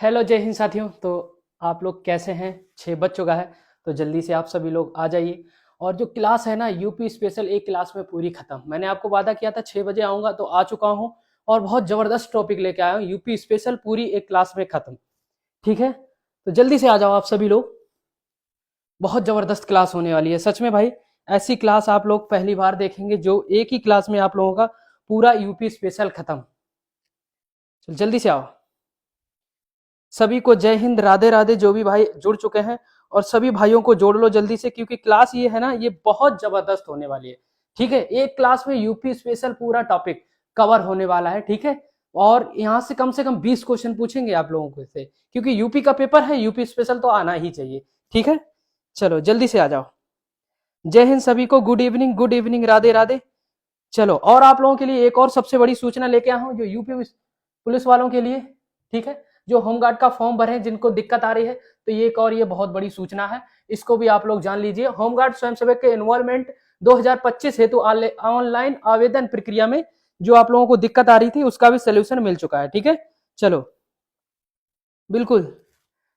Hello जय हिंद साथियों। तो आप लोग कैसे हैं? 6 बज चुका है, तो जल्दी से आप सभी लोग आ जाइए। और जो क्लास है ना यूपी स्पेशल, एक क्लास में पूरी खत्म। मैंने आपको वादा किया था 6 बजे आऊँगा, तो आ चुका हूँ और बहुत ज़बरदस्त टॉपिक लेके आया हूँ। यूपी स्पेशल पूरी एक क्लास में खत्म। ठीक है, तो जल्दी से आ जाओ आप सभी लोग। बहुत ज़बरदस्त क्लास होने वाली है सच में भाई। ऐसी क्लास आप लोग पहली बार देखेंगे जो एक ही क्लास में आप लोगों का पूरा यूपी स्पेशल खत्म। तो जल्दी से आओ। सभी को जय हिंद, राधे राधे। जो भी भाई जुड़ चुके हैं और सभी भाइयों को जोड़ लो जल्दी से, क्योंकि क्लास ये है ना, ये बहुत जबरदस्त होने वाली है। ठीक है, एक क्लास में यूपी स्पेशल पूरा टॉपिक कवर होने वाला है। ठीक है, और यहाँ से कम 20 क्वेश्चन पूछेंगे आप लोगों को से, क्योंकि यूपी का पेपर है, यूपी स्पेशल तो आना ही चाहिए। ठीक है, चलो जल्दी से आ जाओ। जय हिंद सभी को, good evening, good evening, Radhe Radhe. चलो, और आप लोगों के लिए एक और सबसे बड़ी सूचना लेके आया हूँ, जो यूपी पुलिस वालों के लिए। ठीक है, जो होमगार्ड का फॉर्म भरे हैं, जिनको दिक्कत आ रही है, तो ये एक और ये बहुत बड़ी सूचना है, इसको भी आप लोग जान लीजिए। होमगार्ड स्वयंसेवक के इन्वॉल्वमेंट 2025 हेतु ऑनलाइन आवेदन प्रक्रिया में जो आप लोगों को दिक्कत आ रही थी, उसका भी सोल्यूशन मिल चुका है। ठीक है, चलो बिल्कुल।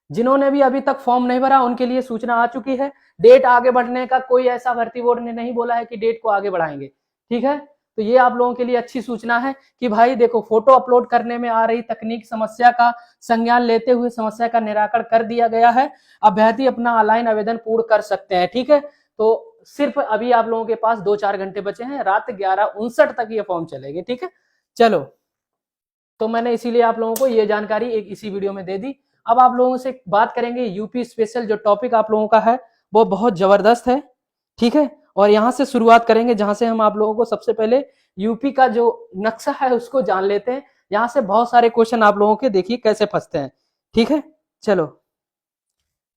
जिन्होंने भी अभी तक फॉर्म नहीं भरा, उनके लिए सूचना आ चुकी है। डेट आगे बढ़ने का कोई ऐसा भर्ती बोर्ड ने नहीं बोला है कि डेट को आगे बढ़ाएंगे। ठीक है, तो ये आप लोगों के लिए अच्छी सूचना है कि भाई देखो, फोटो अपलोड करने में आ रही तकनीक समस्या का संज्ञान लेते हुए समस्या का निराकरण कर दिया गया है। अभ्यर्थी अपना ऑनलाइन आवेदन पूर्ण कर सकते हैं। ठीक है, तो सिर्फ अभी आप लोगों के पास 2-4 घंटे बचे हैं, रात 11:59 तक ये फॉर्म चलेगी। ठीक है, चलो, तो मैंने इसीलिए आप लोगों को ये जानकारी एक इसी वीडियो में दे दी। अब आप लोगों से बात करेंगे यूपी स्पेशल, जो टॉपिक आप लोगों का है वो बहुत जबरदस्त है। ठीक है, और यहां से शुरुआत करेंगे जहां से हम आप लोगों को सबसे पहले यूपी का जो नक्शा है उसको जान लेते हैं। यहां से बहुत सारे क्वेश्चन आप लोगों के देखिए कैसे फंसते हैं। ठीक है, चलो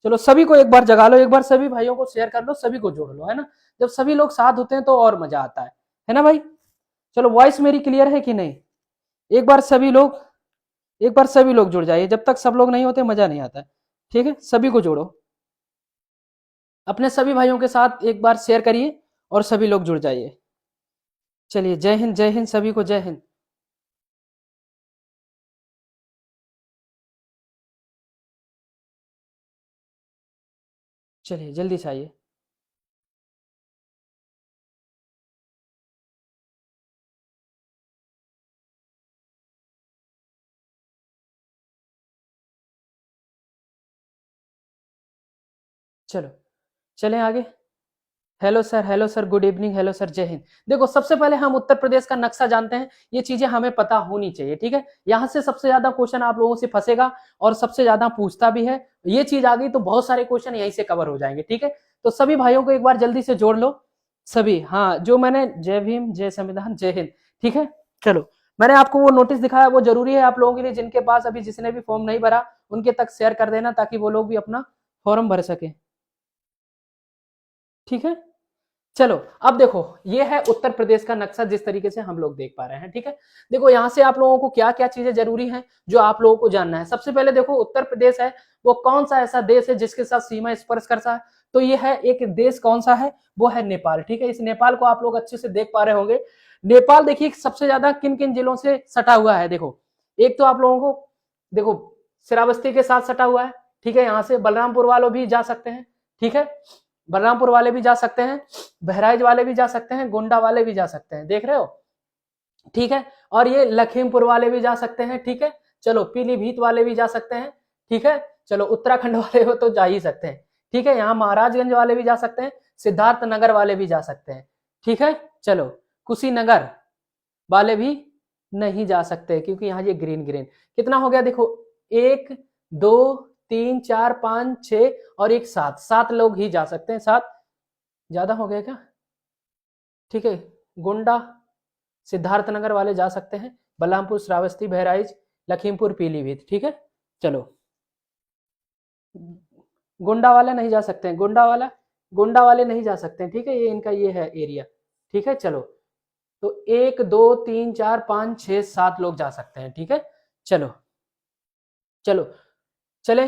चलो, सभी को एक बार जगा लो, एक बार सभी भाइयों को शेयर कर लो, सभी को जोड़ लो, है ना। जब सभी लोग साथ होते हैं तो और मजा आता है ना भाई। चलो, वॉइस मेरी क्लियर है कि नहीं? एक बार सभी लोग, एक बार सभी लोग जुड़ जाइए। जब तक सब लोग नहीं होते मजा नहीं आता है। ठीक है, सभी को जोड़ो, अपने सभी भाइयों के साथ एक बार शेयर करिए और सभी लोग जुड़ जाइए। चलिए, जय हिंद, जय हिंद सभी को, जय हिंद। चलिए जल्दी से आइए। चलो, चलें आगे। Hello sir, good evening, hello sir, जय हिंद। देखो, सबसे पहले हम उत्तर प्रदेश का नक्शा जानते हैं। ये चीजें हमें पता होनी चाहिए। ठीक है, यहाँ से सबसे ज्यादा क्वेश्चन आप लोगों से फंसेगा और सबसे ज्यादा पूछता भी है। ये चीज आ गई तो बहुत सारे क्वेश्चन यहीं से कवर हो जाएंगे। ठीक है, तो सभी भाइयों को एक बार जल्दी से जोड़ लो। सभी, हाँ, जो मैंने जय भीम, जय संविधान, जय हिंद। ठीक है, चलो, मैंने आपको वो नोटिस दिखाया, वो जरूरी है आप लोगों के लिए। जिनके पास अभी जिसने भी फॉर्म नहीं भरा, उनके तक शेयर कर देना, ताकि वो लोग भी अपना फॉर्म भर सके। ठीक है, चलो, अब देखो, ये है उत्तर प्रदेश का नक्शा जिस तरीके से हम लोग देख पा रहे हैं। ठीक है, देखो, यहां से आप लोगों को क्या क्या चीजें जरूरी हैं जो आप लोगों को जानना है। सबसे पहले देखो, उत्तर प्रदेश है वो कौन सा ऐसा देश है जिसके साथ सीमा स्पर्श करता है? तो ये है एक देश, कौन सा है? वो है नेपाल। ठीक है, इस नेपाल को आप लोग अच्छे से देख पा रहे होंगे। नेपाल देखिए सबसे ज्यादा किन किन जिलों से सटा हुआ है। देखो, एक तो आप लोगों को देखो श्रावस्ती के साथ सटा हुआ है। ठीक है, यहाँ से बलरामपुर वालों भी जा सकते हैं। ठीक है, बलरामपुर वाले भी जा सकते हैं, बहराइच वाले भी जा सकते हैं, गोंडा वाले भी जा सकते हैं, देख रहे हो। ठीक है, और ये लखीमपुर वाले भी जा सकते हैं। ठीक है, चलो, पीलीभीत वाले भी जा सकते हैं। ठीक है, चलो, उत्तराखंड वाले हो तो जा ही सकते हैं। ठीक है, यहाँ महाराजगंज वाले भी जा सकते हैं, सिद्धार्थ नगर वाले भी जा सकते हैं। ठीक है, चलो, कुशीनगर वाले भी नहीं जा सकते, क्योंकि यहाँ ये ग्रीन ग्रीन कितना हो गया देखो, 1, 2, 3, 4, 5, 6 और एक 7, 7 लोग ही जा सकते हैं। 7 ज्यादा हो गया क्या? ठीक है, गोंडा सिद्धार्थनगर वाले जा सकते हैं, बलरामपुर, श्रावस्ती, बहराइच, लखीमपुर, पीलीभीत। ठीक है, चलो, गोंडा वाला नहीं जा सकते हैं, गोंडा वाले नहीं जा सकते हैं। ठीक है, ये इनका ये है एरिया। ठीक है, चलो, तो 1, 2, 3, 4, 5, 6, 7 लोग जा सकते हैं। ठीक है, चलो चलो, चले,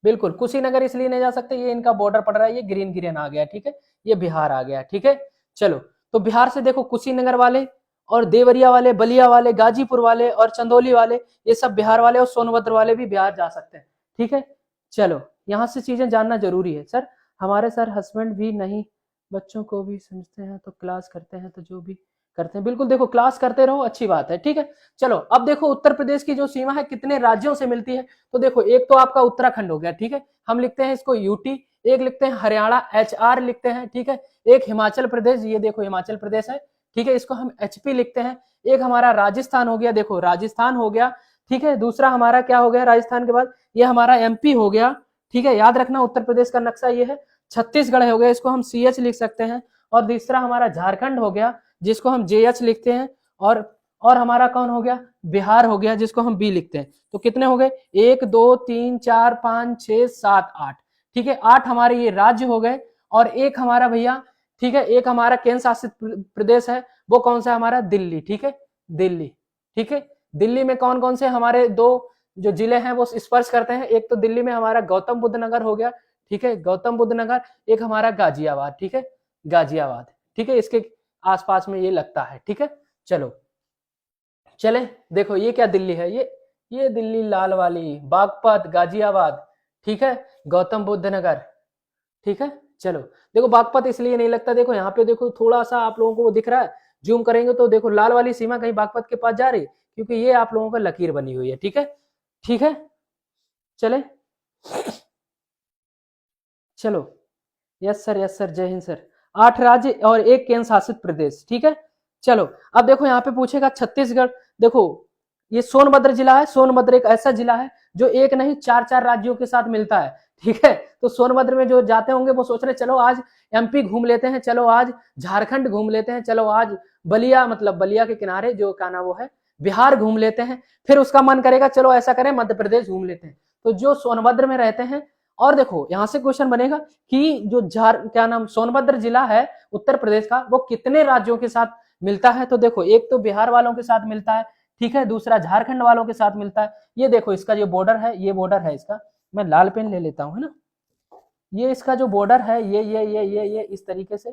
बिल्कुल। कुशीनगर इसलिए नहीं जा सकते, ये इनका बॉर्डर पड़ रहा है, ये ग्रीन ग्रीन आ गया। ठीक है, ये बिहार आ गया। ठीक है, चलो, तो बिहार से देखो कुशीनगर वाले और देवरिया वाले, बलिया वाले, गाजीपुर वाले और चंदौली वाले, ये सब बिहार वाले, और सोनभद्र वाले भी बिहार जा सकते हैं। ठीक है, चलो यहाँ से चीजें जानना जरूरी है। सर हमारे सर हस्बैंड भी नहीं, बच्चों को भी समझते हैं तो क्लास करते हैं, तो जो भी करते हैं बिल्कुल, देखो क्लास करते रहो, अच्छी बात है। ठीक है, चलो अब देखो उत्तर प्रदेश की जो सीमा है कितने राज्यों से मिलती है, तो देखो एक तो आपका उत्तराखंड हो गया, ठीक है, हम लिखते हैं इसको यूटी, एक लिखते हैं हरियाणा HR लिखते हैं, ठीक है, एक हिमाचल प्रदेश, ये देखो हिमाचल प्रदेश है, ठीक है, इसको हम HP लिखते हैं, एक हमारा राजस्थान हो गया, देखो राजस्थान हो गया, ठीक है, दूसरा हमारा क्या हो गया राजस्थान के बाद, ये हमारा MP हो गया, ठीक है, याद रखना उत्तर प्रदेश का नक्शा ये है, छत्तीसगढ़ हो गया, इसको हम CH लिख सकते हैं, और तीसरा हमारा झारखंड हो गया जिसको हम JH लिखते हैं, और हमारा कौन हो गया, बिहार हो गया जिसको हम B लिखते हैं। तो कितने हो गए, 1 2 3 4 5 6 7 8, ठीक है, 8 हमारे ये राज्य हो गए, और एक हमारा भैया, ठीक है, एक हमारा केंद्र शासित प्रदेश है, वो कौन सा हमारा, दिल्ली, ठीक है, दिल्ली, ठीक है, दिल्ली में कौन कौन से हमारे दो जो जिले हैं वो स्पर्श करते हैं, एक तो दिल्ली में हमारा गौतम बुद्ध नगर हो गया, ठीक है, गौतम बुद्ध नगर, एक हमारा गाजियाबाद, ठीक है, गाजियाबाद, ठीक है, इसके आसपास में ये लगता है। ठीक है, चलो चले, देखो ये क्या दिल्ली है, ये दिल्ली लाल वाली, बागपत, गाजियाबाद, ठीक है, गौतम बुद्ध नगर, ठीक है, चलो देखो बागपत इसलिए नहीं लगता, देखो यहाँ पे देखो थोड़ा सा आप लोगों को वो दिख रहा है, जूम करेंगे तो देखो लाल वाली सीमा कहीं बागपत के पास जा रही, क्योंकि ये आप लोगों का लकीर बनी हुई है। ठीक है, ठीक है, चले, चलो, यस सर, यस सर, जय हिंद सर। 8 राज्य और एक केंद्र शासित प्रदेश, ठीक है, चलो अब देखो यहाँ पे पूछेगा छत्तीसगढ़, देखो ये सोनभद्र जिला है, सोनभद्र एक ऐसा जिला है जो एक नहीं 4 राज्यों के साथ मिलता है। ठीक है, तो सोनभद्र में जो जाते होंगे वो सोच रहे चलो आज MP घूम लेते हैं, चलो आज झारखंड घूम लेते हैं, चलो आज बलिया, मतलब बलिया के किनारे जो का ना वो है बिहार घूम लेते हैं, फिर उसका मन करेगा चलो ऐसा करें मध्य प्रदेश घूम लेते हैं। तो जो सोनभद्र में रहते हैं, और देखो यहाँ से क्वेश्चन बनेगा कि जो क्या नाम सोनभद्र जिला है उत्तर प्रदेश का, वो कितने राज्यों के साथ मिलता है, तो देखो एक तो बिहार वालों के साथ मिलता है, ठीक है, दूसरा झारखंड वालों के साथ मिलता है, ये देखो इसका जो बॉर्डर है, ये बॉर्डर है इसका, मैं लाल पेन ले लेता हूँ, है ना, ये इसका जो बॉर्डर है ये इस तरीके से,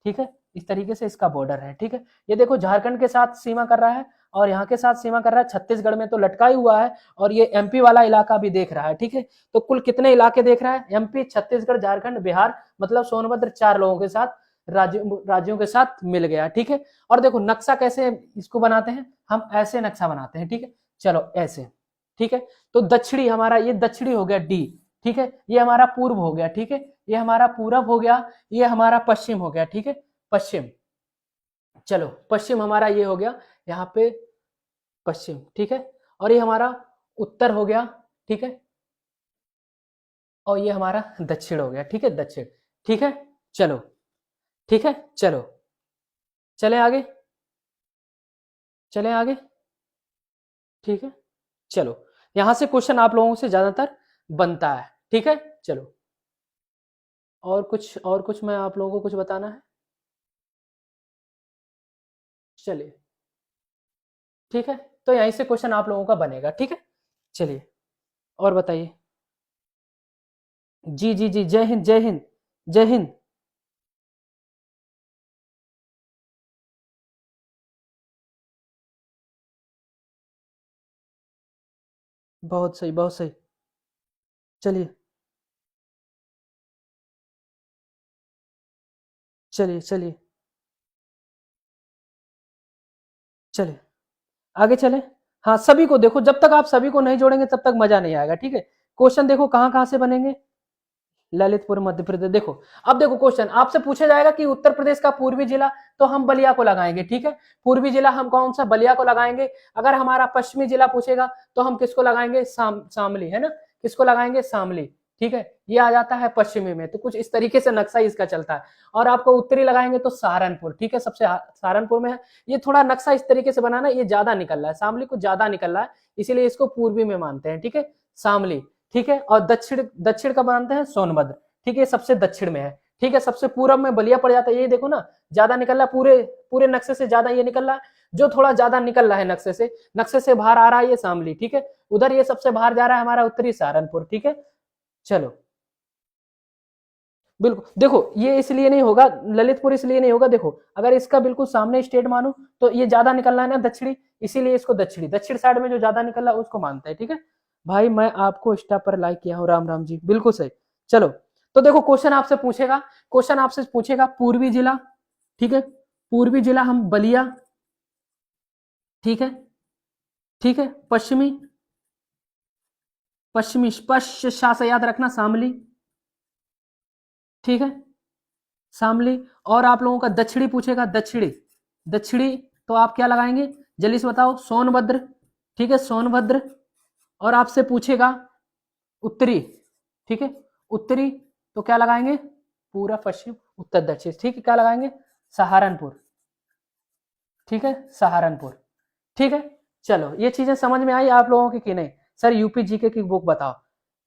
ठीक है, इस तरीके से इसका बॉर्डर है। ठीक है, ये देखो झारखंड के साथ सीमा कर रहा है, और यहाँ के साथ सीमा कर रहा है, छत्तीसगढ़ में तो लटका ही हुआ है, और ये MP वाला इलाका भी देख रहा है। ठीक है, तो कुल कितने इलाके देख रहा है, MP, छत्तीसगढ़, झारखंड, बिहार, मतलब सोनभद्र 4 लोगों के साथ राज्यों के साथ मिल गया। ठीक है, और देखो नक्शा कैसे इसको बनाते हैं, हम ऐसे नक्शा बनाते हैं। ठीक है, चलो ऐसे, ठीक है, तो दक्षिणी हमारा ये दक्षिणी हो गया D, ठीक है, ये हमारा पूर्व हो गया, ठीक है, ये हमारा पूरब हो गया, ये हमारा पश्चिम हो गया, ठीक है, पश्चिम, चलो पश्चिम हमारा ये हो गया यहाँ पे पश्चिम, ठीक है, और ये हमारा उत्तर हो गया, ठीक है, और ये हमारा दक्षिण हो गया, ठीक है, दक्षिण, ठीक है, चलो, ठीक है, चलो चले आगे, चले आगे, ठीक है, चलो यहां से क्वेश्चन आप लोगों से ज्यादातर बनता है। ठीक है, चलो और कुछ मैं आप लोगों को कुछ बताना है, चलिए, ठीक है, तो यहीं से क्वेश्चन आप लोगों का बनेगा। ठीक है, चलिए और बताइए, जी जी जी, जय हिंद, जय हिंद, जय हिंद, बहुत सही, बहुत सही, चलिए, चलिए, चलिए, चलिए आगे चले, हाँ सभी को देखो, जब तक आप सभी को नहीं जोड़ेंगे तब तक मजा नहीं आएगा। ठीक है, क्वेश्चन देखो कहाँ कहाँ से बनेंगे, ललितपुर मध्य प्रदेश, देखो अब देखो क्वेश्चन आपसे पूछा जाएगा कि उत्तर प्रदेश का पूर्वी जिला, तो हम बलिया को लगाएंगे। ठीक है, पूर्वी जिला हम कौन सा, बलिया को लगाएंगे। अगर हमारा पश्चिमी जिला पूछेगा तो हम किसको लगाएंगे, शामली, है ना, किसको लगाएंगे, शामली। ठीक है, ये आ जाता है पश्चिमी में, तो कुछ इस तरीके से नक्शा इसका चलता है। और आपको उत्तरी लगाएंगे तो सहारनपुर, ठीक है, सबसे सहारनपुर में है। ये थोड़ा नक्शा इस तरीके से बनाना, ये ज्यादा निकल रहा है, शामली कुछ ज्यादा निकल रहा है, इसीलिए इसको पूर्वी में मानते हैं। ठीक है, शामली, ठीक है, और दक्षिण दक्षिण का मानते हैं सोनभद्र। ठीक है, सबसे दक्षिण में है। ठीक है, सबसे पूरब में बलिया पड़ जाता है, ये देखो ना ज्यादा निकल रहा है, पूरे पूरे नक्शे से ज्यादा ये निकल रहा है। जो थोड़ा ज्यादा निकल रहा है नक्शे से बाहर आ रहा है ये शामली। ठीक है, उधर ये सबसे बाहर जा रहा है हमारा उत्तरी सहारनपुर। ठीक है, चलो बिल्कुल देखो, ये इसलिए नहीं होगा ललितपुर, इसलिए नहीं होगा, देखो अगर इसका बिल्कुल सामने स्टेट मानू तो ये ज्यादा निकलना है ना दक्षिणी, इसीलिए इसको दक्षिणी, दक्षिण साइड में जो ज्यादा निकल रहा है उसको मानते हैं, ठीक है भाई। मैं आपको इंस्टा पर लाइक किया हूँ, राम राम जी, बिल्कुल सही। चलो, तो देखो क्वेश्चन आपसे पूछेगा, क्वेश्चन आपसे पूछेगा पूर्वी जिला, ठीक है, पूर्वी जिला हम बलिया, ठीक है, ठीक है, पश्चिमी, पश्चिमी पश्च शा से याद रखना शामली, ठीक है, शामली। और आप लोगों का दक्षिणी पूछेगा, दक्षिणी, दक्षिणी तो आप क्या लगाएंगे, जल्दी से बताओ, सोनभद्र, ठीक है, सोनभद्र। और आपसे पूछेगा उत्तरी, ठीक है, उत्तरी तो क्या लगाएंगे, पूरा पश्चिम उत्तर दक्षिण, ठीक है, क्या लगाएंगे, सहारनपुर, ठीक है, सहारनपुर, ठीक है। चलो, ये चीजें समझ में आई आप लोगों की कि नहीं, सर यूपी जीके की बुक बताओ,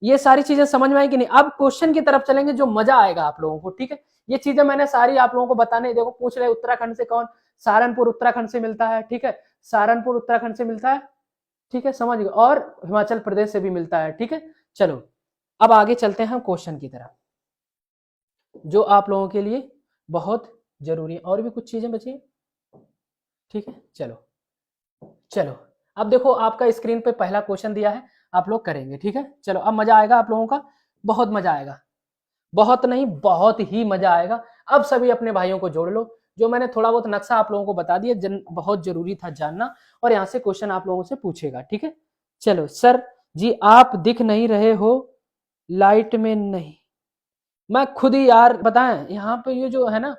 ये सारी चीजें समझ में आई कि नहीं। अब क्वेश्चन की तरफ चलेंगे, जो मजा आएगा आप लोगों को, ठीक है। ये चीजें मैंने सारी आप लोगों को बताने, देखो पूछ रहे उत्तराखंड से कौन, सहारनपुर उत्तराखंड से मिलता है, ठीक है, सहारनपुर उत्तराखंड से मिलता है, ठीक है, समझ गए, और हिमाचल प्रदेश से भी मिलता है, ठीक है। चलो, अब आगे चलते हैं हम क्वेश्चन की तरफ, जो आप लोगों के लिए बहुत जरूरी है, और भी कुछ चीजें बची हैं, ठीक है। चलो, चलो, अब देखो आपका स्क्रीन पे पहला क्वेश्चन दिया है, आप लोग करेंगे, ठीक है। चलो, अब मजा आएगा आप लोगों का, बहुत मजा आएगा, बहुत नहीं बहुत ही मजा आएगा। अब सभी अपने भाइयों को जोड़ लो, जो मैंने थोड़ा बहुत नक्शा आप लोगों को बता दिया, बहुत जरूरी था जानना, और यहाँ से क्वेश्चन आप लोगों से पूछेगा, ठीक है। चलो, सर जी आप दिख नहीं रहे हो लाइट में, नहीं मैं खुद ही यार, बताएं यहाँ पे ये जो है ना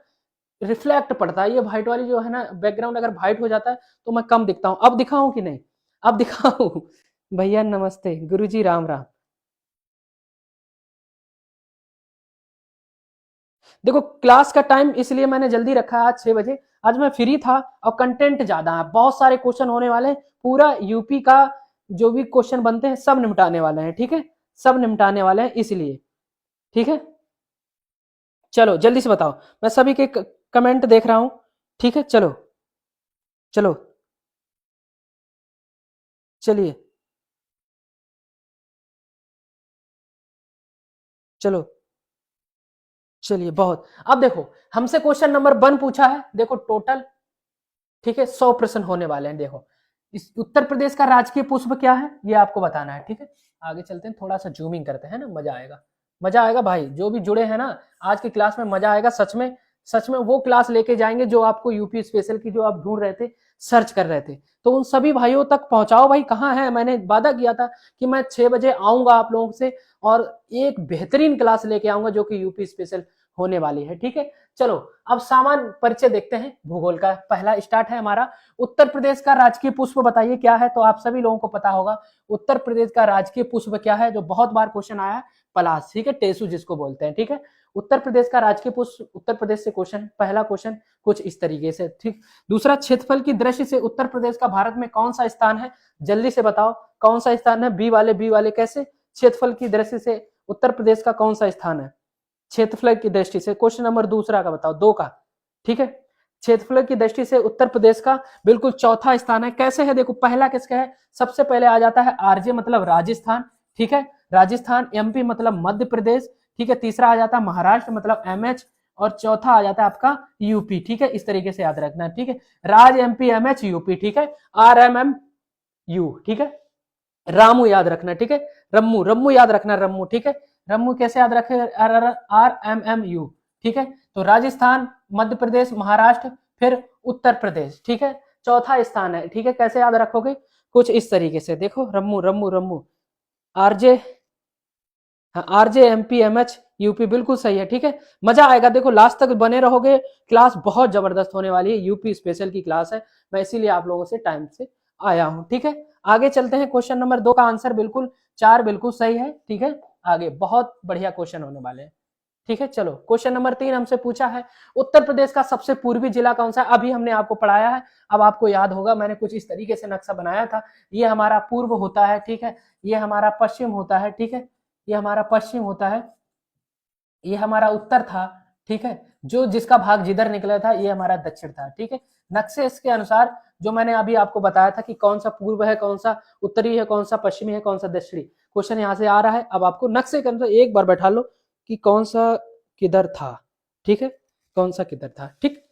रिफ्लेक्ट पड़ता है, ये व्हाइट वाली जो है ना बैकग्राउंड, अगर व्हाइट हो जाता है तो मैं कम दिखता हूँ। अब दिखाऊं कि नहीं, अब दिखाऊं भैया नमस्ते, गुरुजी राम राम। देखो क्लास का टाइम इसलिए मैंने जल्दी रखा है, आज 6 बजे, आज मैं फ्री था, और कंटेंट ज्यादा है, बहुत सारे क्वेश्चन होने वाले हैं, पूरा यूपी का जो भी क्वेश्चन बनते हैं सब निपटाने वाले हैं, ठीक है, सब निपटाने वाले हैं इसलिए, ठीक है। चलो जल्दी से बताओ, मैं सभी के कमेंट देख रहा हूं, ठीक है। चलो, चलो, चलिए, चलो, चलिए, बहुत। अब देखो, हमसे क्वेश्चन नंबर 1 पूछा है, देखो टोटल, ठीक है, 100 प्रश्न होने वाले हैं। देखो, इस उत्तर प्रदेश का राजकीय पुष्प क्या है, ये आपको बताना है, ठीक है। आगे चलते हैं, थोड़ा सा जूमिंग करते हैं ना, मजा आएगा, मजा आएगा भाई, जो भी जुड़े हैं ना आज की क्लास में, मजा आएगा सच में, सच में वो क्लास लेके जाएंगे जो आपको यूपी स्पेशल की, जो आप ढूंढ रहे थे, सर्च कर रहे थे, तो उन सभी भाइयों तक पहुंचाओ भाई। कहाँ है, मैंने वादा किया था कि मैं 6 बजे आऊंगा आप लोगों से, और एक बेहतरीन क्लास लेके आऊंगा जो कि यूपी स्पेशल होने वाली है, ठीक है। चलो, अब सामान्य परिचय देखते हैं, भूगोल का पहला स्टार्ट है हमारा। उत्तर प्रदेश का राजकीय पुष्प बताइए क्या है, तो आप सभी लोगों को पता होगा उत्तर प्रदेश का राजकीय पुष्प क्या है, जो बहुत बार क्वेश्चन आया है, पलाश, ठीक है, टेसू जिसको बोलते हैं, ठीक है। उत्तर प्रदेश का राजकीय पुष्प, उत्तर प्रदेश से क्वेश्चन, पहला क्वेश्चन कुछ इस तरीके से, ठीक। दूसरा, क्षेत्रफल की दृष्टि से उत्तर प्रदेश का भारत में कौन सा स्थान है, जल्दी से बताओ कौन सा स्थान है, बी वाले कैसे, क्षेत्रफल की दृष्टि से उत्तर प्रदेश का कौन सा स्थान है, क्षेत्रफल की दृष्टि से, क्वेश्चन नंबर दूसरा का बताओ, 2 का, ठीक है। क्षेत्रफल की दृष्टि से उत्तर प्रदेश का बिल्कुल चौथा स्थान है, कैसे है, देखो पहला किसका है, सबसे पहले आ जाता है आरजे मतलब राजस्थान, ठीक है, राजस्थान, एमपी मतलब मध्य प्रदेश, ठीक है, तीसरा आ जाता है महाराष्ट्र मतलब एमएच, और चौथा आ जाता है आपका यूपी, ठीक है, इस तरीके से याद रखना है, ठीक है, राज एमपी एमएच यूपी, ठीक है, आरएमएम यू, ठीक है, रामू याद रखना, ठीक है, रम्मू, रम्मू याद रखना, रम्मू, ठीक है, रम्मू कैसे याद रखे, RMMU, ठीक है। तो राजस्थान, मध्य प्रदेश, महाराष्ट्र, फिर उत्तर प्रदेश, ठीक है, चौथा स्थान है, ठीक है, कैसे याद रखोगे, कुछ इस तरीके से, देखो रम्मू रम्मू रम्मू, आरजे, हाँ, RJMPMH UP, बिल्कुल सही है, ठीक है। मजा आएगा, देखो लास्ट तक बने रहोगे, क्लास बहुत जबरदस्त होने वाली है, यूपी स्पेशल की क्लास है, मैं इसीलिए आप लोगों से टाइम से आया हूं, ठीक है। आगे चलते हैं, क्वेश्चन नंबर 2 का आंसर बिल्कुल 4 बिल्कुल सही है, ठीक है। आगे बहुत बढ़िया क्वेश्चन होने वाले हैं, ठीक है। चलो, क्वेश्चन नंबर 3 हमसे पूछा है, उत्तर प्रदेश का सबसे पूर्वी जिला कौन सा है, अभी हमने आपको पढ़ाया है, अब आपको याद होगा, मैंने कुछ इस तरीके से नक्शा बनाया था, ये हमारा पूर्व होता है, ठीक है, ये हमारा पश्चिम होता है, ठीक है, ये हमारा पश्चिम होता है, ये हमारा उत्तर था, ठीक है, जो जिसका भाग जिधर निकला था ये हमारा दक्षिण था, ठीक है। नक्शे इसके अनुसार जो मैंने अभी आपको बताया था कि कौन सा पूर्व है, कौन सा उत्तरी है, कौन सा पश्चिमी है, कौन सा दक्षिणी, क्वेश्चन यहाँ से आ रहा है। अब आपको नक्शे के अनुसार एक बार बैठा लो कि कौन सा किधर था, ठीक है, कौन सा किधर था, ठीक।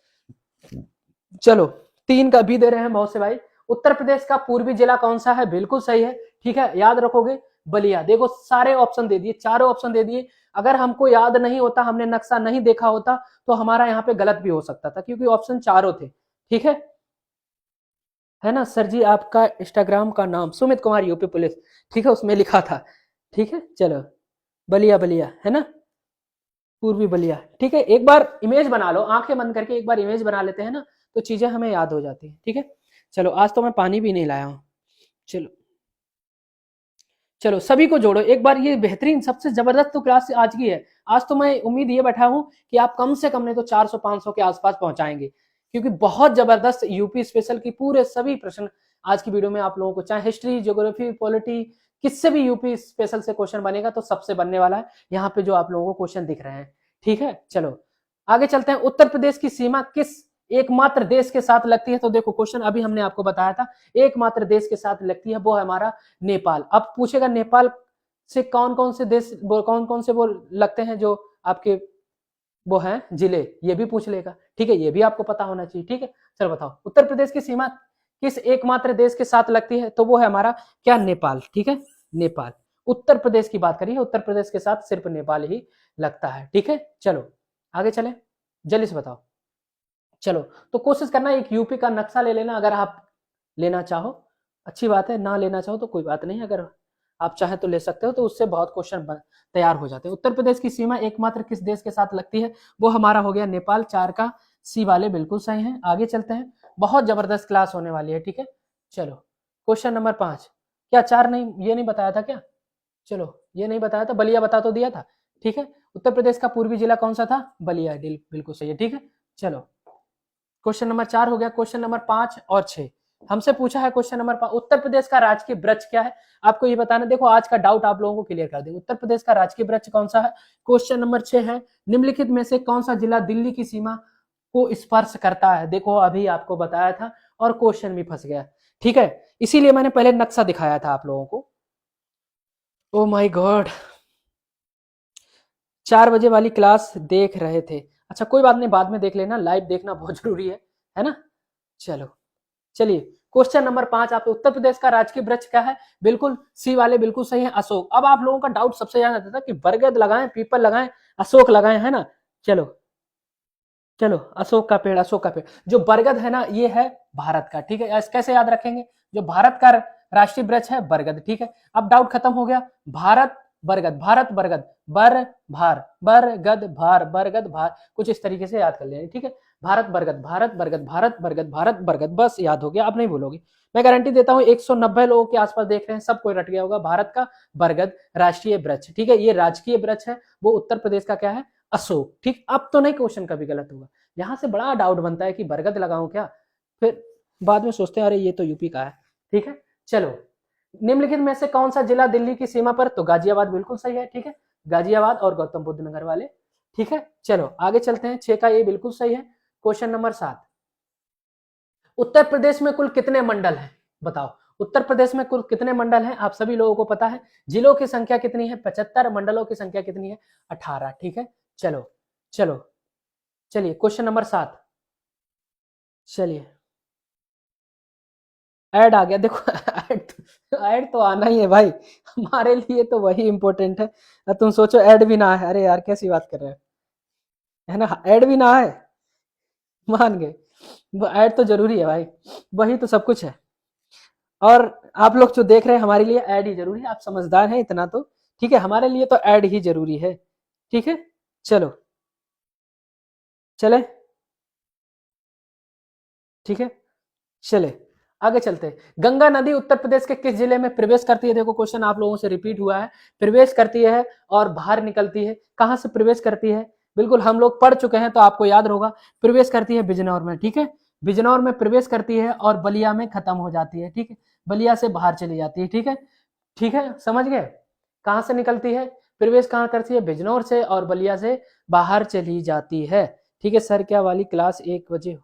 चलो 3 का भी दे रहे हैं बहुत से भाई। उत्तर प्रदेश का पूर्वी जिला कौन सा है, बिल्कुल सही है, ठीक है, याद रखोगे बलिया। देखो सारे ऑप्शन दे दिए, चारों ऑप्शन दे दिए। अगर हमको याद नहीं होता, हमने नक्शा नहीं देखा होता, तो हमारा यहाँ पे गलत भी हो सकता था, क्योंकि ऑप्शन चारों थे, ठीक है ना। सर जी आपका इंस्टाग्राम का नाम सुमित कुमार यूपी पुलिस, ठीक है, उसमें लिखा था, ठीक है। चलो बलिया बलिया है ना, पूर्वी बलिया, ठीक है। एक बार इमेज बना लो, आंखें बंद करके एक बार इमेज बना लेते हैं ना, तो चीजें हमें याद हो जाती है, ठीक है। चलो आज तो मैं पानी भी नहीं लाया हूँ। चलो चलो सभी को जोड़ो एक बार, ये बेहतरीन सबसे जबरदस्त तो क्लास आज की है। आज तो मैं उम्मीद ये बैठा हूं कि आप कम से कम नहीं तो 400-500 के आसपास पहुंचाएंगे, क्योंकि बहुत जबरदस्त यूपी स्पेशल की पूरे सभी प्रश्न आज की वीडियो में आप लोगों को, चाहे हिस्ट्री, ज्योग्राफी, पॉलिटी, किससे भी यूपी स्पेशल से क्वेश्चन बनेगा तो सबसे बनने वाला है यहाँ पे जो आप लोगों को क्वेश्चन दिख रहे हैं, ठीक है। चलो आगे चलते हैं। उत्तर प्रदेश की सीमा किस एकमात्र देश के साथ लगती है, तो देखो क्वेश्चन अभी हमने आपको बताया था, एकमात्र देश के साथ लगती है, वो है हमारा नेपाल। अब पूछेगा नेपाल से कौन कौन से देश, कौन कौन से वो लगते हैं जो आपके वो हैं जिले, ये भी पूछ लेगा, ठीक है, ये भी आपको पता होना चाहिए, ठीक है। चलो बताओ उत्तर प्रदेश की सीमा किस एकमात्र देश के साथ लगती है, तो वो है हमारा क्या, नेपाल, ठीक है, नेपाल। उत्तर प्रदेश की बात करिए, उत्तर प्रदेश के साथ सिर्फ नेपाल ही लगता है, ठीक है। चलो आगे चले, जल्दी से बताओ। चलो तो कोशिश करना एक यूपी का नक्शा ले लेना, अगर आप लेना चाहो अच्छी बात है, ना लेना चाहो तो कोई बात नहीं, अगर आप चाहे तो ले सकते हो, तो उससे बहुत क्वेश्चन तैयार हो जाते हैं। उत्तर प्रदेश की सीमा एकमात्र किस देश के साथ लगती है, वो हमारा हो गया नेपाल। 4 का सी वाले बिल्कुल सही हैं। आगे चलते हैं, बहुत जबरदस्त क्लास होने वाली है, ठीक है। चलो क्वेश्चन नंबर 5, क्या 4 नहीं, ये नहीं बताया था क्या, चलो ये नहीं बताया था, बलिया बता तो दिया था, ठीक है। उत्तर प्रदेश का पूर्वी जिला कौन सा था, बलिया, बिल्कुल सही है, ठीक है। चलो क्वेश्चन नंबर 4 हो गया। क्वेश्चन नंबर 5 और 6 हमसे पूछा है। क्वेश्चन नंबर 5, उत्तर प्रदेश का राजकीय वृक्ष क्या है, आपको ये बताना। देखो आज का डाउट आप लोगों को क्लियर कर दे, उत्तर प्रदेश का राजकीय वृक्ष कौन सा है। क्वेश्चन नंबर 6 है, निम्नलिखित में से कौन सा जिला दिल्ली की सीमा को स्पर्श करता है। देखो अभी आपको बताया था और क्वेश्चन भी फंस गया, ठीक है, इसीलिए मैंने पहले नक्शा दिखाया था आप लोगों को। ओ माय गॉड, 4 बजे वाली क्लास देख रहे थे, अच्छा कोई बात नहीं, बाद में देख लेना, लाइव देखना बहुत जरूरी है ना। चलो चलिए क्वेश्चन नंबर 5, आप उत्तर प्रदेश का राजकीय वृक्ष क्या है, बिल्कुल सी वाले बिल्कुल सही है, अशोक। अब आप लोगों का डाउट सबसे ज्यादा आता था कि बरगद लगाएं, पीपल लगाएं, अशोक लगाएं, है ना। चलो चलो अशोक का पेड़, अशोक का पेड़, जो बरगद है ना ये है भारत का, ठीक है। कैसे याद रखेंगे, जो भारत का राष्ट्रीय वृक्ष है बरगद, ठीक है। अब डाउट खत्म हो गया, भारत बरगद, भारत बरगद, बर भार, बरगद भार, बरगद भार, कुछ इस तरीके से याद कर लेंगे, ठीक है। भारत बरगद, भारत बरगद, भारत बरगद, भारत बरगद, बस याद हो गया, आप नहीं भूलोगे। मैं गारंटी देता हूं 190 लोगों के आसपास देख रहे हैं, सब कोई रट गया होगा। भारत का बरगद राष्ट्रीय वृक्ष, ठीक है, ये राजकीय वृक्ष है, वो उत्तर प्रदेश का क्या है, अशोक, ठीक। अब तो नहीं क्वेश्चन कभी गलत होगा, यहां से बड़ा डाउट बनता है कि बरगद लगाऊं क्या, फिर बाद में सोचते हैं अरे ये तो यूपी का है, ठीक है। चलो निम्नलिखित में से कौन सा जिला दिल्ली की सीमा पर, तो गाजियाबाद बिल्कुल सही है, ठीक है, गाजियाबाद और गौतम बुद्ध नगर वाले, ठीक है। चलो आगे चलते हैं, 6 का ये बिल्कुल सही है। क्वेश्चन नंबर 7, उत्तर प्रदेश में कुल कितने मंडल हैं, बताओ। उत्तर प्रदेश में कुल कितने मंडल हैं, आप सभी लोगों को पता है। जिलों की संख्या कितनी है, 75, मंडलों की संख्या कितनी है, 18, ठीक है। चलो चलो चलिए क्वेश्चन नंबर 7, चलिए ऐड आ गया, देखो ऐड तो आना ही है भाई, हमारे लिए तो वही इंपॉर्टेंट है। तुम सोचो ऐड भी ना है, अरे यार कैसी बात कर रहे हैं, है ना, ऐड भी ना है, मान गए, वो ऐड तो जरूरी है भाई, वही तो सब कुछ है। और आप लोग जो देख रहे हैं हमारे लिए ऐड ही जरूरी है, आप समझदार हैं इतना तो, ठीक है, हमारे लिए तो ऐड ही जरूरी है, ठीक है। चलो चले, ठीक है, चले आगे चलते हैं। गंगा नदी उत्तर प्रदेश के किस जिले में प्रवेश करती है, देखो क्वेश्चन आप लोगों से रिपीट हुआ है, प्रवेश करती है और बाहर निकलती है, कहां से प्रवेश करती है, बिल्कुल हम लोग पढ़ चुके हैं तो आपको याद होगा, प्रवेश करती है बिजनौर में, ठीक है, बिजनौर में प्रवेश करती है और बलिया में खत्म हो जाती है, ठीक है, बलिया से बाहर चली जाती है, ठीक है, ठीक है, समझ गए। कहां से निकलती है, प्रवेश कहां करती है, बिजनौर से, और बलिया से बाहर चली जाती है, ठीक है। सर क्या वाली क्लास 1 बजे,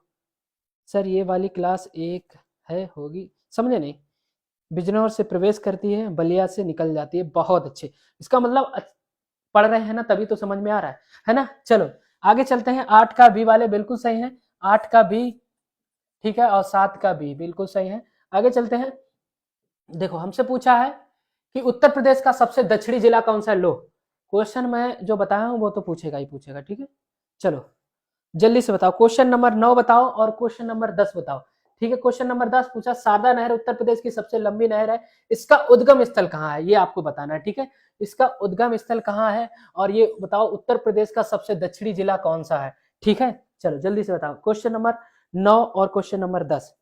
सर ये वाली क्लास 1 है होगी, समझे नहीं, बिजनौर से प्रवेश करती है, बलिया से निकल जाती है, बहुत अच्छे, इसका मतलब पढ़ रहे हैं ना, तभी तो समझ में आ रहा है ना। चलो आगे चलते हैं। 8 का बी वाले बिल्कुल सही है, 8 का बी, ठीक है, और 7 का बी बिल्कुल सही है। आगे चलते हैं। देखो हमसे पूछा है कि उत्तर प्रदेश का सबसे दक्षिणी जिला कौन सा है। लो क्वेश्चन मैं जो बताया हूं वो तो पूछेगा ही पूछेगा, ठीक है। चलो जल्दी से बताओ, क्वेश्चन नंबर 9 बताओ और क्वेश्चन नंबर 10 बताओ, ठीक है। क्वेश्चन नंबर 10 पूछा, शारदा नहर उत्तर प्रदेश की सबसे लंबी नहर है, इसका उद्गम स्थल कहाँ है, ये आपको बताना है, ठीक है। इसका उद्गम स्थल कहाँ है, और ये बताओ उत्तर प्रदेश का सबसे दक्षिणी जिला कौन सा है, ठीक है। चलो जल्दी से बताओ, क्वेश्चन नंबर 9 और क्वेश्चन नंबर 10।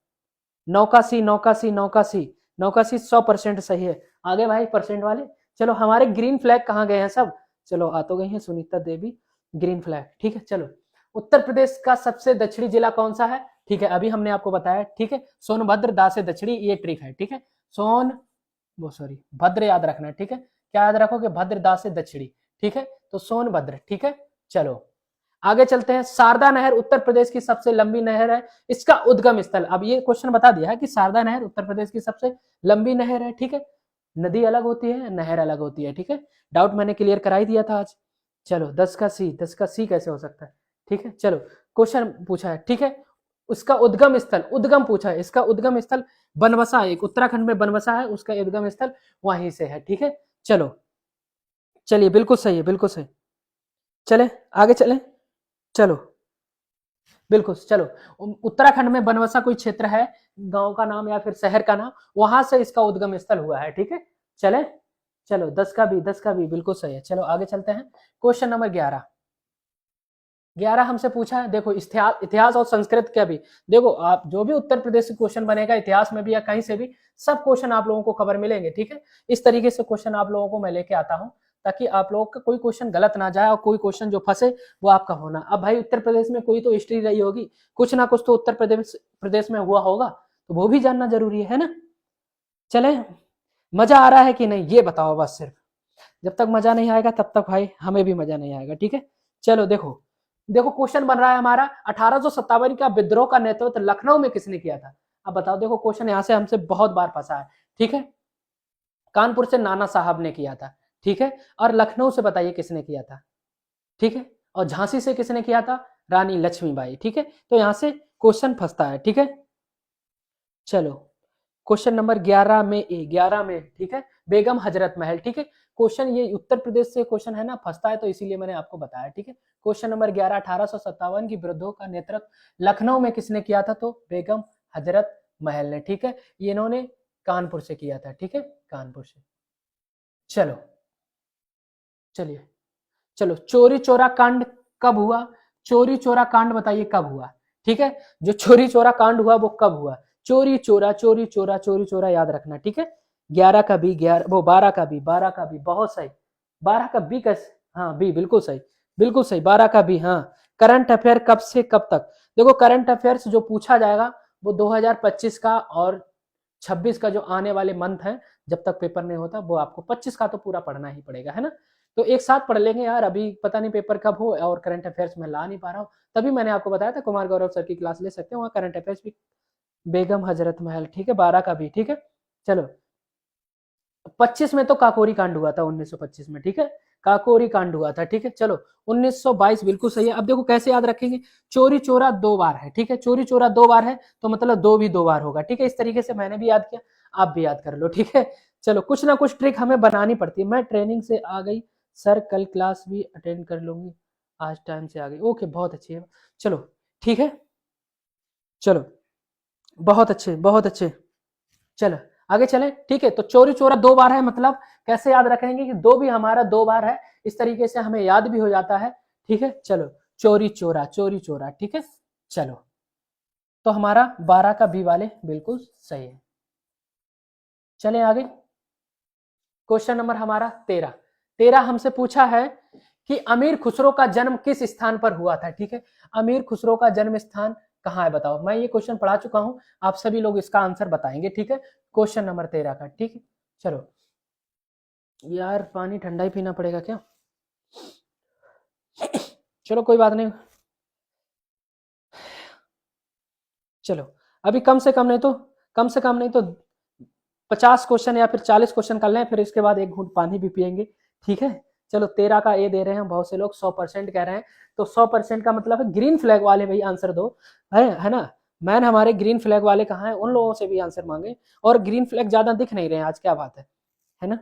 नौकासी नौकासी नौकासी नौकासी 100% सही है। आगे भाई परसेंट वाले। चलो हमारे ग्रीन फ्लैग कहाँ गए हैं सब, चलो आ तो गई हैं सुनीता देवी, ग्रीन फ्लैग, ठीक है। चलो उत्तर प्रदेश का सबसे दक्षिणी जिला कौन सा है, ठीक है, अभी हमने आपको बताया, ठीक है। सोनभद्र दा से दक्षिणी, ये ट्रिक है, ठीक है। वो सॉरी भद्र याद रखना है, ठीक है। क्या याद रखोगे, भद्र दा से दक्षिणी, ठीक है, तो सोनभद्र, ठीक है। चलो आगे चलते हैं। शारदा नहर उत्तर प्रदेश की सबसे लंबी नहर है, इसका उद्गम स्थल, अब ये क्वेश्चन बता दिया है कि शारदा नहर उत्तर प्रदेश की सबसे लंबी नहर है, ठीक है। नदी अलग होती है, नहर अलग होती है, ठीक है। डाउट मैंने क्लियर करा ही दिया था आज। चलो 10 का सी, 10 का सी कैसे हो सकता है, ठीक है। चलो क्वेश्चन पूछा है, ठीक है, उसका उद्गम स्थल, उद्गम पूछा है, इसका उद्गम स्थल बनबसा, एक उत्तराखंड में बनबसा है, उसका उद्गम स्थल वहीं से है, ठीक है। चलो चलिए बिल्कुल सही है, बिल्कुल सही। चले आगे चले, चलो बिल्कुल चलो। उत्तराखंड में बनबसा कोई क्षेत्र है, गांव का नाम या फिर शहर का नाम, वहां से इसका उद्गम स्थल हुआ है, ठीक है। चले चलो 10 का भी, 10 का भी बिल्कुल सही है। चलो आगे चलते हैं। क्वेश्चन नंबर 11, 11 हमसे पूछा है, देखो इतिहास और संस्कृत का भी, देखो आप जो भी उत्तर प्रदेश से क्वेश्चन बनेगा इतिहास में भी या कहीं से भी, सब क्वेश्चन आप लोगों को खबर मिलेंगे, ठीक है। इस तरीके से क्वेश्चन आप लोगों को मैं लेके आता हूं, ताकि आप लोगों का कोई क्वेश्चन गलत ना जाए और कोई क्वेश्चन जो फंसे वो आपका होना। अब भाई उत्तर प्रदेश में कोई तो हिस्ट्री रही होगी, कुछ ना कुछ तो उत्तर प्रदेश में हुआ होगा, तो वो भी जानना जरूरी है ना। चले मजा आ रहा है कि नहीं ये बताओ बस, सिर्फ जब तक मजा नहीं आएगा तब तक भाई हमें भी मजा नहीं आएगा, ठीक है। चलो देखो, देखो क्वेश्चन बन रहा है हमारा, 1857 का विद्रोह का नेतृत्व लखनऊ में किसने किया था। अब बताओ, देखो क्वेश्चन यहां से हमसे बहुत बार फंसा है, ठीक है। कानपुर से नाना साहब ने किया था, ठीक है, और लखनऊ से बताइए किसने किया था, ठीक है, और झांसी से किसने किया था, रानी लक्ष्मीबाई, ठीक है। तो यहां से क्वेश्चन फंसता है, ठीक है। चलो क्वेश्चन नंबर 11 में, 11 में, ठीक है, बेगम हजरत महल, ठीक है। क्वेश्चन ये उत्तर प्रदेश से क्वेश्चन है ना, फंसता है, तो इसीलिए मैंने आपको बताया, ठीक है। क्वेश्चन नंबर 11, 1857 की विद्रोह का नेतृत्व लखनऊ में किसने किया था, तो बेगम हजरत महल ने, ठीक है। ये इन्होंने कानपुर से किया था, ठीक है, कानपुर से। चलो चलिए, चलो चोरी चोरा कांड कब हुआ, चोरी चोरा कांड बताइए कब हुआ, ठीक है। जो चोरी चोरा कांड हुआ वो कब हुआ, चोरी चोरा चोरी चोरा चोरी चोरा याद रखना, ठीक है। 11 का बी, 11 वो 12 का बी, 12 का बी बहुत सही, 12 का बी कैसे, हाँ बी बिल्कुल सही, बिल्कुल सही, 12 का बी, हाँ। करंट अफेयर कब से कब तक, देखो करंट अफेयर्स जो पूछा जाएगा वो 2025 का और 26 का जो आने वाले मंथ है, जब तक पेपर नहीं होता, वो आपको 25 का तो पूरा पढ़ना ही पड़ेगा, है ना। तो एक साथ पढ़ लेंगे यार, अभी पता नहीं पेपर कब हो, और करंट अफेयर्स में ला नहीं पा रहा हूँ, तभी मैंने आपको बताया था कुमार गौरव सर की क्लास ले सकते हैं, वहाँ करंट अफेयर्स भी। बेगम हजरत महल, ठीक है, 12 का भी, ठीक है। चलो 25 में तो काकोरी कांड हुआ था, 1925 में, ठीक है, काकोरी कांड हुआ था, ठीक है। चलो 1922 बिल्कुल सही है। अब देखो कैसे याद रखेंगे, चोरी चोरा 2 बार है, ठीक है, चोरी चोरा 2 बार है, तो मतलब 2 भी 2 बार होगा, ठीक है। इस तरीके से मैंने भी याद किया, आप भी याद कर लो, ठीक है। चलो कुछ ना कुछ ट्रिक हमें बनानी पड़ती है। मैं ट्रेनिंग से आ गई सर, कल क्लास भी अटेंड कर लूंगी, आज टाइम से आ गई, ओके बहुत अच्छी है। चलो ठीक है, चलो बहुत अच्छे, बहुत अच्छे। चलो आगे चलें, ठीक है। तो चोरी चोरा 2 बार है, मतलब कैसे याद रखेंगे कि 2 भी हमारा 2 बार है, इस तरीके से हमें याद भी हो जाता है, ठीक है। चलो चोरी चोरा चोरी चोरा, ठीक है। चलो तो हमारा 12 का बी वाले बिल्कुल सही है। चले आगे, क्वेश्चन नंबर हमारा 13, 13 हमसे पूछा है कि अमीर खुसरो का जन्म किस स्थान पर हुआ था, ठीक है। अमीर खुसरो का जन्म स्थान कहाँ है बताओ। मैं ये क्वेश्चन पढ़ा चुका हूं, आप सभी लोग इसका आंसर बताएंगे, ठीक है। क्वेश्चन नंबर 13 का, ठीक है। चलो यार पानी ठंडा ही पीना पड़ेगा क्या, चलो कोई बात नहीं। चलो अभी कम से कम नहीं तो, कम से कम नहीं तो 50 क्वेश्चन या फिर 40 क्वेश्चन कर लें, फिर इसके बाद एक घूंट पानी भी पियेंगे, ठीक है। चलो 13 का ए दे रहे हैं बहुत से लोग, 100% कह रहे हैं, तो 100% का मतलब है ग्रीन फ्लैग वाले भाई आंसर दो, है ना। मैन हमारे ग्रीन फ्लैग वाले कहाँ है, उन लोगों से भी आंसर मांगे, और ग्रीन फ्लैग ज्यादा दिख नहीं रहे हैं आज, क्या बात है ना।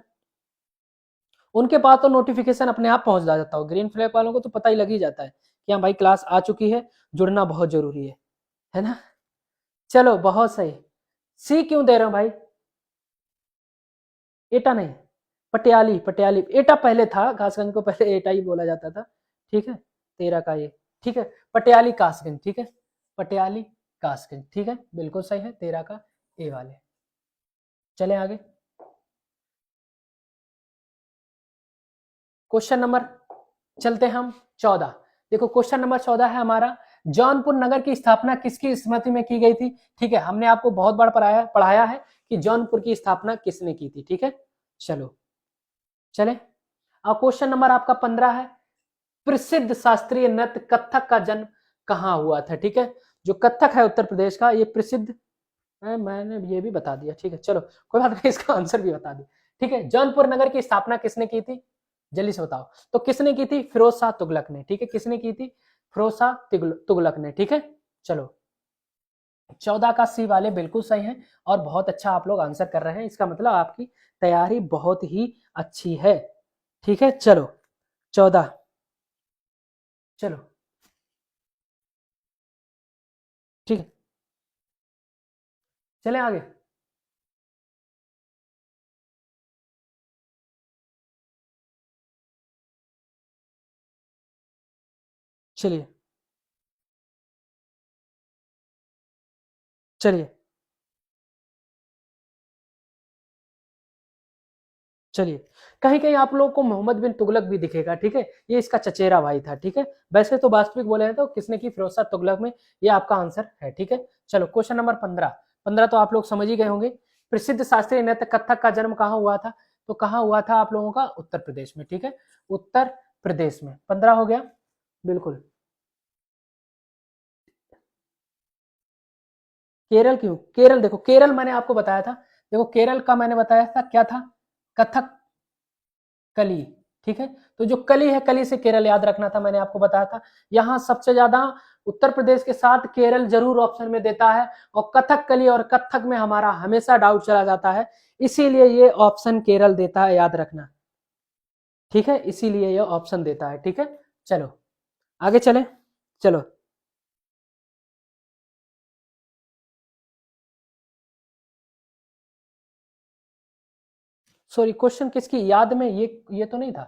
उनके पास तो नोटिफिकेशन अपने आप पहुंच जाता हो, ग्रीन फ्लैग वालों को तो पता ही लग ही जाता है कि हाँ भाई क्लास आ चुकी है, जुड़ना बहुत जरूरी है ना। चलो बहुत सही। सी क्यों दे रहे हो भाई, एटा नहीं, पटियाली, पटियाली, एटा पहले था, कासगंज को पहले एटा ही बोला जाता था, ठीक है। 13 का ये, ठीक है, पटियाली कासगंज, ठीक है, पटियाली कासगंज, ठीक है, बिल्कुल सही है 13 का ए वाले। चले आगे, क्वेश्चन नंबर, चलते हम 14। देखो क्वेश्चन नंबर 14 है हमारा, जौनपुर नगर की स्थापना किसकी स्मृति में की गई थी, ठीक है। हमने आपको बहुत बार पढ़ाया है कि जौनपुर की स्थापना किसने की थी, ठीक है। चलो चले, अब क्वेश्चन नंबर आपका 15 है, प्रसिद्ध शास्त्रीय नृत्य कथक का जन्म कहाँ हुआ था, ठीक है। जो कथक है उत्तर प्रदेश का, ये प्रसिद्ध है, मैंने ये भी बता दिया, ठीक है। चलो कोई बात नहीं, इसका आंसर भी बता दिया, ठीक है। जौनपुर नगर की स्थापना किसने की थी, जल्दी से बताओ, तो किसने की थी, फिरोज शाह तुगलक ने, ठीक है, किसने की थी, फिरोज शाह तुगलक ने, ठीक है। चलो 14 का सी वाले बिल्कुल सही है, और बहुत अच्छा आप लोग आंसर कर रहे हैं, इसका मतलब आपकी तैयारी बहुत ही अच्छी है, ठीक है। चलो 14, चलो ठीक है, चले आगे। चलिए चलिए चलिए, कहीं कहीं आप लोगों को मोहम्मद बिन तुगलक भी दिखेगा, ठीक है, ये इसका चचेरा भाई था, ठीक है। वैसे तो वास्तविक बोले हैं तो किसने की, फिरोज शाह तुगलक में, ये आपका आंसर है, ठीक है। चलो क्वेश्चन नंबर 15, 15 तो आप लोग समझ ही गए होंगे, प्रसिद्ध शास्त्रीय नृत्य कथक का जन्म कहाँ हुआ था, तो कहाँ हुआ था आप लोगों का, उत्तर प्रदेश में, ठीक है, उत्तर प्रदेश में। 15 हो गया, बिल्कुल। केरल क्यों, केरल देखो, केरल मैंने आपको बताया था, देखो केरल का मैंने बताया था क्या था, कथक कली, ठीक है। तो जो कली है, कली से केरल याद रखना था, मैंने आपको बताया था। यहाँ सबसे ज्यादा उत्तर प्रदेश के साथ केरल जरूर ऑप्शन में देता है, और कथक कली और कथक में हमारा हमेशा डाउट चला जाता है, इसीलिए ये ऑप्शन केरल देता है, याद रखना, ठीक है, इसीलिए ये ऑप्शन देता है, ठीक है। चलो आगे चले, चलो सॉरी, क्वेश्चन किसकी याद में, ये तो नहीं था,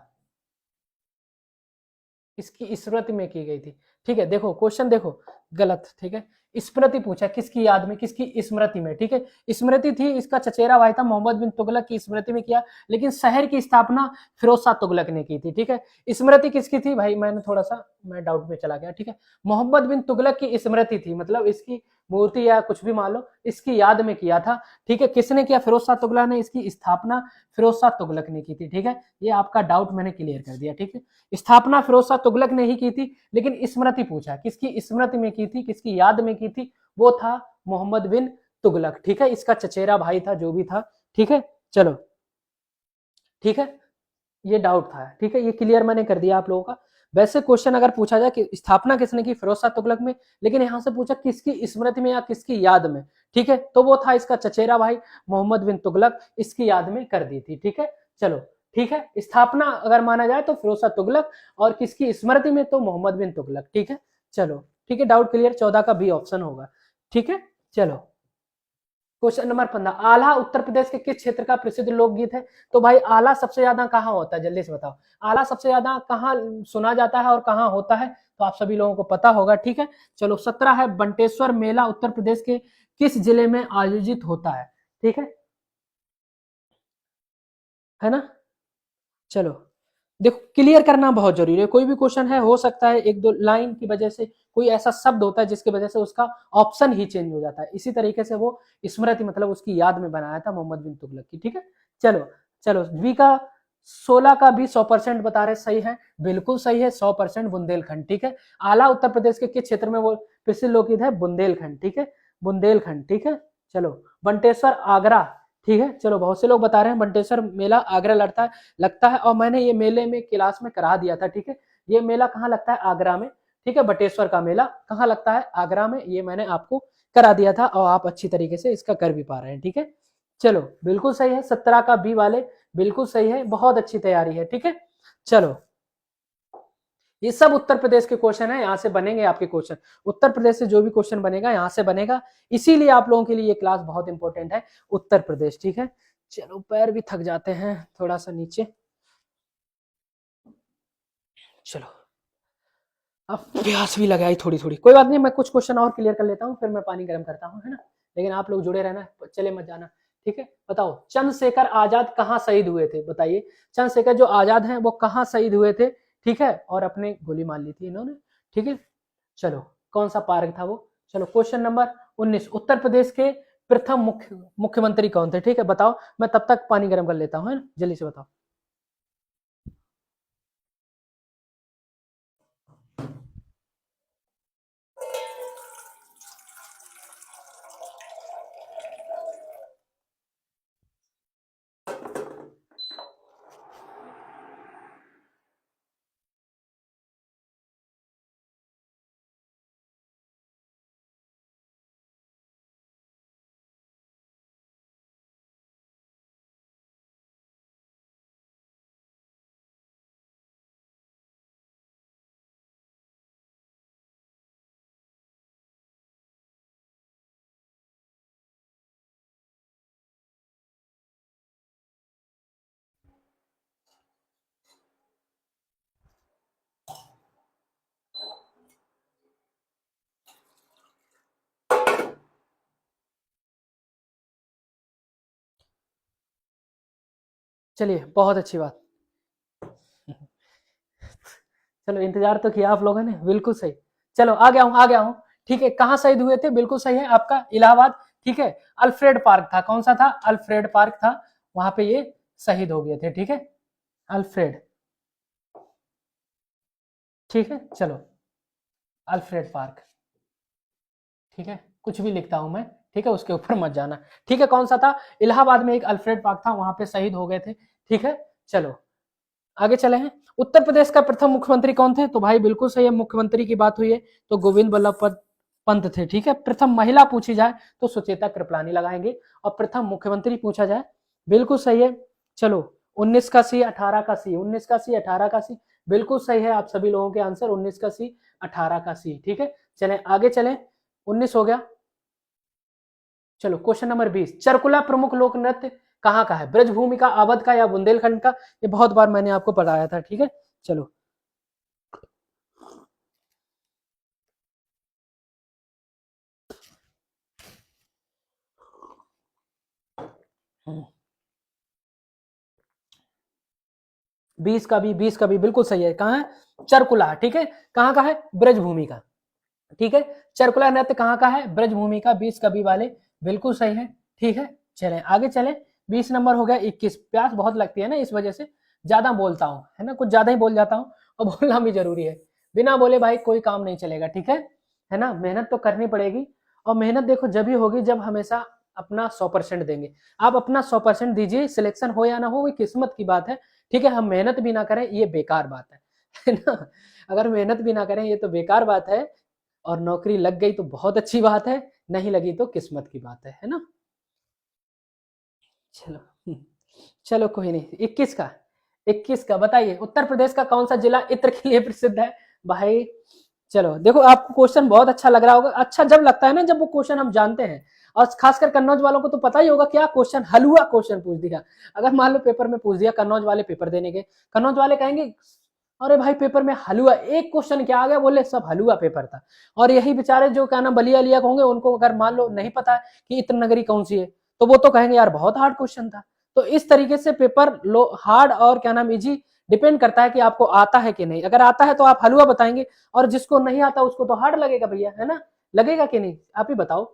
इसकी स्मृति में की गई थी, ठीक है। देखो क्वेश्चन देखो, गलत, ठीक है, स्मृति पूछा, किसकी याद में, किसकी स्मृति में, ठीक है। स्मृति थी, इसका चचेरा भाई था मोहम्मद बिन तुगलक की स्मृति में किया, लेकिन शहर की स्थापना फिरोज शाह तुगलक ने की थी, ठीक है। स्मृति किसकी थी भाई, मैंने थोड़ा सा मैं डाउट में चला गया, ठीक है। मोहम्मद बिन तुगलक की स्मृति थी, मतलब इसकी मूर्ति या कुछ भी मान लो, इसकी याद में किया था, ठीक है। किसने किया, फिरोज शाह तुगलक ने, इसकी स्थापना फिरोज शाह तुगलक ने की थी, ठीक है। ये आपका डाउट मैंने क्लियर कर दिया, ठीक है। स्थापना फिरोज शाह तुगलक ने ही की थी, लेकिन स्मृति पूछा, किसकी स्मृति में की थी, किसकी याद में की थी, वो था मोहम्मद बिन तुगलक, ठीक है, इसका चचेरा भाई था, जो भी था, ठीक है। चलो ठीक है, ये डाउट था, ठीक है, ये क्लियर मैंने कर दिया आप लोगों का। वैसे क्वेश्चन अगर पूछा जाए कि स्थापना किसने की, फिरोज शाह तुगलक में, लेकिन यहां से पूछा किसकी स्मृति में या किसकी याद में, ठीक है, तो वो था इसका चचेरा भाई मोहम्मद बिन तुगलक, इसकी याद में कर दी थी, ठीक है। चलो ठीक है, स्थापना अगर माना जाए तो फिरोज शाह तुगलक, और किसकी स्मृति में तो मोहम्मद बिन तुगलक, ठीक है। चलो ठीक है, डाउट क्लियर, 14 का बी ऑप्शन होगा, ठीक है। चलो क्वेश्चन नंबर 15, आल्हा उत्तर प्रदेश के किस क्षेत्र का प्रसिद्ध लोकगीत है, तो भाई आल्हा सबसे ज्यादा कहाँ होता है, जल्दी से बताओ, आल्हा सबसे ज्यादा कहाँ सुना जाता है और कहाँ होता है, तो आप सभी लोगों को पता होगा, ठीक है। चलो 17 है, बंटेश्वर मेला उत्तर प्रदेश के किस जिले में आयोजित होता है, ठीक है ना। चलो देखो, क्लियर करना बहुत जरूरी है, कोई भी क्वेश्चन है, हो सकता है एक दो लाइन की वजह से कोई ऐसा शब्द होता है जिसकी वजह से उसका ऑप्शन ही चेंज हो जाता है, इसी तरीके से वो स्मृति मतलब उसकी याद में बनाया था मोहम्मद बिन तुगलक की, ठीक है। चलो चलो बी का 16 का भी 100% बता रहे, सही है, बिल्कुल सही है, 100% बुंदेलखंड, ठीक है। आला उत्तर प्रदेश के किस क्षेत्र में वो प्रसिद्ध लोकगीत है, बुंदेलखंड, ठीक है, बुंदेलखंड, ठीक है। चलो बंटेश्वर आगरा ठीक है, चलो बहुत से लोग बता रहे हैं बंटेश्वर मेला आगरा लगता है, और मैंने ये मेले में क्लास में करा दिया था। ठीक है, ये मेला कहाँ लगता है? आगरा में। ठीक है, बटेश्वर का मेला कहाँ लगता है? आगरा में। ये मैंने आपको करा दिया था और आप अच्छी तरीके से इसका कर भी पा रहे हैं। ठीक है, चलो बिल्कुल सही है, 17 का बी वाले बिल्कुल सही है, बहुत अच्छी तैयारी है। ठीक है, चलो ये सब उत्तर प्रदेश के क्वेश्चन है, यहाँ से बनेंगे आपके क्वेश्चन। उत्तर प्रदेश से जो भी क्वेश्चन बनेगा यहाँ से बनेगा, इसीलिए आप लोगों के लिए ये क्लास बहुत इंपॉर्टेंट है, उत्तर प्रदेश। ठीक है, चलो पैर भी थक जाते हैं, थोड़ा सा नीचे। चलो अब प्यास भी लगाई थोड़ी थोड़ी, कोई बात नहीं, मैं कुछ क्वेश्चन और क्लियर कर लेता हूँ, फिर मैं पानी गर्म करता हूँ, है ना। लेकिन आप लोग जुड़े रहना, चले मत जाना। ठीक है, बताओ चंद्रशेखर आजाद कहाँ शहीद हुए थे? बताइए, चंद्रशेखर जो आजाद हैं वो कहाँ शहीद हुए थे? ठीक है, और अपने गोली मार ली थी इन्होंने। ठीक है, चलो कौन सा पार्क था वो? चलो क्वेश्चन नंबर 19, उत्तर प्रदेश के प्रथम मुख्यमंत्री कौन थे? ठीक है, बताओ, मैं तब तक पानी गर्म कर लेता हूँ, है ना, जल्दी से बताओ। चलिए बहुत अच्छी बात। चलो इंतजार तो किया आप लोगों ने, बिल्कुल सही। चलो आ गया हूँ, आ गया हूँ। ठीक है, कहाँ शहीद हुए थे? बिल्कुल सही है आपका, इलाहाबाद। ठीक है, अल्फ्रेड पार्क था, कौन सा था? अल्फ्रेड पार्क था, वहां पे ये शहीद हो गए थे। ठीक है, अल्फ्रेड। ठीक है, चलो अल्फ्रेड पार्क। ठीक है, कुछ भी लिखता हूं मैं, ठीक है, उसके ऊपर मत जाना। ठीक है, कौन सा था? इलाहाबाद में एक अल्फ्रेड पार्क था, वहां पे शहीद हो गए थे। ठीक है, चलो आगे चले हैं। उत्तर प्रदेश का प्रथम मुख्यमंत्री कौन थे? तो भाई बिल्कुल सही है, मुख्यमंत्री की बात हुई है तो गोविंद वल्लभ पंत थे। ठीक है, प्रथम महिला पूछी जाए तो सुचेता कृपलानी लगाएंगे, और प्रथम मुख्यमंत्री पूछा जाए, बिल्कुल सही है। चलो 19 का सी, 18 का सी, 19 का सी, 18 का सी, बिल्कुल सही है आप सभी लोगों के आंसर, 19 का सी, 18 का सी। ठीक है, चलें आगे चलें, 19 हो गया। चलो क्वेश्चन नंबर 20, चरकुला प्रमुख लोक नृत्य कहाँ का है? ब्रजभूमि का, अवध का, या बुंदेलखंड का? ये बहुत बार मैंने आपको पढ़ाया था। ठीक है, चलो हम्म, 20 का भी बिल्कुल सही है, कहाँ है? चरकुला। ठीक है, कहाँ का है? ब्रजभूमि का। ठीक है, चरकुला नृत्य कहाँ का है? ब्रजभूमि का, 20 का बी वाले बिल्कुल सही है। ठीक है, चलें आगे चलें, 20 नंबर हो गया। 21, प्यास बहुत लगती है ना, इस वजह से ज्यादा बोलता हूँ, है ना, कुछ ज्यादा ही बोल जाता हूँ, और बोलना भी जरूरी है, बिना बोले भाई कोई काम नहीं चलेगा। ठीक है ना, मेहनत तो करनी पड़ेगी, और मेहनत देखो जब ही होगी जब हमेशा अपना 100% देंगे। आप अपना 100% दीजिए, सिलेक्शन हो या ना हो वो किस्मत की बात है। ठीक है, हम मेहनत भी ना करें ये बेकार बात है ना, अगर मेहनत भी ना करें ये तो बेकार बात है, और नौकरी लग गई तो बहुत अच्छी बात है, नहीं लगी तो किस्मत की बात है ना। चलो चलो कोई नहीं। 21 का, 21 का बताइए, उत्तर प्रदेश का कौन सा जिला इत्र के लिए प्रसिद्ध है? भाई चलो देखो, आपको क्वेश्चन बहुत अच्छा लग रहा होगा, अच्छा जब लगता है ना जब वो क्वेश्चन हम जानते हैं, और खासकर कन्नौज वालों को तो पता ही होगा क्या क्वेश्चन, हलुआ क्वेश्चन पूछ दिया। अगर मान लो पेपर में पूछ दिया, कन्नौज वाले पेपर देने के, कन्नौज वाले कहेंगे अरे भाई पेपर में हलुआ, एक क्वेश्चन क्या आ गया, बोले सब हलुआ पेपर था। और यही बेचारे जो क्या नाम बलिया लिया होंगे, उनको अगर मान लो नहीं पता है कि इत्र नगरी कौन सी है, तो वो तो कहेंगे यार बहुत हार्ड क्वेश्चन था। तो इस तरीके से पेपर लो हार्ड और क्या नाम इजी डिपेंड करता है कि आपको आता है कि नहीं। अगर आता है तो आप हलवा बताएंगे, और जिसको नहीं आता उसको तो हार्ड लगेगा भैया, है ना, लगेगा कि नहीं आप ही बताओ।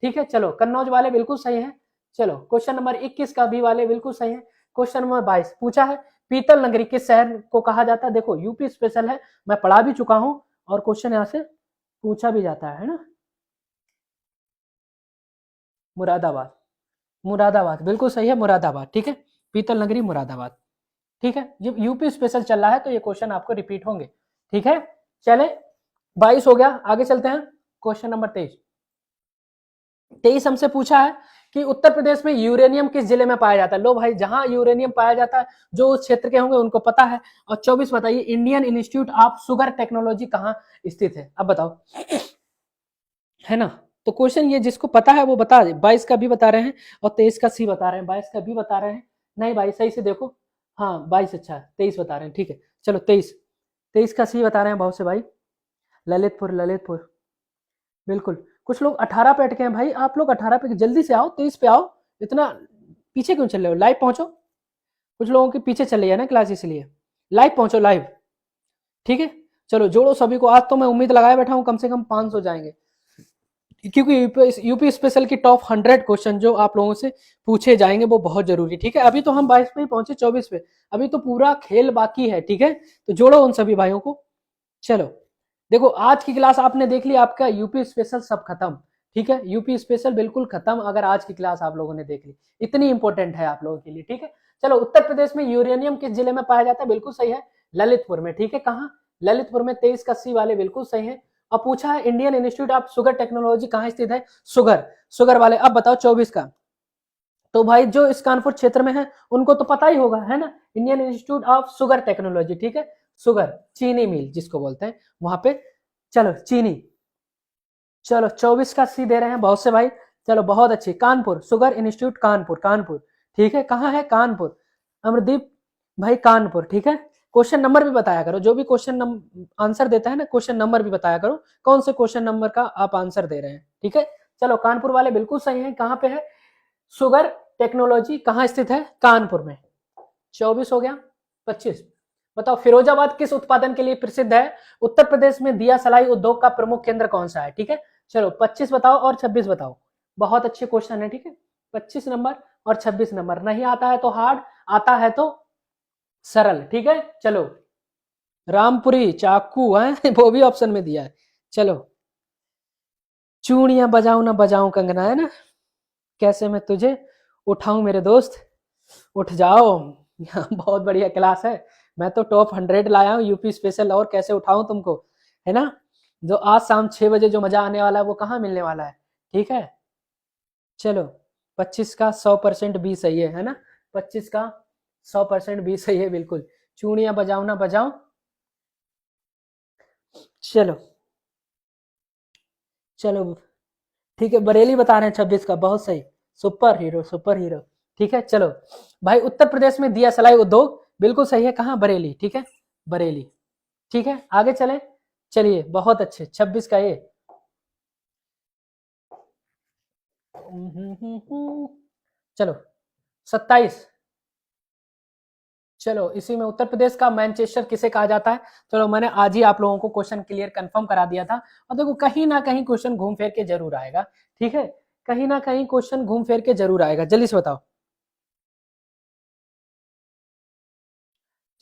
ठीक है, चलो कन्नौज वाले बिल्कुल सही है। चलो क्वेश्चन नंबर 21 का बी वाले बिल्कुल सही है। क्वेश्चन नंबर 22 पूछा है, पीतल नगरी किस शहर को कहा जाता है? देखो यूपी स्पेशल है, मैं पढ़ा भी चुका हूं, और क्वेश्चन यहां से पूछा भी जाता है ना। मुरादाबाद। मुरादाबाद बिल्कुल सही है, मुरादाबाद। ठीक है, पीतल नगरी मुरादाबाद। ठीक है, ये यूपी स्पेशल चल रहा है तो ये क्वेश्चन आपको रिपीट होंगे। ठीक है, चले 22 हो गया, आगे चलते हैं। Question number 23। 23 हमसे पूछा है कि उत्तर प्रदेश में यूरेनियम किस जिले में पाया जाता है। लो भाई, जहां यूरेनियम पाया जाता है जो उस क्षेत्र के होंगे उनको पता है। और 24 बताइए, Indian institute of sugar technology कहाँ स्थित है। अब बताओ, है ना। तो क्वेश्चन ये जिसको पता है वो बता दे। 22 का भी बता रहे हैं और 23 का सी बता रहे हैं, 22 का भी बता रहे हैं। नहीं भाई, सही से देखो। हाँ 22 अच्छा है, 23 बता रहे हैं। ठीक है, चलो 23, 23 का सी बता रहे हैं बहुत से भाई। ललितपुर, ललितपुर बिल्कुल। कुछ लोग 18 पे अटके हैं भाई, आप लोग 18 पे जल्दी से आओ, 23 पे आओ। इतना पीछे क्यों चल रहे हो, लाइव पहुंचो। कुछ लोगों के पीछे चले है ना क्लास, इसलिए लाइव पहुंचो, लाइव। ठीक है, चलो जोड़ो सभी को। आज तो मैं उम्मीद लगाए बैठा हूं कम से कम 500 जाएंगे, क्योंकि यूपी स्पेशल की टॉप 100 क्वेश्चन जो आप लोगों से पूछे जाएंगे वो बहुत जरूरी। ठीक है, अभी तो हम 22 पे ही पहुंचे, 24 पे अभी तो पूरा खेल बाकी है। ठीक है, तो जोड़ो उन सभी भाइयों को। चलो देखो, आज की क्लास आपने देख ली, आपका यूपी स्पेशल सब खत्म। ठीक है, यूपी स्पेशल बिल्कुल खत्म अगर आज की क्लास आप लोगों ने देख ली, इतनी इंपॉर्टेंट है आप लोगों के लिए। ठीक है, चलो उत्तर प्रदेश में यूरेनियम किस जिले में पाया जाता है, बिल्कुल सही है, ललितपुर में। ठीक है, कहाँ, ललितपुर में। 23 का सी वाले बिल्कुल सही है। अब पूछा है Indian institute of sugar technology कहाँ स्थित है, शुगर, शुगर वाले। अब बताओ 24 का। तो भाई जो इस कानपुर क्षेत्र में है उनको तो पता ही होगा, है ना, Indian institute of sugar technology. ठीक है, शुगर, चीनी मिल जिसको बोलते हैं वहां पे। चलो चीनी, चलो 24 का सी दे रहे हैं बहुत से भाई। चलो बहुत अच्छी, कानपुर, शुगर इंस्टीट्यूट कानपुर, कानपुर। ठीक है, कहाँ है, कानपुर। अमरदीप भाई कानपुर। ठीक है, क्वेश्चन नंबर भी बताया करो, जो भी क्वेश्चन आंसर देता है ना, क्वेश्चन नंबर भी बताया करो, कौन से क्वेश्चन नंबर का आप आंसर दे रहे हैं। ठीक है, चलो कानपुर वाले बिल्कुल सही है। कहाँ पे है शुगर टेक्नोलॉजी, कहाँ स्थित है, कानपुर में। 24 हो गया। 25 बताओ, फिरोजाबाद किस उत्पादन के लिए प्रसिद्ध है। उत्तर प्रदेश में दिया सलाई उद्योग का प्रमुख केंद्र कौन सा है। ठीक है, चलो 25 बताओ और 26 बताओ। बहुत अच्छे क्वेश्चन है। ठीक है, 25 नंबर और 26 नंबर। नहीं आता है तो हार्ड, आता है तो सरल। ठीक है, चलो रामपुरी चाकू है वो भी ऑप्शन में दिया है। चलो, चूड़ियां बजाऊं ना बजाऊं कंगना, है ना, कैसे मैं तुझे उठाऊं मेरे दोस्त, उठ जाओ। बहुत बढ़िया क्लास है, मैं तो टॉप 100 लाया हूँ यूपी स्पेशल, और कैसे उठाऊं तुमको, है ना। जो आज शाम 6 बजे जो मजा आने वाला है वो कहाँ मिलने वाला है। ठीक है, चलो 25 का 100% भी सही है ना, 25 का 100% भी सही है बिल्कुल। चूड़ियां बजाओ ना बजाओ। चलो, चलो ठीक है, बरेली बता रहे हैं 26 का, बहुत सही, सुपर हीरो, सुपर हीरो। ठीक है, चलो भाई, उत्तर प्रदेश में दिया सलाई उद्योग बिल्कुल सही है, कहाँ, बरेली। ठीक है, बरेली। ठीक है, आगे चले, चलिए बहुत अच्छे, 26 का ये। चलो 27। चलो इसी में, उत्तर प्रदेश का मैनचेस्टर किसे कहा जाता है। चलो मैंने आज ही आप लोगों को क्वेश्चन क्लियर कंफर्म करा दिया था। और देखो कहीं ना कहीं क्वेश्चन घूम फिर के जरूर आएगा। ठीक है, कहीं ना कहीं क्वेश्चन घूम फिर के जरूर आएगा, जल्दी से बताओ।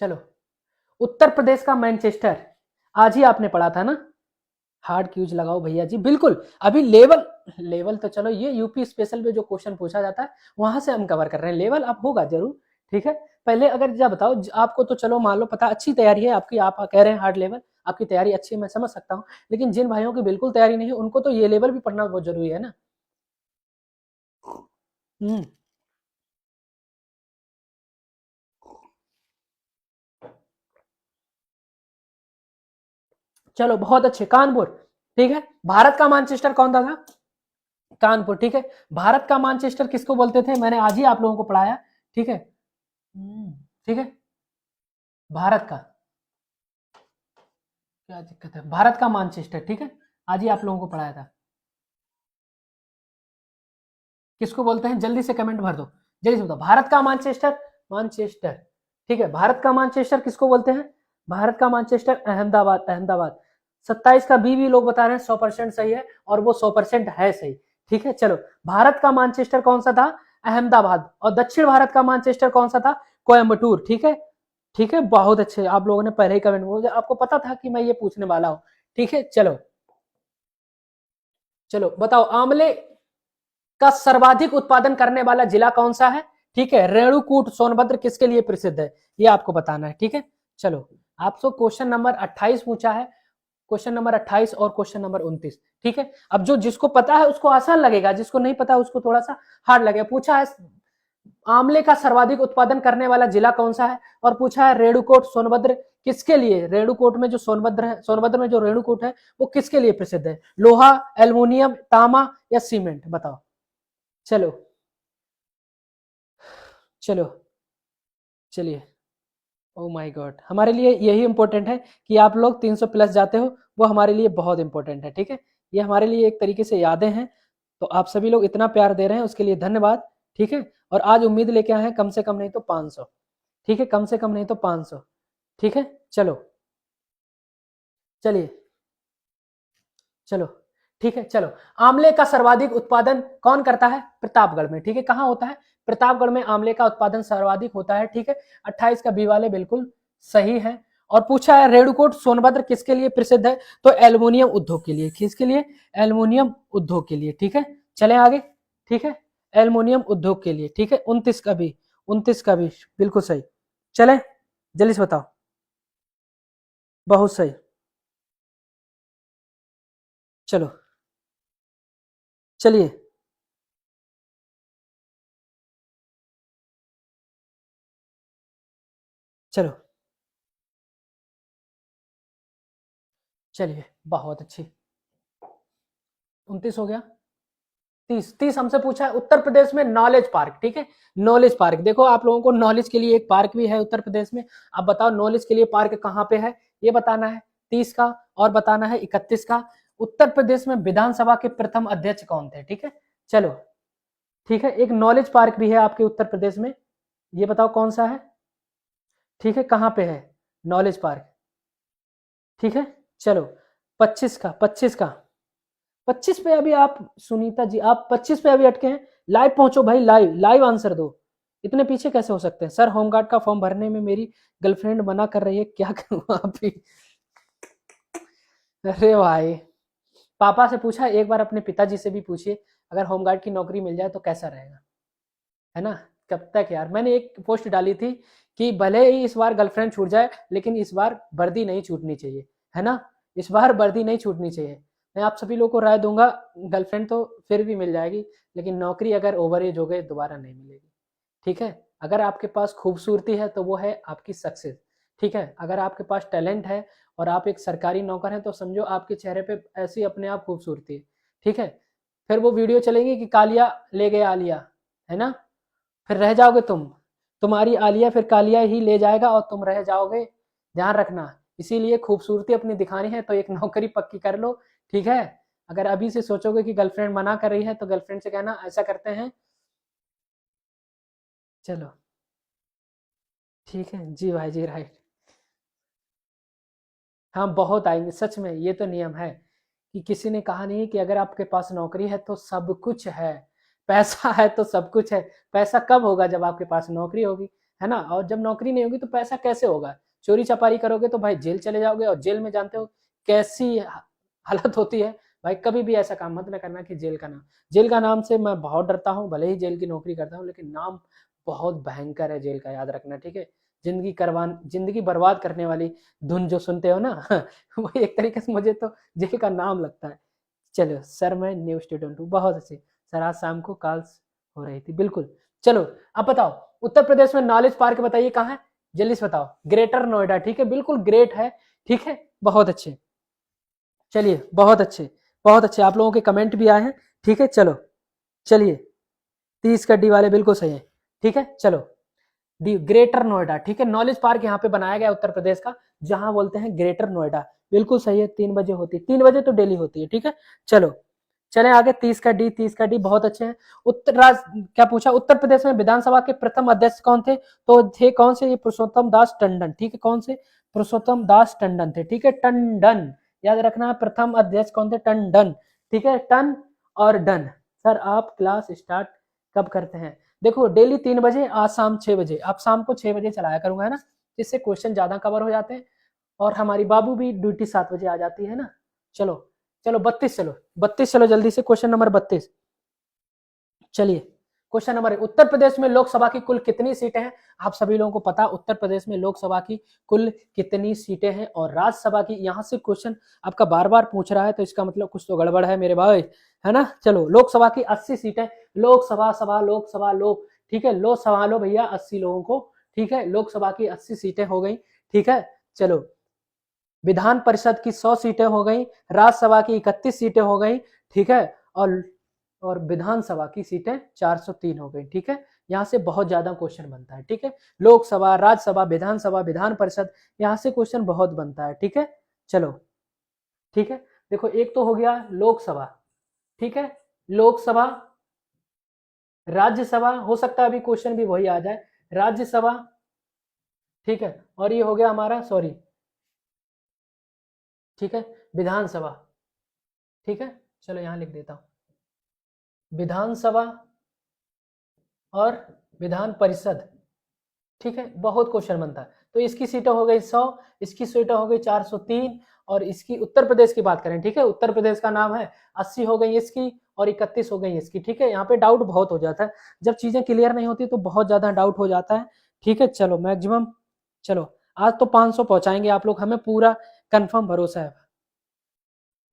चलो, उत्तर प्रदेश का मैनचेस्टर, आज ही आपने पढ़ा था ना। हार्ड क्यूज लगाओ भैया जी, बिल्कुल। अभी लेवल, लेवल तो चलो ये यूपी स्पेशल में जो क्वेश्चन पूछा जाता है वहां से हम कवर कर रहे हैं, लेवल अब होगा जरूर। ठीक है, पहले अगर जा बताओ, आपको तो चलो मान लो पता, अच्छी तैयारी है आपकी, आप कह रहे हैं हार्ड लेवल, आपकी तैयारी अच्छी है, मैं समझ सकता हूँ। लेकिन जिन भाइयों की बिल्कुल तैयारी नहीं है उनको तो ये लेवल भी पढ़ना बहुत जरूरी है ना। हम्म, चलो बहुत अच्छे, कानपुर। ठीक है, भारत का मानचेस्टर कौन था, कानपुर। ठीक है, भारत का मानचेस्टर किसको बोलते थे, मैंने आज ही आप लोगों को पढ़ाया। ठीक है, ठीक है, भारत का, क्या दिक्कत है, भारत का मानचेस्टर। ठीक है, आज ही आप लोगों को पढ़ाया था। किसको बोलते हैं, जल्दी से कमेंट भर दो, जल्दी से बताओ, भारत का मानचेस्टर, मानचेस्टर। ठीक है, भारत का मानचेस्टर किसको बोलते हैं, भारत का मानचेस्टर अहमदाबाद, अहमदाबाद। 27 का भी लोग बता रहे हैं 100% सही है, और वो 100% है सही। ठीक है, चलो भारत का मानचेस्टर कौन सा था, अहमदाबाद। और दक्षिण भारत का मानचेस्टर कौन सा था, कोयम्बटूर। ठीक है, ठीक है, बहुत अच्छे, आप लोगों ने पहले ही कमेंट, मुझे आपको पता था कि मैं ये पूछने वाला हूं। ठीक है, चलो, चलो बताओ, आमले, का सर्वाधिक उत्पादन करने वाला जिला कौन सा है? ठीक है, रेणुकूट सोनभद्र किसके लिए प्रसिद्ध है, ये आपको बताना है। ठीक है, चलो आपसे क्वेश्चन नंबर 28 पूछा है, क्वेश्चन नंबर 28 और क्वेश्चन नंबर 29। ठीक है, अब जो जिसको पता है उसको आसान लगेगा, जिसको नहीं पता उसको थोड़ा सा हार्ड लगेगा। पूछा है आंवले का सर्वाधिक उत्पादन करने वाला जिला कौन सा है, और पूछा है रेणुकूट सोनभद्र किसके लिए, रेणुकूट में जो सोनभद्र है, सोनभद्र में जो रेणुकूट है वो किसके लिए प्रसिद्ध है, लोहा, एल्युमिनियम, तांबा या सीमेंट, बताओ। चलो चलो चलिए, ओ माय गॉड, हमारे लिए यही इंपॉर्टेंट है कि आप लोग 300 प्लस जाते हो, वो हमारे लिए बहुत इंपॉर्टेंट है। ठीक है, ये हमारे लिए एक तरीके से यादें हैं, तो आप सभी लोग इतना प्यार दे रहे हैं उसके लिए धन्यवाद। ठीक है, और आज उम्मीद लेके आए हैं कम से कम नहीं तो 500। ठीक है, कम से कम नहीं तो 500। ठीक है, चलो चलिए, चलो ठीक है, चलो। आंवले का सर्वाधिक उत्पादन कौन करता है? प्रतापगढ़ में। ठीक है, कहाँ होता है? प्रतापगढ़ में आंवले का उत्पादन सर्वाधिक होता है। ठीक है, 28 का बी वाले बिल्कुल सही है। और पूछा है रेणुकूट सोनभद्र किसके लिए प्रसिद्ध है, तो एल्युमिनियम उद्योग के लिए। किसके लिए? एल्युमिनियम उद्योग के लिए। ठीक है, चले आगे। ठीक है, एल्युमिनियम उद्योग के लिए। ठीक है, 29 का भी बिल्कुल सही। चले जल्दी से बताओ, बहुत सही। चलो चलिए, चलो चलिए, बहुत अच्छी। 29 हो गया। 30 हमसे पूछा है उत्तर प्रदेश में नॉलेज पार्क। ठीक है, नॉलेज पार्क, देखो आप लोगों को नॉलेज के लिए एक पार्क भी है उत्तर प्रदेश में। अब बताओ नॉलेज के लिए पार्क कहाँ पे है, ये बताना है। 30 का और बताना है 31 का। उत्तर प्रदेश में विधानसभा के प्रथम अध्यक्ष कौन थे? ठीक है, चलो ठीक है, एक नॉलेज पार्क भी है आपके उत्तर प्रदेश में, ये बताओ कौन सा है। ठीक है, कहाँ पे है नॉलेज पार्क? ठीक है, चलो 25 पे अभी आप, सुनीता जी आप 25 पे अभी अटके हैं। लाइव पहुंचो भाई, लाइव लाइव आंसर दो, इतने पीछे कैसे हो सकते हैं? सर होमगार्ड का फॉर्म भरने में मेरी गर्लफ्रेंड मना कर रही है, क्या करूं आप ही। अरे भाई, पापा से पूछा, एक बार अपने पिताजी से भी पूछिए, अगर होमगार्ड की नौकरी मिल जाए तो कैसा रहेगा, है ना। कब तक यार, मैंने एक पोस्ट डाली थी कि भले ही इस बार गर्लफ्रेंड छूट जाए लेकिन इस बार वर्दी नहीं छूटनी चाहिए, है ना। इस बार वर्दी नहीं छूटनी चाहिए। मैं आप सभी लोगों को राय दूंगा, गर्लफ्रेंड तो फिर भी मिल जाएगी लेकिन नौकरी अगर ओवर एज हो गई दोबारा नहीं मिलेगी। ठीक है, अगर आपके पास खूबसूरती है तो वो है आपकी सक्सेस। ठीक है, अगर आपके पास टैलेंट है और आप एक सरकारी नौकर हैं तो समझो आपके चेहरे पे ऐसी अपने आप खूबसूरती है। ठीक है, फिर वो वीडियो चलेगी कि कालिया ले गए आलिया, है ना, फिर रह जाओगे तुम, तुम्हारी आलिया फिर कालिया ही ले जाएगा और तुम रह जाओगे, ध्यान रखना। इसीलिए खूबसूरती अपनी दिखानी है तो एक नौकरी पक्की कर लो। ठीक है, अगर अभी से सोचोगे कि गर्लफ्रेंड मना कर रही है तो गर्लफ्रेंड से कहना ऐसा करते हैं। चलो ठीक है जी भाई जी, राइट। हाँ बहुत आएंगे सच में, ये तो नियम है कि किसी ने कहा नहीं कि अगर आपके पास नौकरी है तो सब कुछ है, पैसा है तो सब कुछ है। पैसा कब होगा? जब आपके पास नौकरी होगी, है ना। और जब नौकरी नहीं होगी तो पैसा कैसे होगा? चोरी चपारी करोगे तो भाई जेल चले जाओगे, और जेल में जानते हो कैसी हालत होती है। भाई कभी भी ऐसा काम मत ना करना कि जेल का नाम से मैं बहुत डरता हूँ, भले ही जेल की नौकरी करता हूँ लेकिन नाम बहुत भयंकर है जेल का, याद रखना। ठीक है, जिंदगी बर्बाद करने वाली धुन जो सुनते हो ना वो एक तरीके से मुझे तो जेल का नाम लगता है। चलो सर, मैं न्यू स्टूडेंट हूँ, बहुत अच्छे सर, आज शाम को कॉल्स हो रही थी बिल्कुल। चलो अब बताओ, उत्तर प्रदेश में नॉलेज पार्क बताइए कहाँ है, जल्दी से बताओ। ग्रेटर नोएडा। ठीक है, बिल्कुल ग्रेट है। ठीक है, बहुत अच्छे। चलिए बहुत अच्छे, बहुत अच्छे, आप लोगों के कमेंट भी आए हैं। ठीक है, चलो चलिए, 30 का डी वाले बिल्कुल सही है। ठीक है, चलो डी ग्रेटर नोएडा। ठीक है, नॉलेज पार्क यहाँ पे बनाया गया उत्तर प्रदेश का, जहां बोलते हैं ग्रेटर नोएडा। बिल्कुल सही है, 3 बजे होती है, 3 बजे तो डेली होती है। ठीक है, चलो चले आगे। 30 का डी बहुत अच्छे हैं। क्या पूछा, उत्तर प्रदेश में विधानसभा के प्रथम अध्यक्ष कौन थे, तो थे कौन से? ये पुरुषोत्तम दास टंडन। ठीक है, कौन से? पुरुषोत्तम दास टंडन थे। ठीक है, टंडन याद रखना है। प्रथम अध्यक्ष कौन थे? टंडन। ठीक है, टन और डन। सर आप क्लास स्टार्ट कब करते हैं? देखो डेली 3 बजे, आज शाम 6 बजे, अब शाम को 6 बजे चलाया करूंगा, है ना, जिससे क्वेश्चन ज्यादा कवर हो जाते हैं और हमारी बाबू भी ड्यूटी 7 बजे आ जाती है ना। चलो चलो 32, चलो 32, चलो जल्दी से क्वेश्चन नंबर 32। चलिए क्वेश्चन नंबर 1, उत्तर प्रदेश में लोकसभा की कुल कितनी सीटें हैं? आप सभी लोगों को पता उत्तर प्रदेश में लोकसभा की कुल कितनी सीटें हैं। और राज्यसभा की यहाँ से क्वेश्चन आपका बार बार पूछ रहा है, तो इसका मतलब कुछ तो गड़बड़ है मेरे भाई, है ना। चलो लोकसभा की 80 सीटें, लोकसभा सभा लोकसभा लोक, ठीक है, लो संभालो भैया 80 लोगों को, ठीक है। लोकसभा की 80 सीटें हो गई, ठीक है। चलो विधान परिषद की 100 सीटें हो गई, राज्यसभा की 31 सीटें हो गई, ठीक है। और विधानसभा की सीटें 403 हो गई, ठीक है। यहाँ से बहुत ज्यादा क्वेश्चन बनता है, ठीक है। लोकसभा, राज्यसभा, विधानसभा, विधान परिषद, यहाँ से क्वेश्चन बहुत बनता है, ठीक है। चलो ठीक है, देखो एक तो हो गया लोकसभा, ठीक है। लोकसभा, राज्यसभा, हो सकता है अभी क्वेश्चन भी वही आ जाए, राज्यसभा, ठीक है। और ये हो गया हमारा, सॉरी, ठीक है, विधानसभा, ठीक है। चलो यहां लिख देता हूं विधानसभा और विधान परिषद, ठीक है। बहुत क्वेश्चन बनता है, तो इसकी सीटें हो गई 100, इसकी सीटें हो गई 403, और इसकी उत्तर प्रदेश की बात करें, ठीक है, उत्तर प्रदेश का नाम है, 80 हो गई इसकी और 31 हो गई इसकी, ठीक है। यहाँ पे डाउट बहुत हो जाता है, जब चीजें क्लियर नहीं होती तो बहुत ज्यादा डाउट हो जाता है, ठीक है। चलो मैक्सिमम, चलो आज तो 500 पहुंचाएंगे आप लोग, हमें पूरा कंफर्म भरोसा है।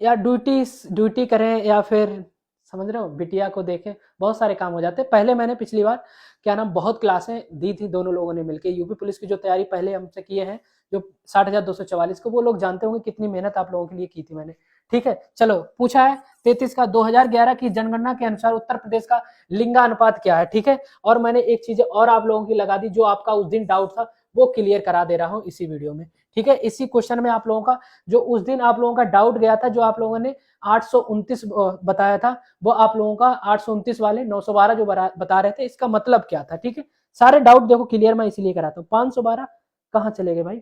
या ड्यूटी ड्यूटी करें या फिर समझ रहे हो बिटिया को देखें, बहुत सारे काम हो जाते हैं। पहले मैंने पिछली बार क्या नाम बहुत क्लासें दी थी, दोनों लोगों ने मिलकर यूपी पुलिस की जो तैयारी पहले हमसे किए हैं, जो 60,244 को, वो लोग जानते होंगे कितनी मेहनत आप लोगों के लिए की थी मैंने, ठीक है। चलो पूछा है 33 का, 2011 की जनगणना के अनुसार उत्तर प्रदेश का लिंगानुपात क्या है, ठीक है। और मैंने एक चीज और आप लोगों की लगा दी, जो आपका उस दिन डाउट था वो क्लियर करा दे रहा हूँ इसी वीडियो में, ठीक है। इसी क्वेश्चन में आप लोगों का जो उस दिन आप लोगों का डाउट गया था, जो आप लोगों ने 829 बताया था, वो आप लोगों का 829 वाले 912 जो बता रहे थे, इसका मतलब क्या था, ठीक है। सारे डाउट देखो क्लियर मैं इसीलिए कराता हूँ। 512 कहाँ चले गए भाई,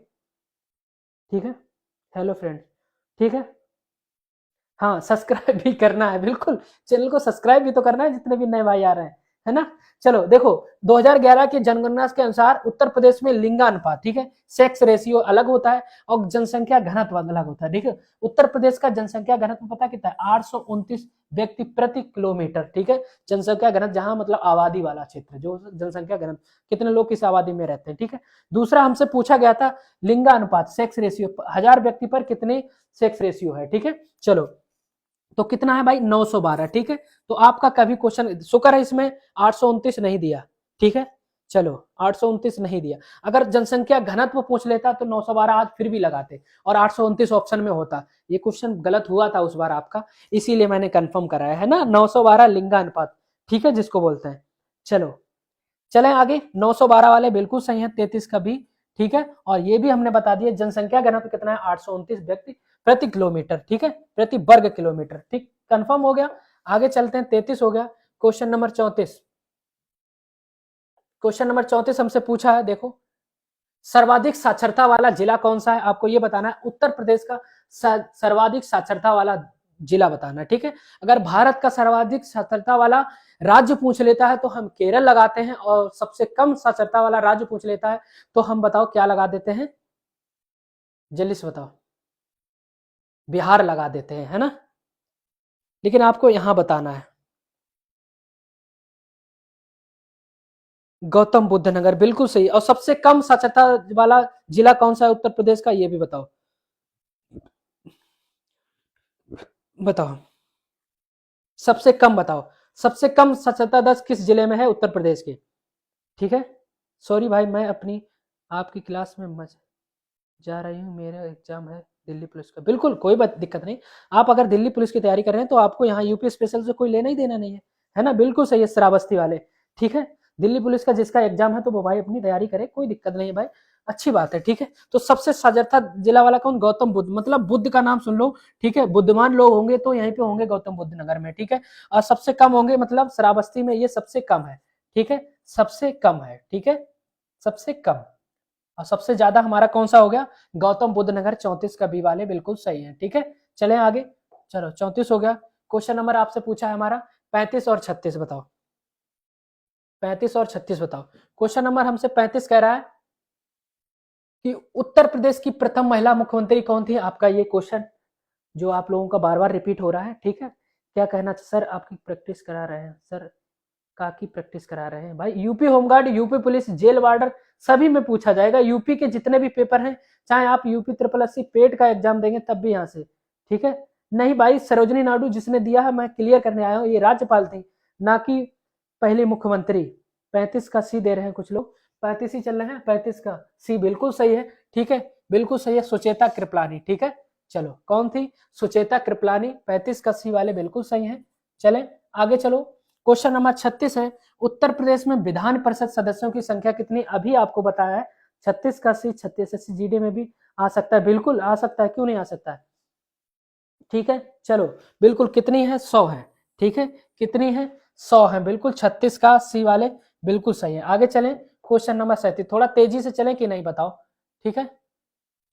ठीक है। हेलो फ्रेंड, ठीक है। हाँ सब्सक्राइब भी करना है, बिल्कुल चैनल को सब्सक्राइब भी तो करना है जितने भी नए भाई आ रहे हैं, है ना। चलो देखो 2011 की जनगणना के अनुसार उत्तर प्रदेश में लिंगानुपात, ठीक है, सेक्स रेशियो अलग होता है और जनसंख्या घनत्व अलग होता है, ठीक है। उत्तर प्रदेश का जनसंख्या घनत्व पता कितना है, 829 व्यक्ति प्रति किलोमीटर, ठीक है। जनसंख्या घनत्व जहां मतलब आबादी वाला क्षेत्र, जो जनसंख्या घनत्व कितने लोग किस आबादी में रहते हैं, ठीक है। दूसरा हमसे पूछा गया था लिंगानुपात, सेक्स रेशियो, 1000 व्यक्ति पर कितने सेक्स रेशियो है, ठीक है। चलो तो कितना है भाई 912, ठीक है। तो आपका कभी क्वेश्चन, शुक्र है इसमें 829 नहीं दिया, ठीक है। चलो 829 नहीं दिया, अगर जनसंख्या घनत्व पूछ लेता तो 912 आज फिर भी लगाते और 829 ऑप्शन में होता। ये क्वेश्चन गलत हुआ था उस बार आपका, इसीलिए मैंने कंफर्म कराया है ना, 912 लिंगानुपात, ठीक है, जिसको बोलते हैं। चलो चले आगे, 912 वाले बिल्कुल सही है, 33 का भी, ठीक है। और ये भी हमने बता दिया जनसंख्या घनत्व कितना है, 829 व्यक्ति प्रति किलोमीटर, ठीक है, प्रति वर्ग किलोमीटर, ठीक, कंफर्म हो गया। आगे चलते हैं, 33 हो गया। क्वेश्चन नंबर 34, क्वेश्चन नंबर 34 हमसे पूछा है, देखो सर्वाधिक साक्षरता वाला जिला कौन सा है, आपको ये बताना है। उत्तर प्रदेश का सर्वाधिक साक्षरता वाला जिला बताना है, ठीक है। अगर भारत का सर्वाधिक साक्षरता वाला राज्य पूछ लेता है तो हम केरल लगाते हैं, और सबसे कम साक्षरता वाला राज्य पूछ लेता है तो हम बताओ क्या लगा देते हैं, जल्दी से बताओ, बिहार लगा देते हैं, है ना। लेकिन आपको यहां बताना है गौतम बुद्ध नगर, बिल्कुल सही। और सबसे कम साक्षरता वाला जिला कौन सा है उत्तर प्रदेश का, ये भी बताओ, बताओ सबसे कम बताओ, सबसे कम साक्षरता दर किस जिले में है उत्तर प्रदेश के, ठीक है। सॉरी भाई मैं अपनी आपकी क्लास में मज जा रही हूँ, मेरा एग्जाम है दिल्ली पुलिस का, बिल्कुल कोई बात दिक्कत नहीं। आप अगर दिल्ली पुलिस की तैयारी कर रहे हैं तो आपको यहाँ यूपी स्पेशल से कोई लेना ही देना नहीं है ना, बिल्कुल सही है श्रावस्ती वाले, ठीक है। दिल्ली पुलिस का जिसका एग्जाम है तो वो भाई अपनी तैयारी करे, कोई दिक्कत नहीं है भाई, अच्छी बात है, ठीक है। तो सबसे साक्षरता जिला वाला कौन, गौतम बुद्ध, मतलब बुद्ध का नाम सुन लो, ठीक है। बुद्धिमान लोग होंगे तो यहीं पे होंगे गौतम बुद्ध नगर में, ठीक है। और सबसे कम होंगे मतलब श्रावस्ती में, ये सबसे कम है, ठीक है, सबसे कम है, ठीक है, सबसे कम। और सबसे ज्यादा हमारा कौन सा हो गया, गौतम बुद्ध नगर, 34 का बी वाले बिल्कुल सही है, ठीक है। चले आगे, चलो 34 हो गया। क्वेश्चन नंबर आपसे पूछा है हमारा 35 और 36 बताओ, 35 और 36 बताओ। क्वेश्चन नंबर हमसे 35 कह रहा है कि उत्तर प्रदेश की प्रथम महिला मुख्यमंत्री कौन थी, आपका ये क्वेश्चन जो आप लोगों का बार बार रिपीट हो रहा है, ठीक है। क्या कहना सर, आपकी प्रैक्टिस करा रहे हैं सर, काकी प्रैक्टिस करा रहे हैं भाई। UP home guard, UP police, jail warder सभी में पूछा जाएगा। यूपी के जितने भी पेपर हैं, चाहे आप यूपी 888 पेट का एग्जाम देंगे तब भी यहाँ से, ठीक है। नहीं भाई, सरोजनी नायडू जिसने दिया है, मैं क्लियर करने आया हूँ, ये राज्यपाल थी, ना कि पहली मुख्यमंत्री। 35 का सी दे रहे हैं कुछ लोग, 35 ही चल रहे हैं, 35 का सी बिल्कुल सही है, ठीक है, बिल्कुल सही है, सुचेता कृपलानी, ठीक है। चलो, कौन थी? सुचेता कृपलानी, 35 का सी वाले बिल्कुल सही है। चले आगे चलो, क्वेश्चन नंबर 36 है, उत्तर प्रदेश में विधान परिषद सदस्यों की संख्या कितनी? अभी आपको बताया है 36 का सी, 36 जीडी में भी आ सकता है, बिल्कुल आ सकता है, क्यों नहीं आ सकता है, ठीक है। चलो, बिल्कुल कितनी है? 100 है, ठीक है, कितनी है? 100 है, बिल्कुल 36 का सी वाले बिल्कुल सही है। आगे चलें, क्वेश्चन नंबर 37, थोड़ा तेजी से चलें कि नहीं बताओ, ठीक है।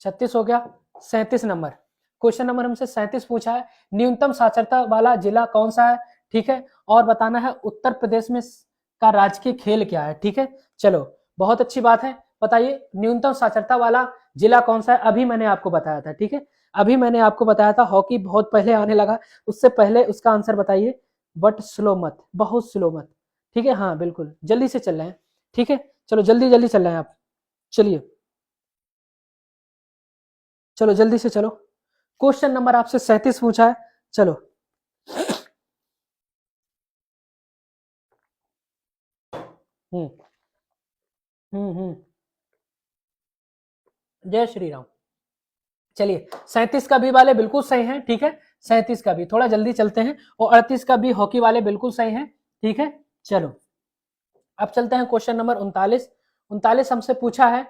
36 हो गया, 37 नंबर, क्वेश्चन नंबर हमसे 37 पूछा है, न्यूनतम साक्षरता वाला जिला कौन सा है, ठीक है, और बताना है उत्तर प्रदेश में का राजकीय खेल क्या है, ठीक है। चलो, बहुत अच्छी बात है, बताइए न्यूनतम साक्षरता वाला जिला कौन सा है? अभी मैंने आपको बताया था, ठीक है, अभी मैंने आपको बताया था, हॉकी बहुत पहले आने लगा, उससे पहले उसका आंसर बताइए, बट स्लो मत, बहुत स्लो मत, ठीक है, हाँ बिल्कुल जल्दी से चल रहे हैं, ठीक है। चलो जल्दी जल्दी चल रहे हैं आप, चलिए चलो जल्दी से चलो, क्वेश्चन नंबर आपसे 37 पूछा है, चलो। हम्म हम्म, जय श्री राम। चलिए, 37 का बी वाले बिल्कुल सही हैं, ठीक है, 37 का भी, थोड़ा जल्दी चलते हैं, और 38 का भी हॉकी वाले बिल्कुल सही हैं, ठीक है। चलो, अब चलते हैं क्वेश्चन नंबर 39। 39 हमसे पूछा है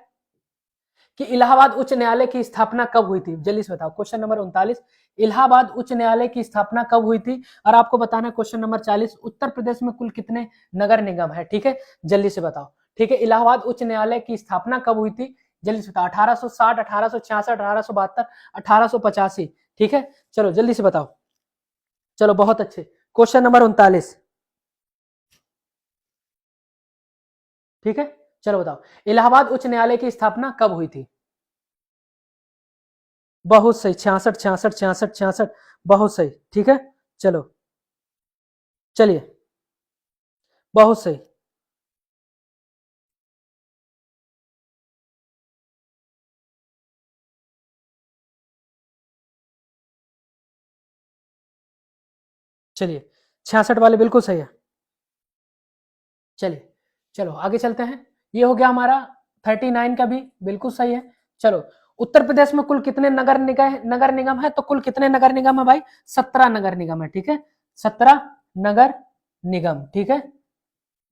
कि इलाहाबाद उच्च न्यायालय की स्थापना कब हुई थी? जल्दी से बताओ, क्वेश्चन नंबर 39, इलाहाबाद उच्च न्यायालय की स्थापना कब हुई थी? और आपको बताना है क्वेश्चन नंबर 40, उत्तर प्रदेश में कुल कितने नगर निगम है, ठीक है, जल्दी से बताओ, ठीक है। इलाहाबाद उच्च न्यायालय की स्थापना कब हुई थी? जल्दी से बताओ, 1860, 1866, 1872, 1885, ठीक है। चलो जल्दी से बताओ, चलो बहुत अच्छे, क्वेश्चन नंबर 39, ठीक है। चलो बताओ, इलाहाबाद उच्च न्यायालय की स्थापना कब हुई थी? बहुत सही, 66, 66, 66, 66, बहुत सही, ठीक है। चलो, चलिए, बहुत सही, चलिए, 66 वाले बिल्कुल सही है। चलिए, चलो आगे चलते हैं, ये हो गया हमारा 39 का भी बिल्कुल सही है। चलो, उत्तर प्रदेश में कुल कितने नगर निगम है? तो कुल कितने नगर निगम है भाई? 17 नगर निगम है, ठीक है, 17 नगर निगम, ठीक है,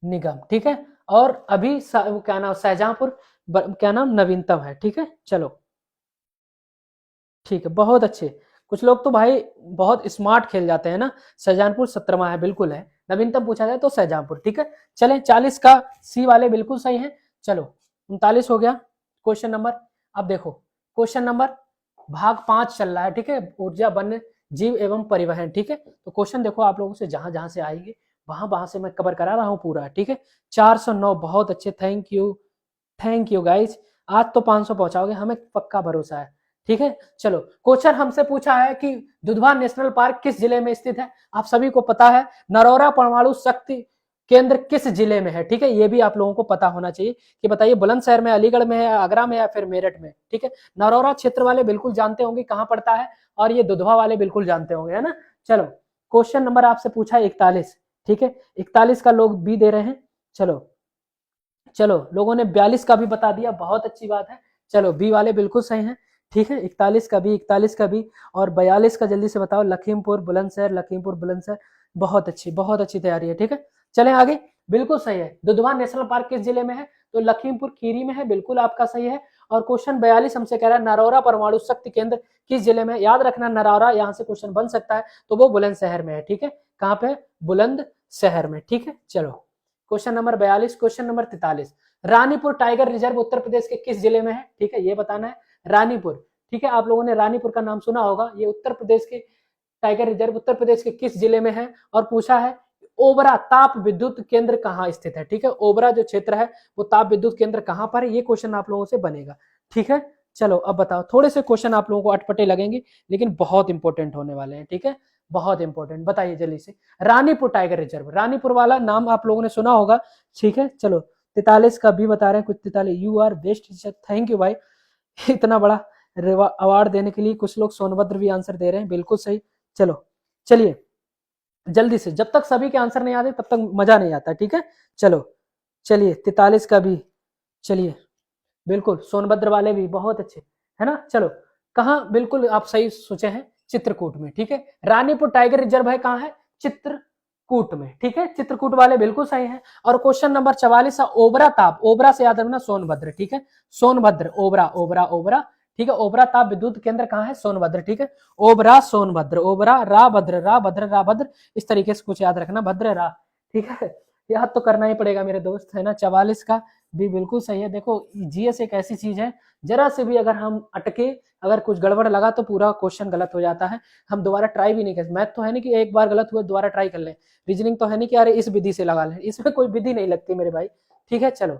निगम, ठीक है। और अभी क्या नाम, शाहजहांपुर क्या नाम नवीनतम है, ठीक है। चलो, ठीक है, बहुत अच्छे, कुछ लोग तो भाई बहुत स्मार्ट खेल जाते हैं ना। शाहजहांपुर 17वां है, बिल्कुल है, नवीनतम पूछा जाए तो शाहजहांपुर, ठीक है। चले, 40 का सी वाले बिल्कुल सही है। चलो, 39 हो गया क्वेश्चन नंबर। अब देखो, क्वेश्चन नंबर भाग 5 चल रहा है, ठीक है, ऊर्जा वन्य जीव एवं परिवहन, ठीक है। तो क्वेश्चन देखो, आप लोगों से जहां जहां से आएंगे वहां वहां से मैं कवर करा रहा हूँ पूरा, ठीक है। 409, बहुत अच्छे, thank you, thank you guys, आज तो 500 पहुंचाओगे, हमें पक्का भरोसा है, ठीक है। चलो, क्वेश्चन हमसे पूछा है कि दुधवा नेशनल पार्क किस जिले में स्थित है? आप सभी को पता है, नरौरा परमाणु शक्ति केंद्र किस जिले में है, ठीक है, ये भी आप लोगों को पता होना चाहिए, कि बताइए बुलंदशहर में, अलीगढ़ में है, आगरा में, या फिर मेरठ में, ठीक है। नरौरा क्षेत्र वाले बिल्कुल जानते होंगे कहां पड़ता है, और ये दुधवा वाले बिल्कुल जानते होंगे, है ना। चलो, क्वेश्चन नंबर आपसे पूछा है 41, ठीक है, 41 का लोग बी दे रहे हैं। चलो, चलो, लोगों ने 42 का भी बता दिया, बहुत अच्छी बात है। चलो, बी वाले बिल्कुल सही हैं, ठीक है, 41 का भी, 41 का भी, और 42 का जल्दी से बताओ, लखीमपुर बुलंदशहर, लखीमपुर बुलंदशहर, बहुत अच्छी तैयारी है, ठीक है। चलें आगे, बिल्कुल सही है, दुधवा नेशनल पार्क किस जिले में है? तो लखीमपुर खीरी में है, बिल्कुल आपका सही है। और क्वेश्चन 42 हमसे कह रहा है नरौरा परमाणु शक्ति केंद्र किस जिले में? याद रखना, नरौरा यहाँ से क्वेश्चन बन सकता है, तो वो बुलंदशहर में है, ठीक है, कहाँ पे? बुलंदशहर में, ठीक है। चलो, question number 42, question number 43, Ranipur tiger reserve Uttar Pradesh के किस जिले में है? ठीक है, ये बताना है, रानीपुर, ठीक है, आप लोगों ने रानीपुर का नाम सुना होगा, ये उत्तर प्रदेश के टाइगर रिजर्व उत्तर प्रदेश के किस जिले में है? और पूछा है ओबरा ताप विद्युत केंद्र कहाँ स्थित है, ठीक है, ओबरा जो क्षेत्र है वो ताप विद्युत केंद्र कहाँ पर है, ये क्वेश्चन आप लोगों से बनेगा, ठीक है। चलो अब बताओ, थोड़े से क्वेश्चन आप लोगों को अटपटे लगेंगे लेकिन बहुत इंपॉर्टेंट होने वाले हैं, ठीक है, बहुत इंपॉर्टेंट। बताइए जल्दी से, रानीपुर टाइगर रिजर्व, रानीपुर वाला नाम आप लोगों ने सुना होगा, ठीक है। चलो 43 का भी बता रहे हैं कुछ, 43, you are best teacher, thank you भाई इतना बड़ा अवार्ड देने के लिए। कुछ लोग सोनभद्र भी आंसर दे रहे हैं, बिल्कुल सही। चलो चलिए जल्दी से, जब तक सभी के आंसर नहीं आते तब तक मजा नहीं आता, ठीक है। चलो चलिए 43 का भी, चलिए बिल्कुल सोनभद्र वाले भी बहुत अच्छे, है ना। चलो कहाँ, बिल्कुल आप सही सोचे हैं, चित्रकूट में, ठीक है। रानीपुर टाइगर रिजर्व है कहाँ है, चित्रकूट में, ठीक है। चित्रकूट वाले बिल्कुल सही हैं। और क्वेश्चन नंबर 44 ओबरा ताप, ओबरा से याद रखना सोनभद्र, ठीक है। सोनभद्र, ओबरा ओबरा ओबरा, ठीक है। ओबरा ताप विद्युत केंद्र कहाँ है, सोनभद्र, ठीक है। ओबरा सोनभद्र, ओबरा राभद्र राभद्र राभद्र, इस तरीके से कुछ याद रखना, भद्र रा, ठीक है। याद तो करना ही पड़ेगा मेरे दोस्त, है ना। 44 का भी बिल्कुल सही है। देखो जीएस एक ऐसी चीज है, जरा से भी अगर हम अटके, अगर कुछ गड़बड़ लगा तो पूरा क्वेश्चन गलत हो जाता है, हम दोबारा ट्राई भी नहीं कर। मैथ तो है नहीं कि एक बार गलत हुआ दोबारा ट्राई कर लें, रीजनिंग तो है नहीं कि अरे इस विधि से लगा लें, इसमें कोई विधि नहीं लगती मेरे भाई, ठीक है। चलो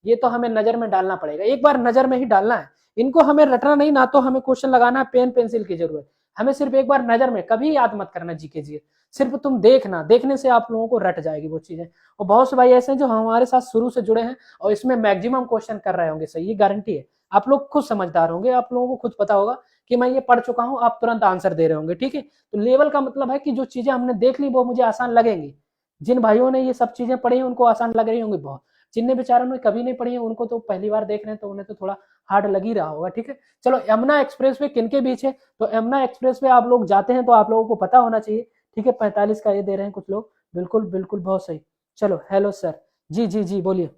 ये तो हमें नजर में डालना पड़ेगा, एक बार नजर में ही डालना है, इनको हमें रटना नहीं, ना तो हमें क्वेश्चन लगाना है पेन पेंसिल की जरूरत, हमें सिर्फ एक बार नजर में, कभी याद मत करना जीके जी, सिर्फ तुम देखना, देखने से आप लोगों को रट जाएगी वो चीजें। और बहुत से भाई ऐसे हैं जो हमारे साथ शुरू से जुड़े हैं और इसमें मैक्सिमम क्वेश्चन कर रहे होंगे सही, ये गारंटी है। आप लोग खुद समझदार होंगे, आप लोगों को खुद पता होगा कि मैं ये पढ़ चुका हूं, आप तुरंत आंसर दे रहे होंगे, ठीक है। तो लेवल का मतलब है कि जो चीजें हमने देख ली वो मुझे आसान लगेंगी। जिन भाइयों ने ये सब चीजें पढ़ी उनको आसान लग रही होंगी बहुत, जिनने बेचारों ने कभी नहीं पढ़ी है उनको तो पहली बार देख रहे हैं तो उन्हें तो थोड़ा हार्ड लग ही रहा होगा, ठीक है। चलो यमुना एक्सप्रेस वे किनके बीच है, तो यमुना एक्सप्रेस वे आप लोग जाते हैं तो आप लोगों को पता होना चाहिए, ठीक है। 45 का ये दे रहे हैं कुछ लोग, बिल्कुल बिल्कुल बहुत सही। चलो हेलो सर, जी जी जी बोलिए,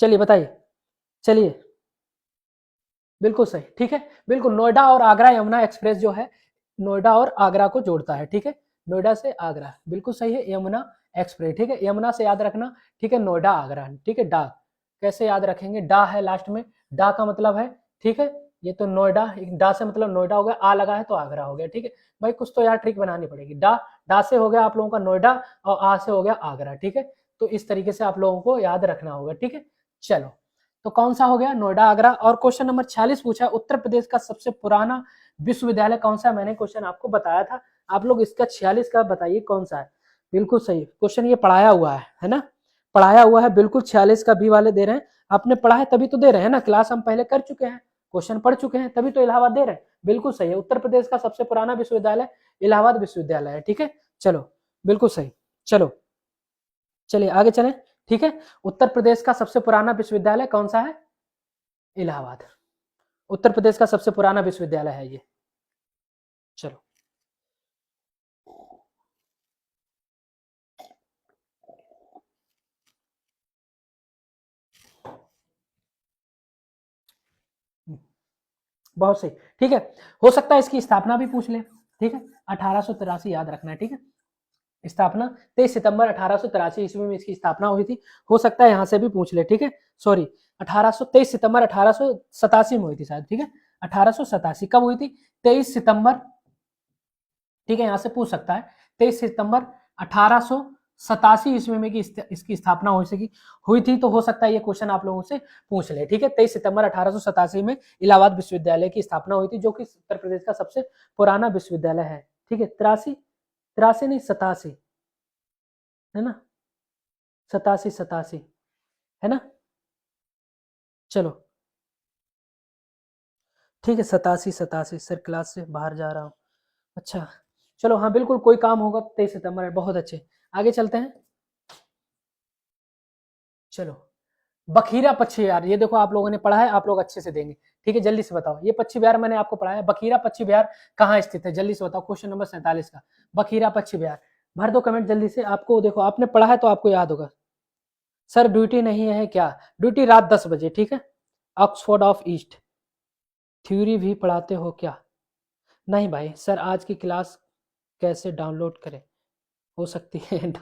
चलिए बताइए, चलिए बिल्कुल सही, ठीक है। बिल्कुल नोएडा और आगरा यमुना एक्सप्रेस जो है नोएडा और आगरा को जोड़ता है, ठीक है। नोएडा से आगरा, बिल्कुल सही है, यमुना एक्सप्रेस, ठीक है। यमुना से याद रखना, ठीक है, नोएडा आगरा, ठीक है। डा कैसे याद रखेंगे, डा है लास्ट में, डा का मतलब है, ठीक है। ये तो नोएडा, डा से मतलब नोएडा हो गया, आ लगा है तो आगरा हो गया, ठीक है। भाई कुछ तो यार ट्रिक बनानी पड़ेगी। डा, डा से हो गया आप लोगों का नोएडा और आ से हो गया आगरा, ठीक है। तो इस तरीके से आप लोगों को याद रखना होगा, ठीक है। चलो तो कौन सा हो गया, नोएडा आगरा। और क्वेश्चन नंबर 46 पूछा, उत्तर प्रदेश का सबसे पुराना विश्वविद्यालय कौन सा है, मैंने क्वेश्चन आपको बताया था, आप लोग इसका 46 का बताइए कौन सा है। बिल्कुल सही क्वेश्चन, ये पढ़ाया हुआ है ना, पढ़ाया हुआ है बिल्कुल। 46 का बी वाले दे रहे हैं, आपने पढ़ा है तभी तो दे रहे हैं ना, क्लास हम पहले कर चुके हैं, क्वेश्चन पढ़ चुके हैं, तभी तो इलाहाबाद दे रहे हैं, बिल्कुल सही है। उत्तर प्रदेश का सबसे पुराना विश्वविद्यालय इलाहाबाद विश्वविद्यालय है, ठीक है। चलो बिल्कुल सही। चलो चलिए आगे चलें, ठीक है। उत्तर प्रदेश का सबसे पुराना विश्वविद्यालय कौन सा है, इलाहाबाद, उत्तर प्रदेश का सबसे पुराना विश्वविद्यालय है ये। चलो बहुत सही, ठीक है। हो सकता है इसकी स्थापना भी पूछ ले, ठीक है। 1883 याद रखना है, ठीक है। स्थापना 23 सितंबर 1883 ईस्वी में इसकी स्थापना हुई थी, हो सकता है यहाँ से भी पूछ ले, ठीक है। सॉरी 1823 सितंबर 1887 में हुई थी शायद, ठीक है। 1887 कब हुई थी, 23 सितंबर, ठीक है, यहाँ से पूछ सकता है। 23 सितंबर 1887 ईस्वी में इसकी स्थापना हुई थी, तो हो सकता है ये क्वेश्चन आप लोगों से पूछ ले, ठीक है। 23 सितंबर 1887 में इलाहाबाद विश्वविद्यालय की स्थापना हुई थी, जो कि उत्तर प्रदेश का सबसे पुराना विश्वविद्यालय है, ठीक है। 83, 83 नहीं 87, है ना, 87 87, है ना। चलो ठीक है, 87 87, सर क्लास से बाहर जा रहा हूँ, अच्छा। चलो हाँ बिल्कुल, कोई काम होगा 23 सितंबर, बहुत अच्छे, आगे चलते हैं। चलो बखीरा पक्षी विहार, ये देखो आप लोगों ने पढ़ा है, आप लोग अच्छे से देंगे, ठीक है। जल्दी से बताओ, ये पक्षी विहार मैंने आपको पढ़ाया, बखीरा पक्षी विहार कहाँ स्थित है, जल्दी से बताओ। क्वेश्चन नंबर 47 का बखीरा पक्षी विहार, भर दो कमेंट जल्दी से। आपको देखो आपने पढ़ा है तो आपको याद होगा। सर ड्यूटी नहीं है क्या, ड्यूटी रात 10 बजे, ठीक है। ऑक्सफोर्ड ऑफ ईस्ट, थ्योरी भी पढ़ाते हो क्या, नहीं भाई। सर आज की क्लास कैसे डाउनलोड करें, हो सकती है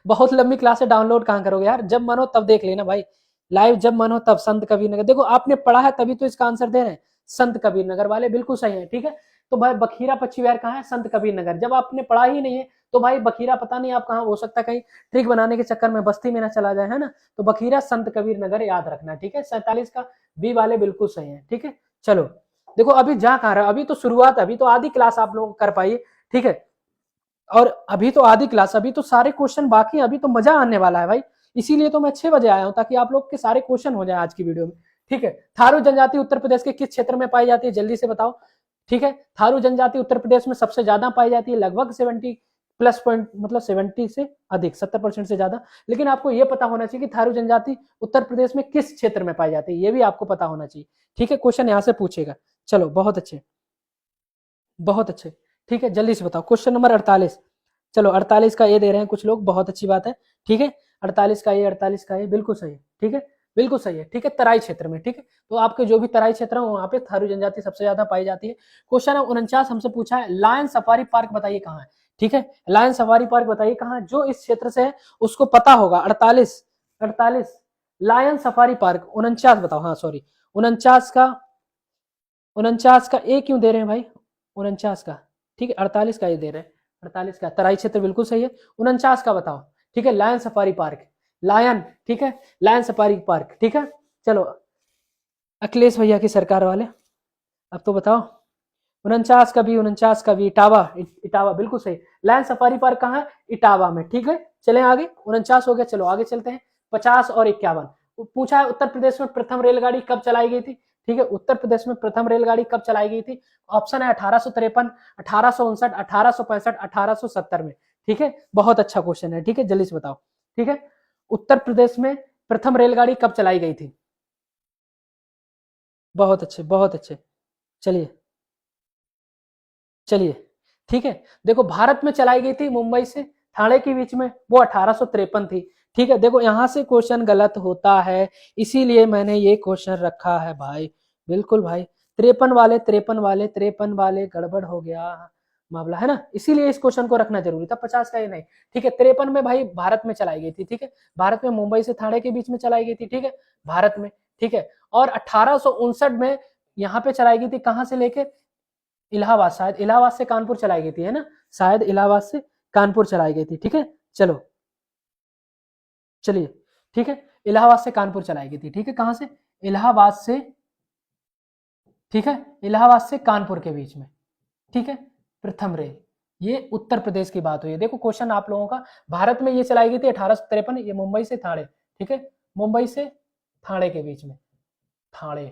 बहुत लंबी क्लास है, डाउनलोड कहाँ करोगे यार, जब मन हो तब देख लेना भाई, लाइव जब मन हो तब। संत कबीर नगर, देखो आपने पढ़ा है तभी तो इसका आंसर दे रहे हैं, संत कबीर नगर वाले बिल्कुल सही है, ठीक है। तो भाई बखीरा पक्षी विहार कहाँ है, संत कबीर नगर। जब आपने पढ़ा ही नहीं है तो भाई बखीरा पता नहीं आप कहाँ, हो सकता है कहीं ट्रिक बनाने के चक्कर में बस्ती में ना चला जाए, है ना। तो बखीरा संत कबीर नगर याद रखना, ठीक है। 47 का बी वाले बिल्कुल सही है, ठीक है। चलो देखो अभी जा कहाँ रहा है, अभी तो शुरुआत, अभी तो आधी क्लास आप लोग कर पाइए, ठीक है। और अभी तो आधी क्लास, अभी तो सारे क्वेश्चन बाकी हैं, अभी तो मजा आने वाला है भाई। इसीलिए तो मैं 6 बजे आया हूँ, ताकि आप लोग के सारे क्वेश्चन हो जाए आज की वीडियो में, ठीक है। थारू जनजाति उत्तर प्रदेश के किस क्षेत्र में पाई जाती है, जल्दी से बताओ, ठीक है। थारू जनजाति उत्तर प्रदेश में सबसे ज्यादा पाई जाती है, लगभग 70+, मतलब 70 से अधिक, 70% से ज्यादा। लेकिन आपको यह पता होना चाहिए कि थारू जनजाति उत्तर प्रदेश में किस क्षेत्र में पाई जाती है, ये भी आपको पता होना चाहिए, ठीक है। क्वेश्चन यहाँ से पूछेगा। चलो बहुत अच्छे, बहुत अच्छे, ठीक है। जल्दी से बताओ क्वेश्चन नंबर 48। चलो 48 का ए दे रहे हैं कुछ लोग, बहुत अच्छी बात है, ठीक है। 48 का ए, 48 का ए बिल्कुल सही है, ठीक है, बिल्कुल सही है, ठीक है। तराई क्षेत्र में, ठीक है। तो आपके जो भी तराई क्षेत्र है वहां पे थारू जनजाति सबसे ज्यादा पाई जाती है। क्वेश्चन है 49 हमसे पूछा है, लायन सफारी पार्क बताइए कहाँ है, ठीक है। लायन सफारी पार्क बताइए कहाँ, जो इस क्षेत्र से है उसको पता होगा। 48, 48 लायन सफारी पार्क। 49 बताओ, हाँ सॉरी, 49 का, 49 का ए क्यों दे रहे हैं भाई, 49 का, ठीक है। 48 का ये दे रहे हैं, 48 का तराई क्षेत्र बिल्कुल सही है। 49 का बताओ, ठीक है। लायन सफारी पार्क, लायन, ठीक है, लायन सफारी पार्क, ठीक है। चलो अखिलेश भैया की सरकार वाले, अब तो बताओ। 49 का भी, 49 का भी, इटावा, इटावा बिल्कुल सही। लायन सफारी पार्क कहाँ है, इटावा में, ठीक है। चले आगे, 49 हो गया, चलो आगे चलते हैं। 50 और 51 पूछा है, उत्तर प्रदेश में प्रथम रेलगाड़ी कब चलाई गई थी, ठीक है। उत्तर प्रदेश में प्रथम रेलगाड़ी कब चलाई गई थी। ऑप्शन है 1853, 1859, 1865, 1870 में, ठीक है। बहुत अच्छा क्वेश्चन है, ठीक है, जल्दी से बताओ, ठीक है। उत्तर प्रदेश में प्रथम रेलगाड़ी कब चलाई गई थी। बहुत अच्छे, बहुत अच्छे। चलिए, चलिए, ठीक है। देखो भारत में चलाई गई थी मुंबई से ठाणे के बीच में, वो 1853 थी, ठीक है। देखो यहां से क्वेश्चन गलत होता है, इसीलिए मैंने ये क्वेश्चन रखा है भाई, बिल्कुल भाई। 53 वाले, 53 वाले, 53 वाले गड़बड़ हो गया मामला, है ना, इसीलिए इस क्वेश्चन को रखना जरूरी था, 50 का ये नहीं, ठीक है। 53 में भाई भारत में चलाई गई थी, ठीक है। भारत में मुंबई से ठाणे के बीच में चलाई गई थी, ठीक है, भारत में, ठीक है। और 1859 में यहाँ पे चलाई गई थी, कहां से लेके, इलाहाबाद, शायद इलाहाबाद से कानपुर चलाई गई थी, है ना, शायद इलाहाबाद से कानपुर चलाई गई थी, ठीक है। चलो चलिए, ठीक है, इलाहाबाद से कानपुर चलाई गई थी, ठीक है। कहां से, इलाहाबाद से, ठीक है, इलाहाबाद से कानपुर के बीच में, ठीक है, प्रथम रेल। ये उत्तर प्रदेश की बात हुई है। देखो क्वेश्चन आप लोगों का, भारत में ये चलाई गई थी 1853, ये मुंबई से ठाणे, ठीक है, मुंबई से ठाणे के बीच में, थाड़े,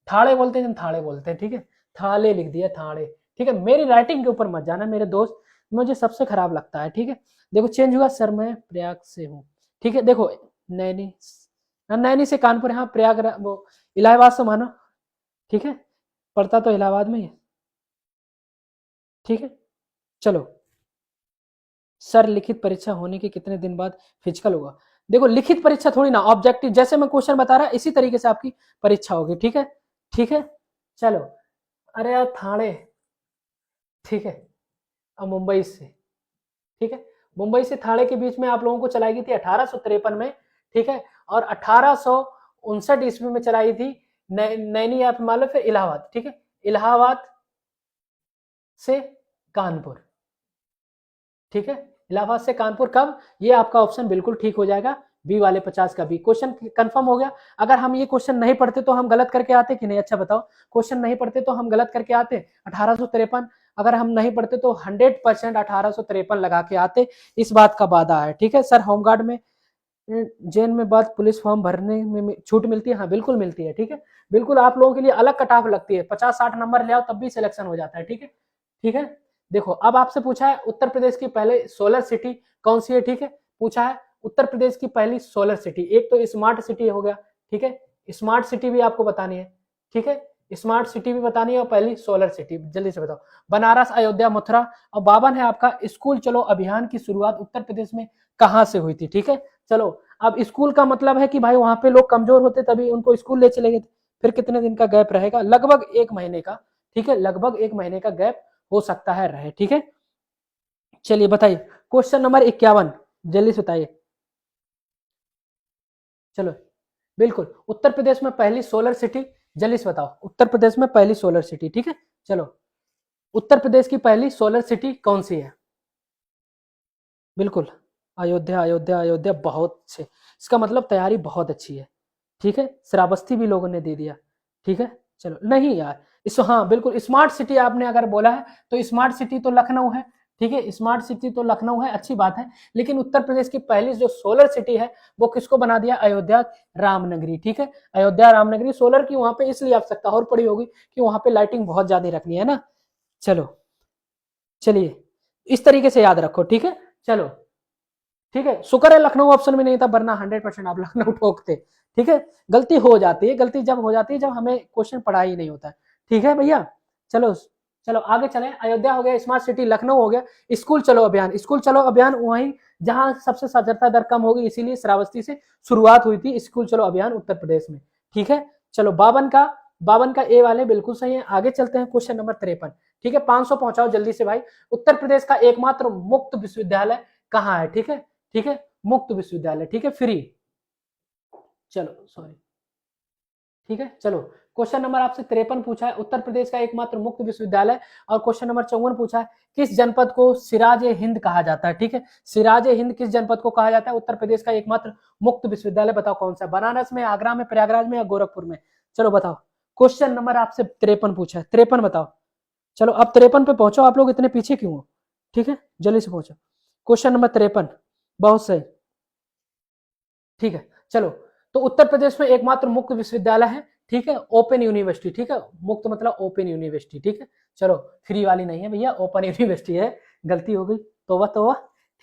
थाड़े बोलते हैं, थाड़े बोलते हैं, ठीक है। थाले लिख दिया, थाड़े, ठीक है। मेरी राइटिंग के ऊपर मत जाना मेरे दोस्त, मुझे सबसे खराब लगता है, ठीक है। देखो चेंज हुआ, सर मैं प्रयाग से हूँ, ठीक है। देखो नैनी, नैनी से कानपुर, यहाँ प्रयाग वो इलाहाबाद से मानो, ठीक है, पढ़ता तो इलाहाबाद में ही है, ठीक है। चलो, सर लिखित परीक्षा होने के कितने दिन बाद फिजिकल होगा। देखो लिखित परीक्षा थोड़ी ना, ऑब्जेक्टिव, जैसे मैं क्वेश्चन बता रहा इसी तरीके से आपकी परीक्षा होगी, ठीक है, ठीक है। चलो, अरे यार थाने, ठीक है, अब मुंबई से, ठीक है, मुंबई से थाने के बीच में आप लोगों को चलाई गई थी 1853 में, ठीक है। और 1859 ईस्वी में चलाई थी नैनी, आप मान लो, फिर इलाहाबाद, ठीक है, इलाहाबाद से कानपुर, ठीक है, इलाहाबाद से कानपुर कब, ये आपका ऑप्शन बिल्कुल ठीक हो जाएगा, बी वाले 50 का बी क्वेश्चन कंफर्म हो गया। अगर हम ये क्वेश्चन नहीं पढ़ते तो हम गलत करके आते कि नहीं, अच्छा बताओ, क्वेश्चन नहीं पढ़ते तो हम गलत करके आते 1853, अगर हम नहीं पढ़ते तो 100% 1853 लगा के आते, इस बात का वादा है, ठीक है। सर होमगार्ड में जेल में बाद पुलिस फॉर्म भरने में छूट मिलती है, हाँ बिल्कुल मिलती है, ठीक है। बिल्कुल आप लोगों के लिए अलग कट ऑफ लगती है, 50-60 नंबर ले आओ तब भी सिलेक्शन हो जाता है, ठीक है, ठीक है। देखो अब आपसे पूछा है उत्तर प्रदेश की पहले सोलर सिटी कौन सी है, ठीक है। पूछा है उत्तर प्रदेश की पहली सोलर सिटी, एक तो स्मार्ट सिटी हो गया, ठीक है, स्मार्ट सिटी भी आपको बतानी है, ठीक है, स्मार्ट सिटी भी बतानी है, और पहली सोलर सिटी जल्दी से बताओ। बनारस, अयोध्या, मथुरा। और 52 है आपका, स्कूल चलो अभियान की शुरुआत उत्तर प्रदेश में कहां से हुई थी, ठीक है। चलो, अब स्कूल का मतलब है कि भाई वहां पे लोग कमजोर होते तभी उनको स्कूल ले चले गए थे। फिर कितने दिन का गैप रहेगा, लगभग 1 महीने का, ठीक है, लगभग 1 महीने का गैप हो सकता है रहे, ठीक है। चलिए बताइए क्वेश्चन नंबर 51, जल्दी से बताइए। चलो, बिल्कुल, उत्तर प्रदेश में पहली सोलर सिटी, जल्दी से बताओ, उत्तर प्रदेश में पहली सोलर सिटी, ठीक है। चलो, उत्तर प्रदेश की पहली सोलर सिटी कौन सी है, बिल्कुल, अयोध्या, अयोध्या, अयोध्या, बहुत अच्छे, इसका मतलब तैयारी बहुत अच्छी है, ठीक है। श्रावस्ती भी लोगों ने दे दिया, ठीक है। चलो नहीं यार, इस हाँ बिल्कुल स्मार्ट सिटी आपने अगर बोला है तो स्मार्ट सिटी तो लखनऊ है, ठीक है, स्मार्ट सिटी तो लखनऊ है, अच्छी बात है। लेकिन उत्तर प्रदेश की पहली जो सोलर सिटी है वो किसको बना दिया, अयोध्या रामनगरी, ठीक है, अयोध्या रामनगरी। सोलर की वहां पे इसलिए आवश्यकता और पड़ी होगी कि वहां पे लाइटिंग बहुत ज्यादा रखनी है ना। चलो चलिए, इस तरीके से याद रखो, ठीक है। चलो ठीक है, शुक्र है लखनऊ ऑप्शन में नहीं था, वरना 100% आप लखनऊ ठोकते, ठीक है। गलती हो जाती है, गलती जब हो जाती है जब हमें क्वेश्चन पढ़ा ही नहीं होता है, ठीक है भैया। चलो चलो आगे चलें, अयोध्या हो गया, स्मार्ट सिटी लखनऊ हो गया, स्कूल चलो अभियान, स्कूल चलो अभियान वहीं जहां सबसे साक्षरता दर कम होगी, इसीलिए श्रावस्ती से शुरुआत हुई थी स्कूल चलो अभियान उत्तर प्रदेश में, ठीक है। चलो 52 का ए वाले बिल्कुल सही है। आगे चलते हैं क्वेश्चन नंबर 53, ठीक है, 500 पहुंचाओ जल्दी से भाई। उत्तर प्रदेश का एकमात्र मुक्त विश्वविद्यालय कहाँ है, ठीक है, ठीक है, मुक्त विश्वविद्यालय, ठीक है, फ्री। चलो सॉरी, ठीक है। चलो क्वेश्चन नंबर आपसे 53 पूछा है, उत्तर प्रदेश का एकमात्र मुक्त विश्वविद्यालय। और क्वेश्चन नंबर 54 पूछा है, किस जनपद को सिराज ए हिंद कहा जाता है, ठीक है, सिराज ए हिंद किस जनपद को कहा जाता है, उत्तर प्रदेश का एकमात्र मुक्त विश्वविद्यालय बताओ कौन सा, बनारस में, आगरा में, प्रयागराज में या गोरखपुर में। चलो बताओ, क्वेश्चन नंबर आपसे 53 पूछा है, 53 बताओ। चलो अब 53 पे पहुंचो, आप लोग इतने पीछे क्यों हो, ठीक है, जल्दी से पहुंचो। क्वेश्चन नंबर 53, बहुत सही, ठीक है। चलो, तो उत्तर प्रदेश में एकमात्र मुक्त विश्वविद्यालय है, ठीक है, ओपन यूनिवर्सिटी, ठीक है, मुक्त मतलब ओपन यूनिवर्सिटी, ठीक है। चलो फ्री वाली नहीं है भैया, ओपन यूनिवर्सिटी है, गलती हो गई, तोबा तोबा,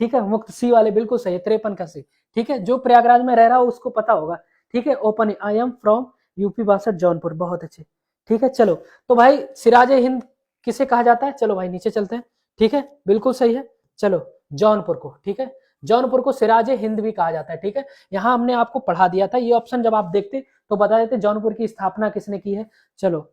ठीक है। मुक्त सी वाले बिल्कुल सही है, 53 का सी, ठीक है। जो प्रयागराज में रह रहा हो उसको पता होगा, ठीक है, open, I am from UP 62 Jaunpur, बहुत अच्छे, ठीक है। चलो तो भाई सिराज ए हिंद किसे कहा जाता है, चलो भाई नीचे चलते हैं, ठीक है, बिल्कुल सही है। चलो जौनपुर को, ठीक है, जौनपुर को सिराज ए हिंद भी कहा जाता है, ठीक है। यहाँ हमने आपको पढ़ा दिया था, ये ऑप्शन जब आप देखते तो बता देते जौनपुर की स्थापना किसने की है। चलो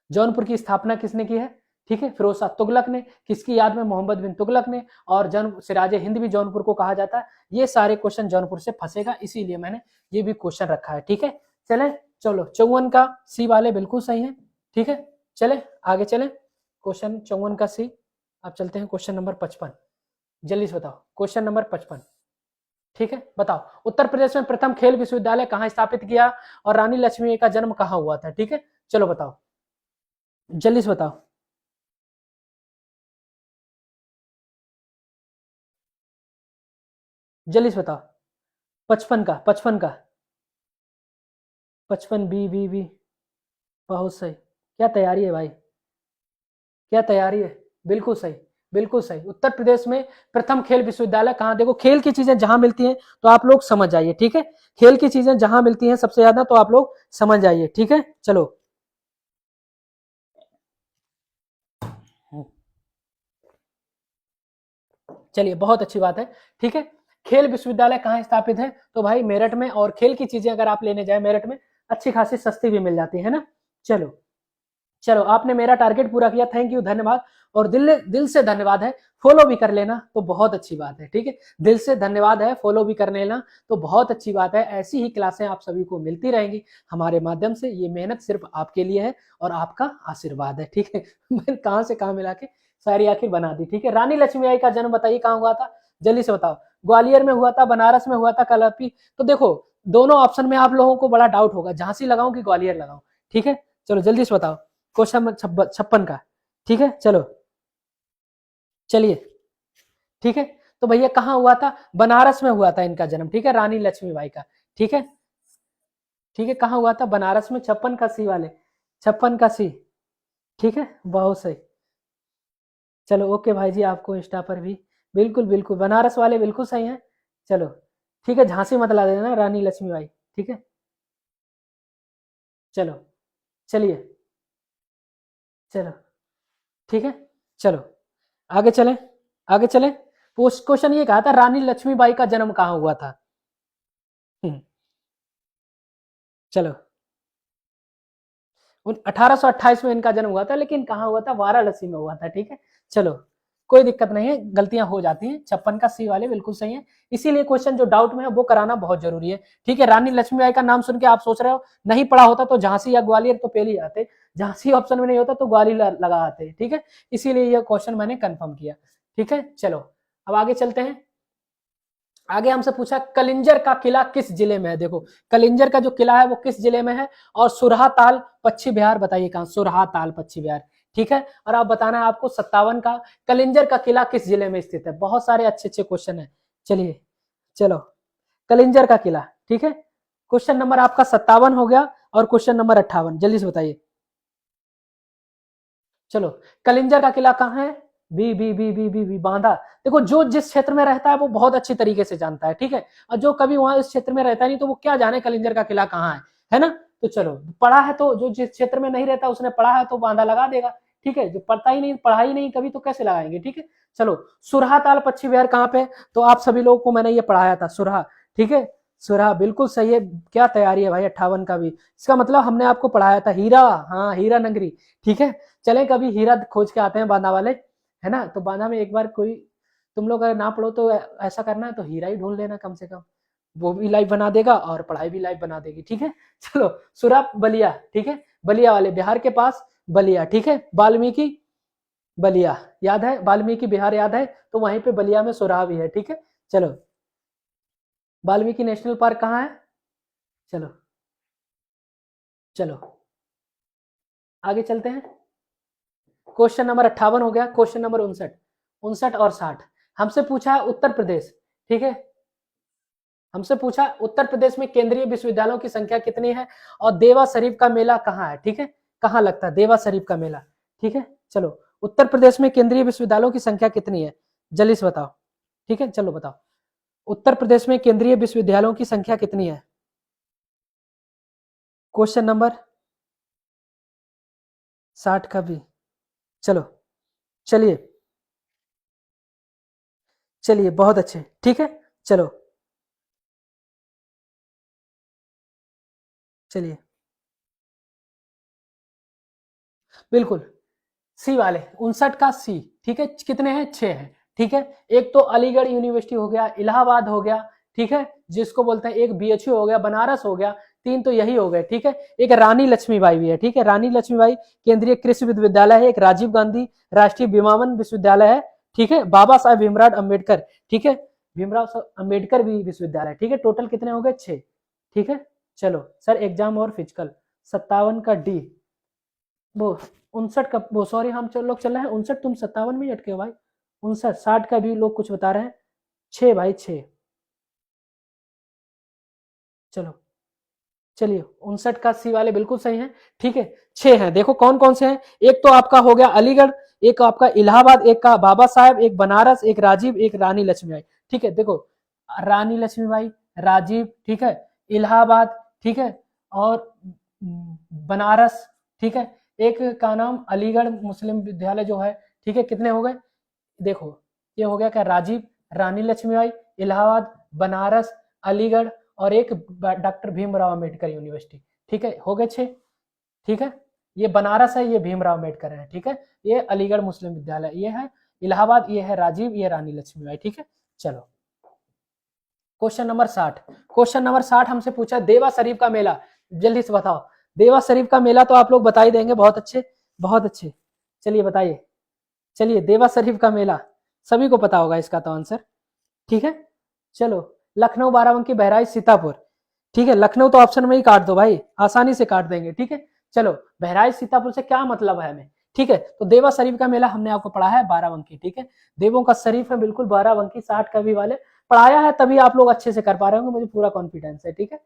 जौनपुर की स्थापना किसने की है, ठीक है, फिरोज शाह तुगलक ने, किसकी याद में, मोहम्मद बिन तुगलक ने। और जन्म सिराज ए हिंद भी जौनपुर को कहा जाता है। ये सारे क्वेश्चन जौनपुर से फंसेगा, इसीलिए मैंने ये भी क्वेश्चन रखा है, ठीक है। चले, चलो 54 का सी वाले बिल्कुल सही है, ठीक है। चले आगे चले, क्वेश्चन 54 का सी। अब चलते हैं क्वेश्चन नंबर 55, जल्दी से बताओ, क्वेश्चन नंबर 55, ठीक है, बताओ उत्तर प्रदेश में प्रथम खेल विश्वविद्यालय कहाँ स्थापित किया और रानी लक्ष्मीबाई का जन्म कहाँ हुआ था, ठीक है। चलो बताओ, जल्दी से बताओ, जल्दी से बताओ। 55 का, 55 का, 55 बी, बहुत सही। क्या तैयारी है भाई, क्या तैयारी है, बिल्कुल सही, बिल्कुल सही। उत्तर प्रदेश में प्रथम खेल विश्वविद्यालय कहाँ, देखो खेल की चीजें जहां मिलती हैं तो आप लोग समझ जाइए, ठीक है, खेल की चीजें जहां मिलती हैं सबसे ज्यादा तो आप लोग समझ जाइए, ठीक है। चलो चलिए, बहुत अच्छी बात है, ठीक है। खेल विश्वविद्यालय कहाँ स्थापित है, तो भाई मेरठ में। और खेल की चीजें अगर आप लेने जाए मेरठ में अच्छी खासी सस्ती भी मिल जाती है ना। चलो चलो, आपने मेरा टारगेट पूरा किया, थैंक यू, धन्यवाद। और दिल से धन्यवाद है, फॉलो भी कर लेना तो बहुत अच्छी बात है, ठीक है। दिल से धन्यवाद है, फॉलो भी कर लेना तो बहुत अच्छी बात है। ऐसी ही क्लासें आप सभी को मिलती रहेंगी हमारे माध्यम से, ये मेहनत सिर्फ आपके लिए है और आपका आशीर्वाद है, ठीक है। मैंने कहाँ से कहाँ मिला के सारी आखिर बना दी, ठीक है। रानी लक्ष्मीबाई का जन्म बताइए कहाँ हुआ था, जल्दी से बताओ। ग्वालियर में हुआ था, बनारस में हुआ था, कलपी। तो देखो दोनों ऑप्शन में आप लोगों को बड़ा डाउट होगा, झांसी लगाऊं कि ग्वालियर लगाऊं, ठीक है। चलो जल्दी से बताओ, क्वेश्चन नंबर 56 का, ठीक है। चलो चलिए, ठीक है। तो भैया कहाँ हुआ था, बनारस में हुआ था इनका जन्म, ठीक है, रानी लक्ष्मीबाई का, ठीक है, ठीक है। कहाँ हुआ था, बनारस में, 56 का सी वाले, 56 का सी, ठीक है, बहुत सही। चलो ओके भाई जी, आपको इंस्टा पर भी बिल्कुल बिल्कुल बनारस वाले बिल्कुल सही हैं। चलो ठीक है, झांसी मत ला देना, रानी लक्ष्मीबाई, ठीक है। चलो चलिए, चलो ठीक है, चलो आगे चले, आगे चले। क्वेश्चन ये कहा था रानी लक्ष्मीबाई का जन्म कहाँ हुआ था। चलो 1828 में इनका जन्म हुआ था, लेकिन कहाँ हुआ था, वाराणसी में हुआ था, ठीक है। चलो कोई दिक्कत नहीं है, गलतियां हो जाती हैं। 56 का सी वाले बिल्कुल सही है, इसीलिए क्वेश्चन जो डाउट में है वो कराना बहुत जरूरी है, ठीक है। रानी लक्ष्मीबाई का नाम सुन के आप सोच रहे हो नहीं पढ़ा होता तो झांसी या ग्वालियर तो पहले ही आते, झांसी ऑप्शन में नहीं होता तो ग्वालियर लगा आते, ठीक है। इसीलिए यह क्वेश्चन मैंने कंफर्म किया, ठीक है। चलो अब आगे चलते हैं, आगे हमसे पूछा कलिंजर का किला किस जिले में है। देखो कलिंजर का जो किला है वो किस जिले में है, और सुरहा ताल पश्चिम बिहार, बताइए कहां, सुरहा ताल पश्चिम बिहार। ठीक है, और आप बताना है आपको 57 का कलिंजर का किला किस जिले में स्थित है। बहुत सारे अच्छे अच्छे क्वेश्चन है। चलिए चलो, कलिंजर का किला, ठीक है। क्वेश्चन नंबर आपका 57 हो गया, और क्वेश्चन नंबर 58 जल्दी से बताइए। चलो, कलिंजर का किला कहाँ है, बी बांदा। देखो जो जिस क्षेत्र में रहता है वो बहुत अच्छी तरीके से जानता है, ठीक है, और जो कभी वहां इस क्षेत्र में रहता नहीं तो वो क्या जाने कलिंजर का किला कहाँ है ना। तो चलो, पढ़ा है तो, जो जिस क्षेत्र में नहीं रहता उसने पढ़ा है तो बांधा लगा देगा, ठीक है। जो पढ़ता ही नहीं, पढ़ा ही नहीं कभी, तो कैसे लगाएंगे, ठीक है। चलो, सुरहा ताल पश्चिम बिहार कहाँ पे, तो आप सभी लोगों को मैंने ये पढ़ाया था, सुरहा, ठीक है। सुरहा बिल्कुल सही है। क्या तैयारी है भाई 58 का भी, इसका मतलब हमने आपको पढ़ाया था हीरा, हाँ हीरा नगरी, ठीक है। चले कभी हीरा खोज के आते हैं बांदा वाले, है ना। तो बांदा में एक बार कोई, तुम लोग अगर ना पढ़ो तो ऐसा करना है तो हीरा ही ढूंढ लेना कम से कम, वो भी लाइव बना देगा और पढ़ाई भी लाइव बना देगी, ठीक है। चलो, सुरप बलिया, ठीक है, बलिया वाले बिहार के पास, बलिया, ठीक है। वाल्मीकि बलिया याद है, वाल्मीकि बिहार याद है, तो वहीं पे बलिया में सुराह भी है, ठीक है। चलो, वाल्मीकि नेशनल पार्क कहाँ है, चलो चलो आगे चलते हैं। क्वेश्चन नंबर 58 हो गया। क्वेश्चन नंबर 59, 59 और 60 हमसे पूछा है उत्तर प्रदेश, ठीक है। हमसे पूछा उत्तर प्रदेश में केंद्रीय विश्वविद्यालयों की संख्या कितनी है, और देवा शरीफ का मेला कहाँ है, ठीक है, कहाँ लगता है देवा शरीफ का मेला, ठीक है। चलो, उत्तर प्रदेश में केंद्रीय विश्वविद्यालयों की संख्या कितनी है, जल्दी से बताओ, ठीक है। चलो बताओ, उत्तर प्रदेश में केंद्रीय विश्वविद्यालयों की संख्या कितनी है। क्वेश्चन नंबर 60 का भी, चलो, चलिए चलिए बहुत अच्छे, ठीक है। चलो चलिए, बिल्कुल सी वाले 59 का सी, ठीक है। कितने हैं, 6 हैं, ठीक है। एक तो अलीगढ़ यूनिवर्सिटी हो गया, इलाहाबाद हो गया, ठीक है, जिसको बोलते हैं, एक बीएचयू हो गया, बनारस हो गया, 3 तो यही हो गए, ठीक है। एक रानी लक्ष्मीबाई भी है, ठीक है, रानी लक्ष्मीबाई केंद्रीय कृषि विश्वविद्यालय है। एक राजीव गांधी राष्ट्रीय विमानन विश्वविद्यालय है, ठीक है। बाबा साहेब भीमराव अम्बेडकर, ठीक है, भीमराव अम्बेडकर भी विश्वविद्यालय, ठीक है। टोटल कितने हो गए, 6, ठीक है। चलो सर, एग्जाम और फिजिकल 57 का डी, वो 59 का, वो सॉरी, हम लोग चल रहे हैं 59, तुम 57 में ही अटके हो भाई। 59, 60 का भी लोग कुछ बता रहे हैं, 6 भाई 6। चलो, चलिए 59 का सी वाले बिल्कुल सही है, ठीक है। 6 हैं, देखो कौन कौन से हैं। एक तो आपका हो गया अलीगढ़, एक आपका इलाहाबाद, एक का बाबा साहेब, एक बनारस, एक राजीव, एक रानी लक्ष्मीबाई, ठीक है। देखो, रानी लक्ष्मीबाई, राजीव, ठीक है, इलाहाबाद, ठीक है, और बनारस, ठीक है, एक का नाम अलीगढ़ मुस्लिम विद्यालय जो है, ठीक है। कितने हो गए, देखो, ये हो गया क्या, राजीव, रानी लक्ष्मीबाई, इलाहाबाद, बनारस, अलीगढ़, और एक डॉक्टर भीमराव अम्बेडकर यूनिवर्सिटी, ठीक है, हो गए 6, ठीक है। ये बनारस है, ये भीमराव अम्बेडकर है, ठीक है। ये अलीगढ़ मुस्लिम विद्यालय, ये है इलाहाबाद, ये है राजीव, ये रानी लक्ष्मीबाई, ठीक है। चलो, क्वेश्चन नंबर 60, क्वेश्चन नंबर 60 हमसे पूछा देवा शरीफ का मेला, जल्दी से बताओ। देवा शरीफ का मेला तो आप लोग बता ही देंगे, बहुत अच्छे, बहुत अच्छे। चलिए बताइए, चलिए देवा शरीफ का मेला सभी को पता होगा इसका तो आंसर, ठीक है। चलो, लखनऊ, बाराबंकी, बहराइच, सीतापुर, ठीक है। लखनऊ तो ऑप्शन में ही काट दो भाई, आसानी से काट देंगे, ठीक है। चलो, बहराइच सीतापुर से क्या मतलब है हमें, ठीक है। तो देवा शरीफ का मेला हमने आपको पढ़ा है बाराबंकी, ठीक है। देवों का शरीफ है बिल्कुल बाराबंकी, 60 का भी वाले पढ़ाया है, तभी आप लोग अच्छे से कर पा रहे होंगे, मुझे पूरा कॉन्फिडेंस है, ठीक है।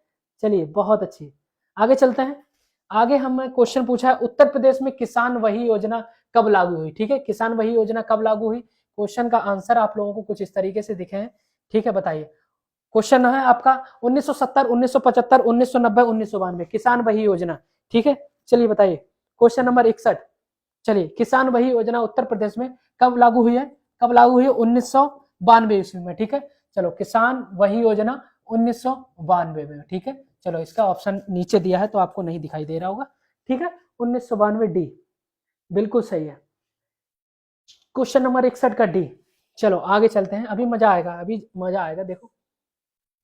चलिए बहुत अच्छी, आगे चलते हैं। आगे हमें क्वेश्चन पूछा है उत्तर प्रदेश में किसान वही योजना कब लागू हुई, ठीक है। किसान वही योजना कब लागू हुई, क्वेश्चन का आंसर आप लोगों को कुछ इस तरीके से दिखे हैं, ठीक है, बताइए। क्वेश्चन है आपका 1970, 1975, 1990, 1992, किसान वही योजना, ठीक है। चलिए बताइए, क्वेश्चन नंबर 61, चलिए, किसान वही योजना उत्तर प्रदेश में कब लागू हुई है, कब लागू हुई है, 1992 ईस्वी में, ठीक है। चलो, किसान वही योजना 1992 में, ठीक है। चलो, इसका ऑप्शन नीचे दिया है तो आपको नहीं दिखाई दे रहा होगा, ठीक है। 1992 डी बिल्कुल सही है। क्वेश्चन नंबर 61 का डी। चलो आगे चलते हैं, अभी मजा आएगा, अभी मजा आएगा, देखो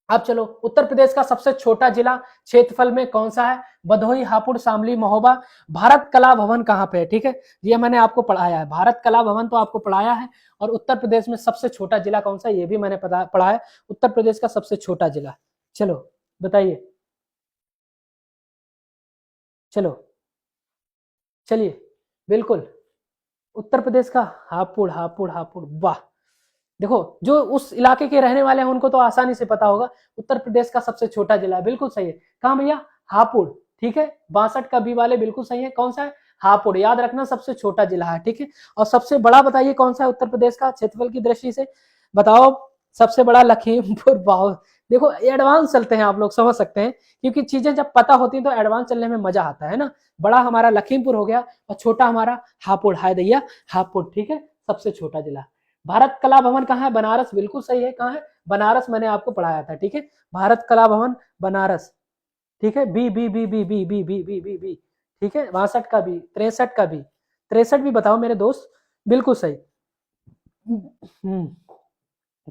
अब चलो, उत्तर प्रदेश का सबसे छोटा जिला क्षेत्रफल में कौन सा है? भदोही, हापुड़, शामली, महोबा। भारत कला भवन कहाँ पे है? ठीक है, ये मैंने आपको पढ़ाया है, भारत कला भवन तो आपको पढ़ाया है। और उत्तर प्रदेश में सबसे छोटा जिला कौन सा है? ये भी मैंने पढ़ा है, उत्तर प्रदेश का सबसे छोटा जिला। चलो बताइए, चलो चलिए, बिल्कुल उत्तर प्रदेश का हापुड़, हापुड़, हापुड़, वाह। देखो, जो उस इलाके के रहने वाले हैं उनको तो आसानी से पता होगा, उत्तर प्रदेश का सबसे छोटा जिला है, बिल्कुल सही है। कहाँ भैया? हापुड़। ठीक है, 62 का बी वाले बिल्कुल सही है। कौन सा है? हापुड़। याद रखना, सबसे छोटा जिला है। ठीक है, और सबसे बड़ा बताइए कौन सा है उत्तर प्रदेश का क्षेत्रफल की दृष्टि से? बताओ। सबसे बड़ा लखीमपुर। वाह, देखो एडवांस चलते हैं आप लोग, समझ सकते हैं, क्योंकि चीजें जब पता होती हैं तो एडवांस चलने में मजा आता है ना। बड़ा हमारा लखीमपुर हो गया और छोटा हमारा हापुड़। हाय दैया, हापुड़। ठीक है, सबसे छोटा जिला। भारत कला भवन कहाँ है? बनारस, बिल्कुल सही है। कहाँ है? बनारस, मैंने आपको पढ़ाया था। ठीक है, भारत कला भवन बनारस। ठीक है, B B B B B B B B B B. ठीक है, 62 का बी, 63 का बी, 63 भी बताओ मेरे दोस्त, बिल्कुल सही।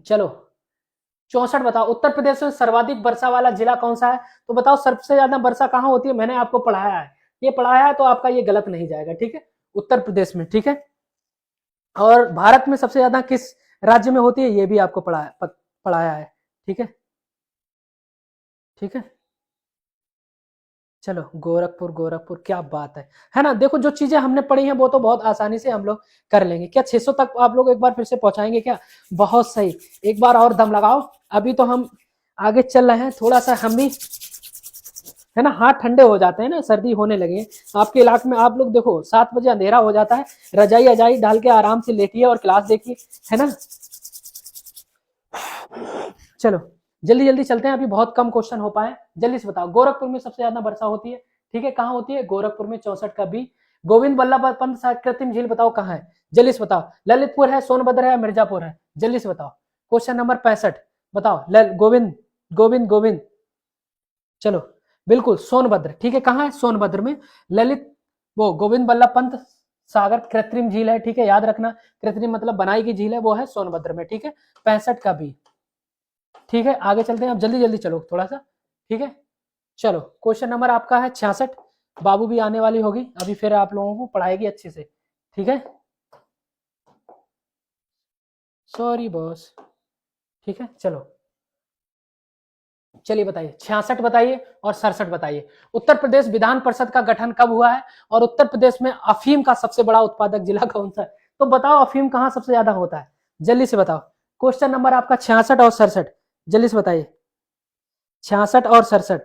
चलो, 64 बताओ। उत्तर प्रदेश में सर्वाधिक वर्षा वाला जिला कौन सा है? तो बताओ, सबसे ज्यादा वर्षा कहाँ होती है? मैंने आपको पढ़ाया है, ये पढ़ाया है तो आपका ये गलत नहीं जाएगा। ठीक है, उत्तर प्रदेश में। ठीक है, और भारत में सबसे ज्यादा किस राज्य में होती है? ये भी आपको पढ़ाया है। ठीक है, ठीक है। चलो, गोरखपुर, गोरखपुर, क्या बात है ना। देखो, जो चीजें हमने पढ़ी हैं वो तो बहुत आसानी से हम लोग कर लेंगे। क्या 600 तक आप लोग एक बार फिर से पहुंचाएंगे क्या? बहुत सही, एक बार और दम लगाओ। अभी तो हम आगे चल रहे हैं, थोड़ा सा हम भी, है ना, हाथ ठंडे हो जाते हैं ना, सर्दी होने लगी है। आपके इलाके में आप लोग देखो, 7 बजे अंधेरा हो जाता है, रजाई अजाई डाल के आराम से लेटिए और क्लास देखिए, है ना। चलो, जल्दी जल्दी चलते हैं, अभी बहुत कम क्वेश्चन हो पाए। जल्दी से बताओ, गोरखपुर में सबसे ज्यादा वर्षा होती है। ठीक है, कहाँ होती है? गोरखपुर में, 64 का बी। गोविंद वल्लभ पंत कृत्रिम झील बताओ कहाँ है? जल्दी से बताओ। ललितपुर है, सोनभद्र है, मिर्जापुर है? जल्दी से बताओ। क्वेश्चन नंबर 65 बताओ। गोविंद, गोविंद, गोविंद। चलो, बिल्कुल सोनभद्र। ठीक है, कहाँ है? सोनभद्र में। ललित, वो गोविंद वल्लभ पंत सागर कृत्रिम झील है। ठीक है, याद रखना, कृत्रिम मतलब बनाई की झील है, वो है सोनभद्र में। ठीक है, 65 का बी। ठीक है, आगे चलते हैं, अब जल्दी जल्दी चलो थोड़ा सा। ठीक है, चलो, क्वेश्चन नंबर आपका है 66। बाबू भी आने वाली होगी अभी, फिर आप लोगों को पढ़ाएगी अच्छे से। ठीक है, सॉरी बॉस। ठीक है, चलो, चलिए बताइए, 66 बताइए और 67 बताइए। उत्तर प्रदेश विधान परिषद का गठन कब हुआ है? और उत्तर प्रदेश में अफीम का सबसे बड़ा उत्पादक जिला कौन सा है? तो बताओ, अफीम कहाँ सबसे ज्यादा होता है? जल्दी से बताओ। क्वेश्चन नंबर आपका 66 और 67, जल्दी से बताइए। 66 और 67,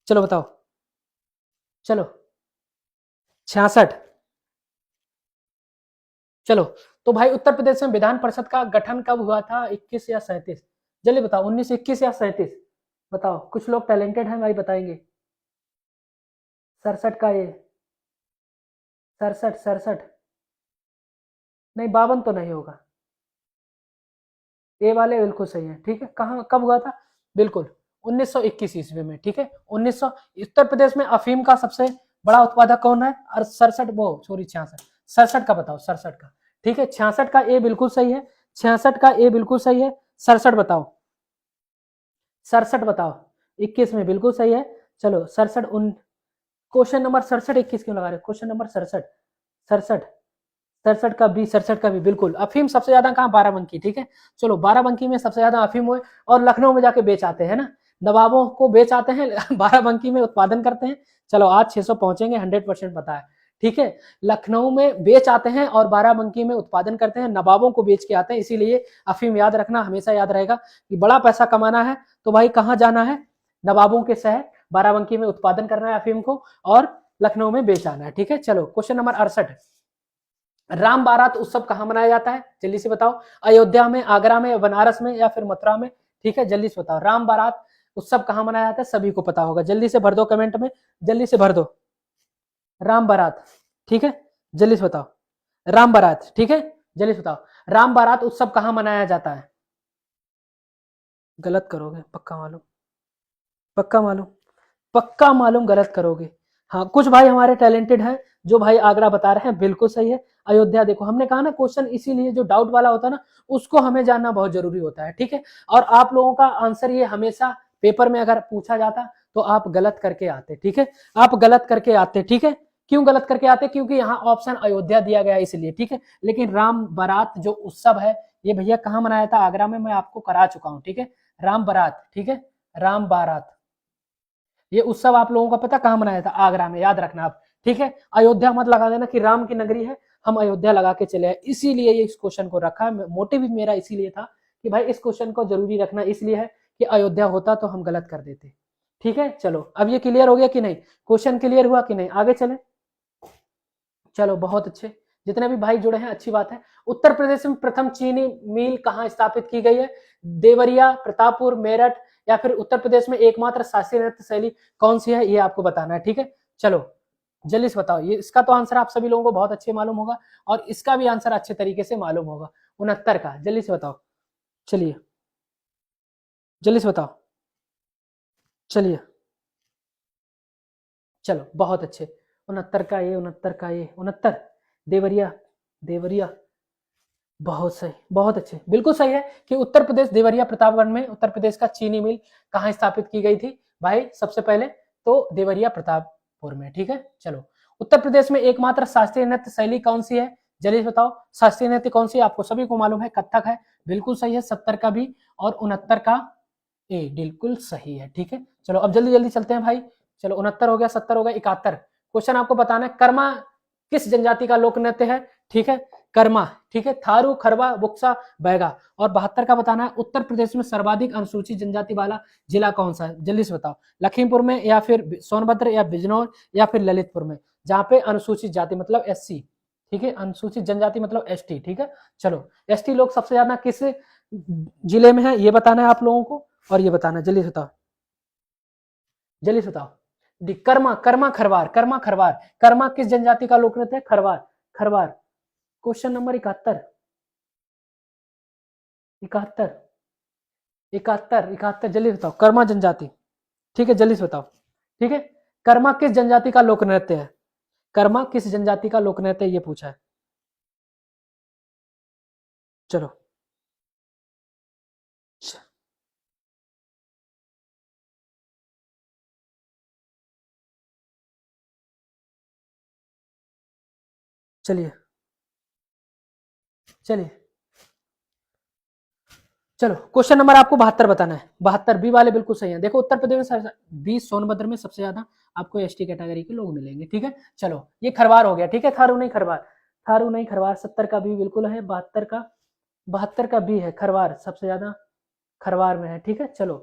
चलो बताओ। चलो, 66। चलो, तो भाई उत्तर प्रदेश में विधान परिषद का गठन कब हुआ था? 21 या 37? जल्दी बताओ, 1921 या 37? बताओ, कुछ लोग टैलेंटेड हैं भाई, बताएंगे। 67 का ये, 67, 67, नहीं 52 तो नहीं होगा। ए वाले बिल्कुल सही है। ठीक है, कहाँ कब हुआ था? बिल्कुल 1921 ईस्वी में। ठीक है, 1900। उत्तर प्रदेश में अफीम का सबसे बड़ा उत्पादक कौन है? और 67, वो सॉरी 66, 67 का बताओ, 67 का। ठीक है, 66 का ए बिल्कुल सही है, 66 का ए बिल्कुल सही है। 67 बताओ, 67 बताओ। 21 में बिल्कुल सही है। चलो, 67 उन, क्वेश्चन नंबर 67 21 क्यों लगा रहे? क्वेश्चन नंबर 67, 67, 67 का बी, 67 का बी, बिल्कुल। अफीम सबसे ज्यादा कहाँ? बाराबंकी। ठीक है, चलो, बाराबंकी में सबसे ज्यादा अफीम हुए और लखनऊ में जाके बेच आते हैं ना, नवाबों को बेच आते हैं बाराबंकी में उत्पादन करते हैं। चलो, आज 600 पहुंचेंगे, 100% पता है। ठीक है, लखनऊ में बेच आते हैं और बाराबंकी में उत्पादन करते हैं, नवाबों को बेच के आते हैं, इसीलिए अफीम याद रखना, हमेशा याद रहेगा कि बड़ा पैसा कमाना है तो भाई कहाँ जाना है? नवाबों के शहर बाराबंकी में उत्पादन करना है अफीम को, और लखनऊ में बेच आना है। ठीक है, चलो, क्वेश्चन नंबर 68, राम बारात उत्सव कहाँ मनाया जाता है? जल्दी से बताओ। अयोध्या में, आगरा में, बनारस में, या फिर मथुरा में? ठीक है, जल्दी से बताओ, राम बारात उत्सव कहाँ मनाया जाता है? सभी को पता होगा, जल्दी से भर दो कमेंट में, जल्दी से भर दो। राम बारात। ठीक है, जल्दी से बताओ। राम बारात। ठीक है, जल्दी से बताओ, राम बारात उत्सव कहाँ मनाया जाता है? गलत करोगे पक्का मालूम, पक्का मालूम, पक्का मालूम गलत करोगे। हाँ, कुछ भाई हमारे टैलेंटेड हैं जो भाई आगरा बता रहे हैं बिल्कुल सही है। अयोध्या, देखो हमने कहा ना क्वेश्चन इसीलिए जो डाउट वाला होता है ना उसको हमें जानना बहुत जरूरी होता है, ठीक है। और आप लोगों का आंसर ये हमेशा पेपर में अगर पूछा जाता तो आप गलत करके आते, ठीक है, आप गलत करके आते, ठीक है। क्यों गलत करके आते? क्योंकि यहाँ ऑप्शन अयोध्या दिया गया इसलिए, ठीक है। लेकिन राम बारात जो उत्सव है ये भैया कहाँ मनाया था? आगरा में, मैं आपको करा चुका हूँ, ठीक है। राम बारात, ठीक है, राम बारात, ये उत्सव आप लोगों का पता कहाँ मनाया था? आगरा में, याद रखना आप, ठीक है। अयोध्या मत लगा देना कि राम की नगरी है, हम अयोध्या लगा के चले आए, इसीलिए ये इस क्वेश्चन को रखा है। मोटिव भी मेरा इसीलिए था कि भाई इस क्वेश्चन को जरूरी रखना इसलिए है कि अयोध्या होता तो हम गलत कर देते, ठीक है। चलो अब ये क्लियर हो गया कि नहीं? क्वेश्चन क्लियर हुआ कि नहीं? आगे चले। चलो बहुत अच्छे, जितने भी भाई जुड़े हैं अच्छी बात है। उत्तर प्रदेश में प्रथम चीनी मिल कहाँ स्थापित की गई है? देवरिया, प्रतापपुर, मेरठ, या फिर उत्तर प्रदेश में एकमात्र शास्त्रीय नृत्य शैली कौन सी है? ये आपको बताना है, ठीक है। चलो जल्दी से बताओ, ये इसका तो आंसर आप सभी लोगों को बहुत अच्छे मालूम होगा और इसका भी आंसर अच्छे तरीके से मालूम होगा। 69 का, जल्दी से बताओ, चलिए जल्दी से बताओ, चलिए चलो बहुत अच्छे। 69 का ये, 69 का ये, 69 देवरिया, देवरिया, बहुत सही, बहुत अच्छे, बिल्कुल सही है कि उत्तर प्रदेश देवरिया प्रतापगढ़ में उत्तर प्रदेश का चीनी मिल कहाँ स्थापित की गई थी भाई? सबसे पहले तो देवरिया प्रतापपुर में, ठीक है। चलो उत्तर प्रदेश में एकमात्र शास्त्रीय नृत्य शैली कौन सी है? जल्दी बताओ, शास्त्रीय नृत्य कौन सी है? आपको सभी को मालूम है कथक है, बिल्कुल सही है। 70 का भी और 69 का ए बिल्कुल सही है, ठीक है। चलो अब जल्दी जल्दी चलते हैं भाई। चलो 69 हो गया, 70 हो गया, 71 क्वेश्चन आपको बताना है, कर्मा किस जनजाति का लोक नृत्य है? ठीक है, कर्मा, ठीक है, थारू, खरवा, बुक्सा, बैगा। और 72 का बताना है, उत्तर प्रदेश में सर्वाधिक अनुसूचित जनजाति वाला जिला कौन सा है? जल्दी से बताओ, लखीमपुर में या फिर सोनभद्र या बिजनौर या फिर ललितपुर में? जहां पे अनुसूचित जाति मतलब एससी, ठीक है, अनुसूचित जनजाति मतलब एसटी, ठीक है। चलो एसटी लोग सबसे ज्यादा किस जिले में है ये बताना है आप लोगों को, और ये बताना है, जल्दी से बताओ, जल्दी से बताओ। कर्मा, कर्मा खरवार, कर्मा खरवार, कर्मा किस जनजाति का लोक नृत्य है? खरवार, खरवार। क्वेश्चन नंबर 71, 71, 71, 71, जल्दी बताओ, कर्मा जनजाति, ठीक है, जल्दी से बताओ, ठीक है। कर्मा किस जनजाति का लोक नृत्य है? कर्मा किस जनजाति का लोक नृत्य ये पूछा है। चलो चलिए, चलिए चलो क्वेश्चन नंबर आपको 72 बताना है। 72 बी वाले बिल्कुल सही है। देखो उत्तर प्रदेश में बी सोनभद्र में सबसे ज्यादा आपको एसटी कैटेगरी के लोग मिलेंगे, ठीक है। चलो ये खरवार हो गया, ठीक है, थारू नहीं खरवार, थारू नहीं खरवार। 70 का बी बिल्कुल है, 72 का, 72 का बी है, खरवार सबसे ज्यादा खरवार में है, ठीक है। चलो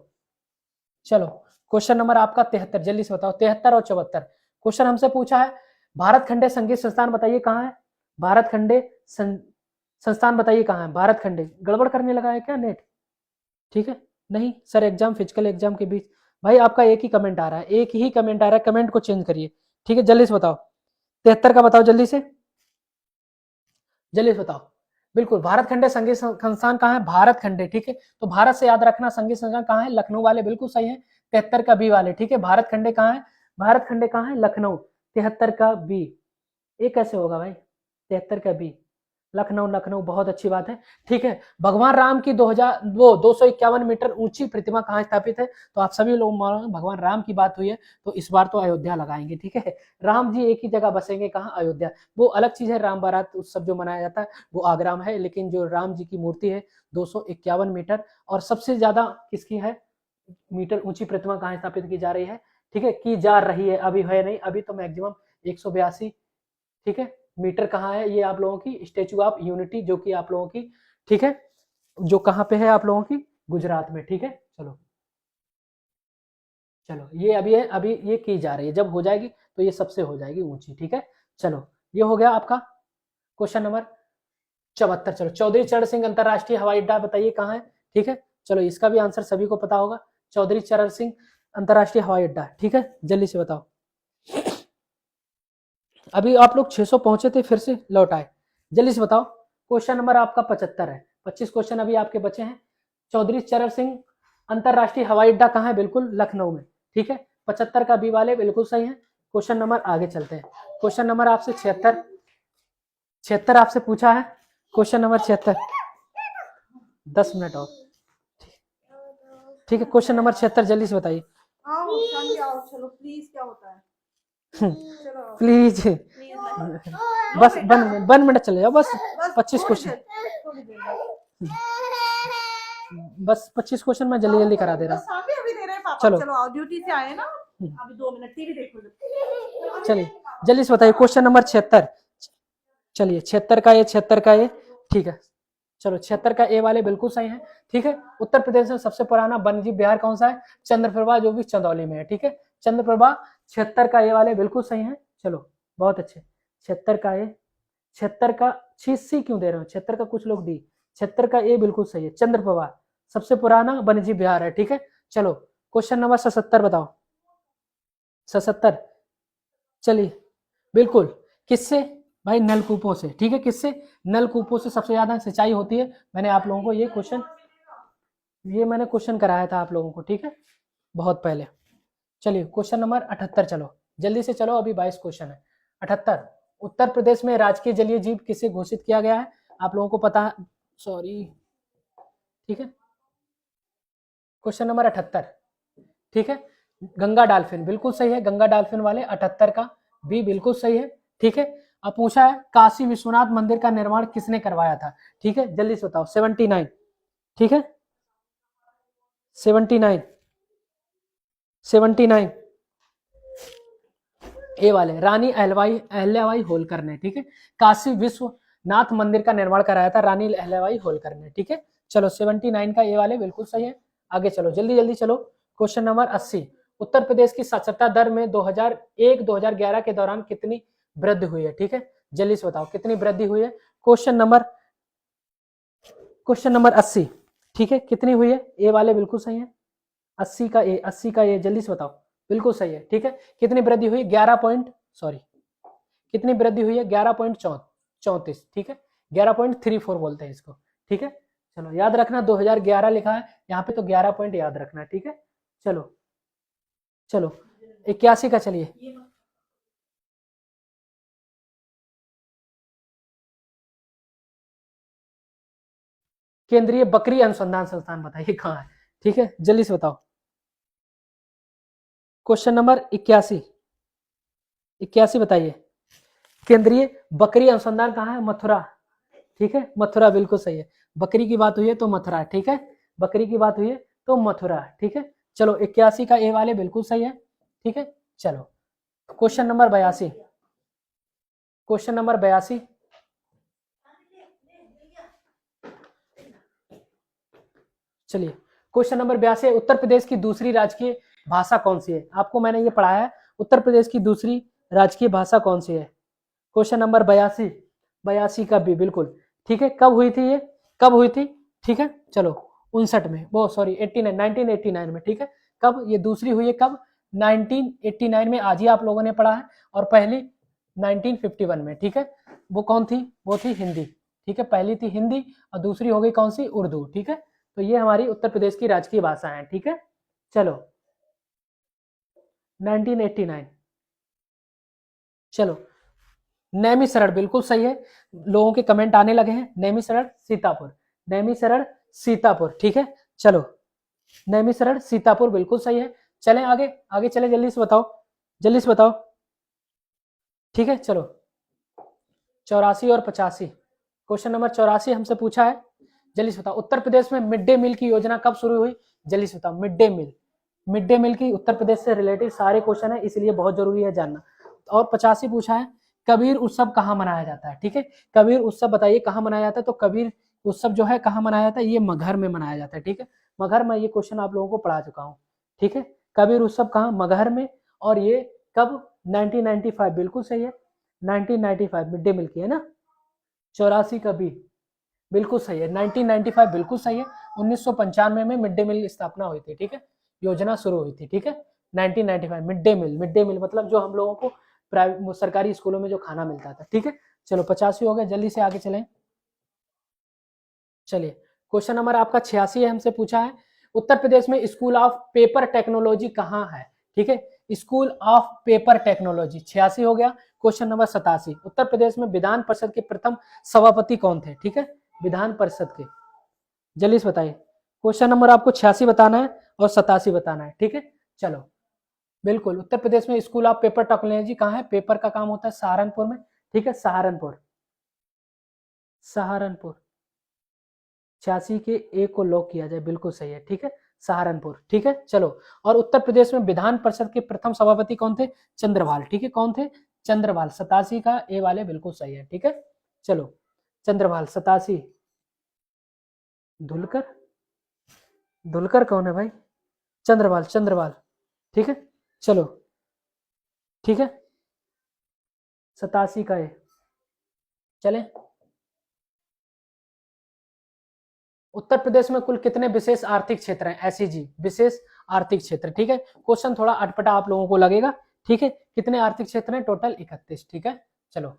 चलो क्वेश्चन नंबर आपका 73, जल्दी से बताओ, 73 और 74 क्वेश्चन हमसे पूछा है, भारत खंडे संगीत संस्थान बताइए कहाँ है? भारत खंडे संस्थान बताइए कहाँ है? भारत खंडे, गड़बड़ करने लगा है क्या नेट? ठीक है, नहीं सर, एग्जाम फिजिकल एग्जाम के बीच, भाई आपका एक ही कमेंट आ रहा है, एक ही कमेंट आ रहा है, कमेंट को चेंज करिए, ठीक है। जल्दी से बताओ, 73 का बताओ, जल्दी से, जल्दी से बताओ। बिल्कुल, भारत खंडे संगीत संस्थान कहाँ है? भारत खंडे, ठीक है। तो भारत से याद रखना, संगीत संस्थान कहाँ है? लखनऊ वाले बिल्कुल सही है। 73 का बी वाले, ठीक है। भारत खंडे कहाँ है? भारत खंडे कहाँ है? लखनऊ। 73 का बी, ये कैसे होगा भाई? 73 का बी, लखनऊ, लखनऊ, बहुत अच्छी बात है, ठीक है। भगवान राम की 251 मीटर ऊंची प्रतिमा कहाँ स्थापित है? तो आप सभी लोग भगवान राम की बात हुई है तो इस बार तो अयोध्या लगाएंगे, ठीक है। राम जी एक ही जगह बसेंगे, कहाँ? अयोध्या। वो अलग चीज है, राम बारात उत्सव जो मनाया जाता है वो आगरा में है, लेकिन जो राम जी की मूर्ति है 251 मीटर, और सबसे ज्यादा किसकी है मीटर ऊंची प्रतिमा कहाँ स्थापित की जा रही है? ठीक है, की जा रही है, अभी है नहीं, अभी तो मैक्सिमम 182, ठीक है, मीटर कहाँ है? ये आप लोगों की स्टेचू ऑफ यूनिटी, जो कि आप लोगों की, ठीक है, जो कहाँ पे है आप लोगों की? गुजरात में, ठीक है। चलो चलो ये अभी है, अभी ये की जा रही है, जब हो जाएगी तो ये सबसे हो जाएगी ऊंची, ठीक है। चलो ये हो गया आपका क्वेश्चन नंबर 74। चलो चौधरी चरण सिंह अंतरराष्ट्रीय हवाई अड्डा बताइए कहाँ है? ठीक है, चलो इसका भी आंसर सभी को पता होगा, चौधरी चरण सिंह अंतरराष्ट्रीय हवाई अड्डा, ठीक है। जल्दी से बताओ, अभी आप लोग 600 पहुंचे थे फिर से लौट आए, जल्दी से बताओ। क्वेश्चन नंबर आपका 75 है, 25 क्वेश्चन अभी आपके बचे हैं। चौधरी चरण सिंह अंतरराष्ट्रीय हवाई अड्डा कहाँ है? बिल्कुल लखनऊ में, ठीक है। 75 का बी वाले बिल्कुल सही है, क्वेश्चन नंबर आगे चलते हैं। क्वेश्चन नंबर आपसे 76 76 आपसे पूछा है। क्वेश्चन नंबर 76, 10 मिनट और, ठीक है। क्वेश्चन नंबर 76 जल्दी से बताइए। चलो प्लीज, क्या होता है? चलो प्लीज प्लीज बस 1 मिनट चले जाओ, बस 25 क्वेश्चन, थोड़ी देर बस 25 क्वेश्चन मैं जल्दी जल्दी करा दे रहा हूँ। अभी दे रहे हैं पापा। चलो चलो आओ, ड्यूटी से आए ना, अभी 2 मिनट टीवी देखो। चलिए जल्दी से बताइए। क्वेश्चन नंबर 76, चलिए 76 का ये, 76 का ये, ठीक है। चलो 76 का ए वाले बिल्कुल सही है, ठीक है। उत्तर प्रदेश में सबसे पुराना वन्यजीव विहार कौन सा है? चंद्रप्रभा, जो भी चंदौली में है, ठीक है। चंद्रप्रभा, 76 का ए वाले बिल्कुल सही है। चलो बहुत अच्छे। 76 का ए, 76 का सी क्यों दे रहे हो? 76 का कुछ लोग डी, 76 का ए बिल्कुल सही है। चंद्रप्रभा सबसे पुराना वन्यजीव विहार है, ठीक है। चलो क्वेश्चन नंबर 77 बताओ। 77, चलिए बिल्कुल, किससे? भाई नलकूपों से, ठीक है। किससे? नलकूपों से सबसे ज्यादा सिंचाई होती है। मैंने आप लोगों को ये मैंने क्वेश्चन कराया था आप लोगों को, ठीक है, बहुत पहले। चलिए क्वेश्चन नंबर 78, चलो जल्दी से चलो, अभी 22 क्वेश्चन है। 78, उत्तर प्रदेश में राजकीय जलीय जीव किसे घोषित किया गया है? आप लोगों को पता है, सॉरी, ठीक है। क्वेश्चन नंबर 78, ठीक है। गंगा डाल्फिन बिल्कुल सही है। गंगा डाल्फिन वाले 78 का बी बिल्कुल सही है, ठीक है। अब पूछा है काशी विश्वनाथ मंदिर का निर्माण किसने करवाया था? ठीक है, जल्दी से बताओ। 79, ठीक है। 79, 79 ए वाले रानी अहल्याबाई होलकर ने, ठीक है। काशी विश्वनाथ मंदिर का निर्माण कराया था रानी अहल्याबाई होलकर ने, ठीक है। चलो 79 का ए वाले बिल्कुल सही है। आगे चलो जल्दी जल्दी चलो। क्वेश्चन नंबर 80, उत्तर प्रदेश की साक्षरता दर में 2001-2011 के दौरान कितनी वृद्धि हुई है? ठीक है, जल्दी से बताओ कितनी वृद्धि हुई है। क्वेश्चन नंबर 80, ठीक है, कितनी हुई है? ए वाले बिल्कुल सही है। 80 का ए, 80 का ए, जल्दी से बताओ। बिल्कुल सही है, ठीक है। कितनी वृद्धि हुई? 11 पॉइंट, सॉरी, कितनी वृद्धि हुई है? 11.34, ठीक है। 11.34 बोलते हैं इसको, ठीक है। चलो याद रखना 2011 लिखा है यहाँ पे, तो 11 पॉइंट याद रखना, ठीक है। चलो चलो 81 का, चलिए केंद्रीय बकरी अनुसंधान संस्थान बताइए कहाँ है? ठीक है, जल्दी से बताओ। क्वेश्चन नंबर 81, 81 बताइए। केंद्रीय बकरी अनुसंधान कहाँ है? मथुरा, ठीक है। मथुरा बिल्कुल सही है। बकरी की बात हुई है तो मथुरा, ठीक है। बकरी की बात हुई है तो मथुरा, ठीक है। चलो 81 का ए वाले बिल्कुल सही है, ठीक है। चलो क्वेश्चन नंबर 82, क्वेश्चन नंबर 82, चलिए क्वेश्चन नंबर 82, उत्तर प्रदेश की दूसरी राजकीय भाषा कौन सी है? आपको मैंने ये पढ़ाया है, उत्तर प्रदेश की दूसरी राजकीय भाषा कौन सी है? क्वेश्चन नंबर 82, 82 का बी बिल्कुल, ठीक है। कब हुई थी ये? कब हुई थी? ठीक है, चलो 59 में, वो सॉरी 89, 1989 में, ठीक है। कब ये दूसरी हुई है? कब? 1989 में, आज ही आप लोगों ने पढ़ा है। और पहली 1951 में, ठीक है। वो कौन थी? वो थी हिंदी, ठीक है। पहली थी हिंदी और दूसरी हो गई कौन सी? उर्दू, ठीक है। तो ये हमारी उत्तर प्रदेश की राजकीय भाषा है, ठीक है। चलो 1989, चलो नैमिषारण्य बिल्कुल सही है। लोगों के कमेंट आने लगे हैं। नैमिषारण्य सीतापुर, नैमिषारण्य सीतापुर, ठीक है। चलो नैमिषारण्य सीतापुर बिल्कुल सही है। चलें आगे, आगे चले, जल्दी से बताओ, जल्दी से बताओ, ठीक है। चलो 84 और 85, क्वेश्चन नंबर 84 हमसे पूछा है, जल्दी से बताओ। उत्तर प्रदेश में मिड डे मील की योजना कब शुरू हुई? जल्दी से बताओ। Mid day meal, mid day meal की उत्तर प्रदेश से रिलेटेड सारे क्वेश्चन है, इसलिए बहुत जरूरी है जानना। और 85 पूछा है कबीर उत्सव कहाँ मनाया जाता है? ठीक है, कबीर उत्सव बताइए कहाँ मनाया जाता है? तो कबीर उत्सव जो है कहाँ मनाया जाता है? ये मगहर में मनाया जाता है, ठीक है। मगहर में, ये क्वेश्चन आप लोगों को पढ़ा चुका हूँ, ठीक है। कबीर उत्सव कहाँ? मगहर में। और ये कब? 1995, बिल्कुल सही है। 1995 मिड डे मील की है ना। 84 का बी बिल्कुल सही है। 1995 बिल्कुल सही है। 1995 में मिड डे मील की स्थापना हुई थी, ठीक है, योजना शुरू हुई थी, ठीक है। 1995 mid day meal, mid day meal मतलब जो हम लोगों को प्राइवेट सरकारी स्कूलों में जो खाना मिलता था, ठीक है। चलो 85 हो गया, जल्दी से आगे चलें। चलिए क्वेश्चन नंबर आपका 86 है, हमसे पूछा है उत्तर प्रदेश में स्कूल ऑफ पेपर टेक्नोलॉजी कहाँ है? ठीक है, स्कूल ऑफ पेपर टेक्नोलॉजी 86 हो गया। क्वेश्चन नंबर 87, उत्तर प्रदेश में विधान परिषद के प्रथम सभापति कौन थे? ठीक है, विधान परिषद के, जल्दी से बताइए। क्वेश्चन नंबर आपको 86 बताना है और 87 बताना है। ठीक है, चलो बिल्कुल। उत्तर प्रदेश में स्कूल ऑफ पेपर टेक्नोलॉजी कहाँ है? पेपर का काम होता है सहारनपुर में। ठीक है, सहारनपुर, सहारनपुर 86 के ए को लॉक किया जाए, बिल्कुल सही है। ठीक है, सहारनपुर। ठीक है, चलो। और उत्तर प्रदेश में विधान परिषद के प्रथम सभापति कौन थे? चंद्रभाल। ठीक है, कौन थे? चंद्रभाल। 87 का ए वाले बिल्कुल सही है। ठीक है, चलो, चंद्रभाल 87। धुलकर, धुलकर कौन है भाई? चंद्रभाल, चंद्रभाल। ठीक है, चलो, ठीक है, 87 का ए। चले, उत्तर प्रदेश में कुल कितने विशेष आर्थिक क्षेत्र हैं? एसईजी, विशेष आर्थिक क्षेत्र। ठीक है, क्वेश्चन थोड़ा अटपटा आप लोगों को लगेगा। ठीक है, कितने आर्थिक क्षेत्र हैं? टोटल 31। ठीक है, चलो।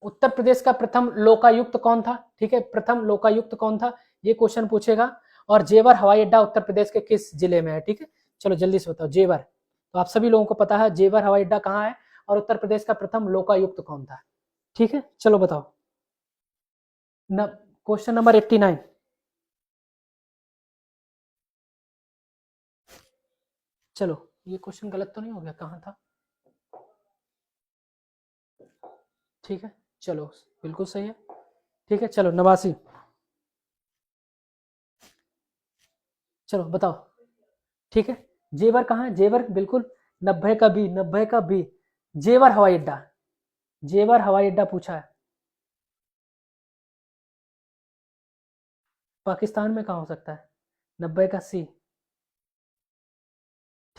उत्तर प्रदेश का प्रथम लोकायुक्त कौन था? ठीक है, प्रथम लोकायुक्त कौन था? ये क्वेश्चन पूछेगा। और जेवर हवाई अड्डा उत्तर प्रदेश के किस जिले में है? ठीक है, चलो जल्दी से बताओ। जेवर, तो आप सभी लोगों को पता है जेवर हवाई अड्डा कहाँ है। और उत्तर प्रदेश का प्रथम लोकायुक्त कौन था? ठीक है, चलो बताओ। Question number 89। चलो, ये क्वेश्चन गलत तो नहीं हो गया? कहाँ था? ठीक है, चलो बिल्कुल सही है। ठीक है, चलो 89। चलो बताओ। ठीक है, जेवर कहाँ है? जेवर बिल्कुल 90 का बी, 90 का बी। जेवर हवाई अड्डा, जेवर हवाई अड्डा पूछा है। पाकिस्तान में कहाँ हो सकता है? 90 का सी।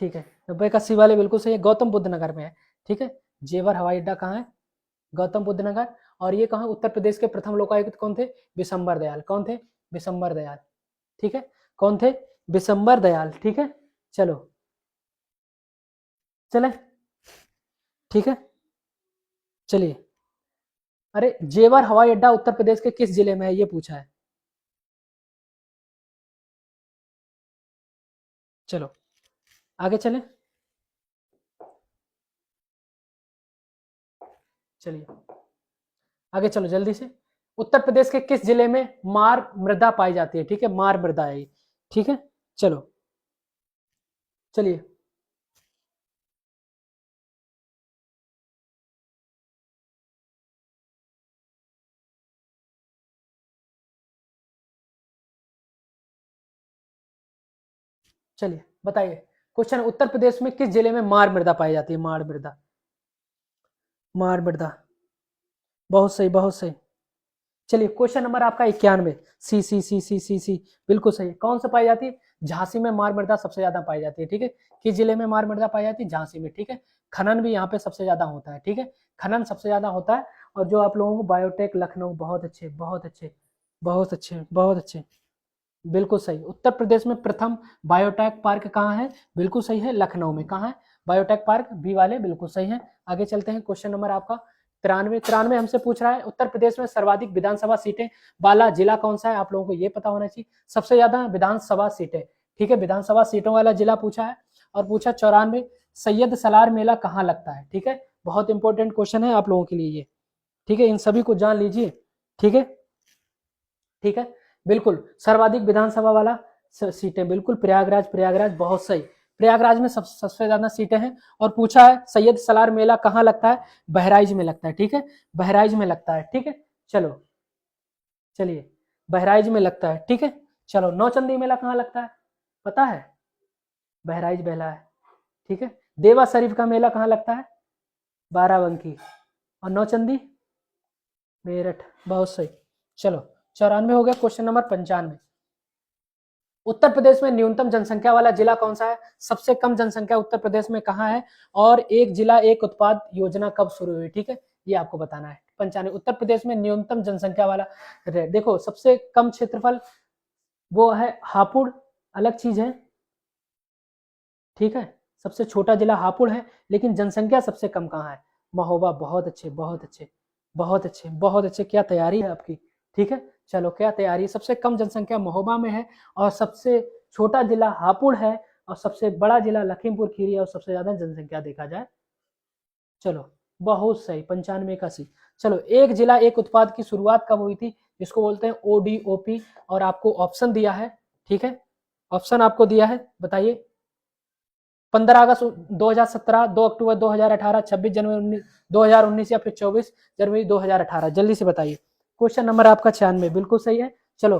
ठीक है, 90 का सी वाले बिल्कुल सही है। गौतम बुद्ध नगर में है। ठीक है, जेवर हवाई अड्डा कहाँ है? गौतम बुद्ध नगर। और ये कहाँ? उत्तर प्रदेश के प्रथम लोकायुक्त कौन थे? विशंबर दयाल। कौन थे? विशंबर दयाल। ठीक है, कौन थे? विशंबर दयाल। ठीक है, चलो चले। ठीक है, चलिए। अरे, जेवर हवाई अड्डा उत्तर प्रदेश के किस जिले में है? ये पूछा है। चलो आगे चले, चलिए आगे चलो जल्दी से। उत्तर प्रदेश के किस जिले में मार मृदा पाई जाती है? ठीक है, मार मृदा है ये। ठीक है, चलो चलिए। चलिए बताइए। क्वेश्चन, उत्तर प्रदेश में किस जिले में मार मृदा पाई जाती है? मार मृदा, मार मृदा, बहुत सही, बहुत सही। चलिए, क्वेश्चन नंबर आपका 91। सी सी सी सी सी सी, बिल्कुल सही। कौन सा पाई जाती है? झांसी में मार मृदा सबसे ज्यादा पाई जाती है। ठीक है, किस जिले में मार मृदा पाई जाती है? झांसी में। ठीक है, खनन भी यहाँ पे सबसे ज्यादा होता है। ठीक है, खनन सबसे ज्यादा होता है। और जो आप लोगों को बायोटेक लखनऊ, बहुत अच्छे, बहुत अच्छे, बहुत अच्छे, बहुत अच्छे, बिल्कुल सही। उत्तर प्रदेश में प्रथम बायोटेक पार्क कहाँ है? बिल्कुल सही है, लखनऊ में। कहाँ है बायोटेक पार्क? बी वाले बिल्कुल सही है। आगे चलते हैं। क्वेश्चन नंबर आपका 93। 93 हमसे पूछ रहा है, उत्तर प्रदेश में सर्वाधिक विधानसभा सीटें वाला जिला कौन सा है? आप लोगों को ये पता होना चाहिए, सबसे ज्यादा विधानसभा सीटें। ठीक है, विधानसभा सीटों वाला जिला पूछा है। और पूछा 94, सैयद सलार मेला कहाँ लगता है? ठीक है, बहुत इंपॉर्टेंट क्वेश्चन है आप लोगों के लिए ये। ठीक है, इन सभी को जान लीजिए। ठीक है, ठीक है, बिल्कुल सर्वाधिक विधानसभा वाला सीटें, बिल्कुल प्रयागराज, प्रयागराज बहुत सही। प्रयागराज में सबसे ज्यादा सीटें हैं। और पूछा है सैयद सलार मेला कहाँ लगता है? बहराइच में लगता है। ठीक है, बहराइच में लगता है। ठीक है, चलो चलिए, बहराइच में लगता है। ठीक है, चलो। नौचंदी मेला कहाँ लगता है? पता है? बहराइच बेला है। ठीक है, देवा शरीफ का मेला कहाँ लगता है? बाराबंकी। और नौचंदी मेरठ, बहुत सही। चलो 94 हो गया। क्वेश्चन नंबर 95, उत्तर प्रदेश में न्यूनतम जनसंख्या वाला जिला कौन सा है? सबसे कम जनसंख्या उत्तर प्रदेश में कहाँ है? और एक जिला एक उत्पाद योजना कब शुरू हुई? ठीक है, ये आपको बताना है। 95, उत्तर प्रदेश में न्यूनतम जनसंख्या वाला, देखो सबसे कम क्षेत्रफल वो है हापुड़, अलग चीज है। ठीक है, सबसे छोटा जिला हापुड़ है। लेकिन जनसंख्या सबसे कम कहाँ है? महोबा। बहुत अच्छे, बहुत अच्छे, बहुत अच्छे, बहुत अच्छे, क्या तैयारी है आपकी। ठीक है, चलो क्या तैयारी है। सबसे कम जनसंख्या महोबा में है और सबसे छोटा जिला हापुड़ है। और सबसे बड़ा जिला लखीमपुर खीरी है और सबसे ज्यादा जनसंख्या देखा जाए। चलो बहुत सही, 95 चलो, एक जिला एक उत्पाद की शुरुआत कब हुई थी, जिसको बोलते हैं ODOP, और आपको ऑप्शन दिया है, ठीक है, ऑप्शन आपको दिया है, बताइए। 15 अगस्त 2017, 2 अक्टूबर 2018, 26 जनवरी 2019 या फिर 24 जनवरी 2018, जल्दी से बताइए। क्वेश्चन नंबर आपका 96 बिल्कुल सही है। चलो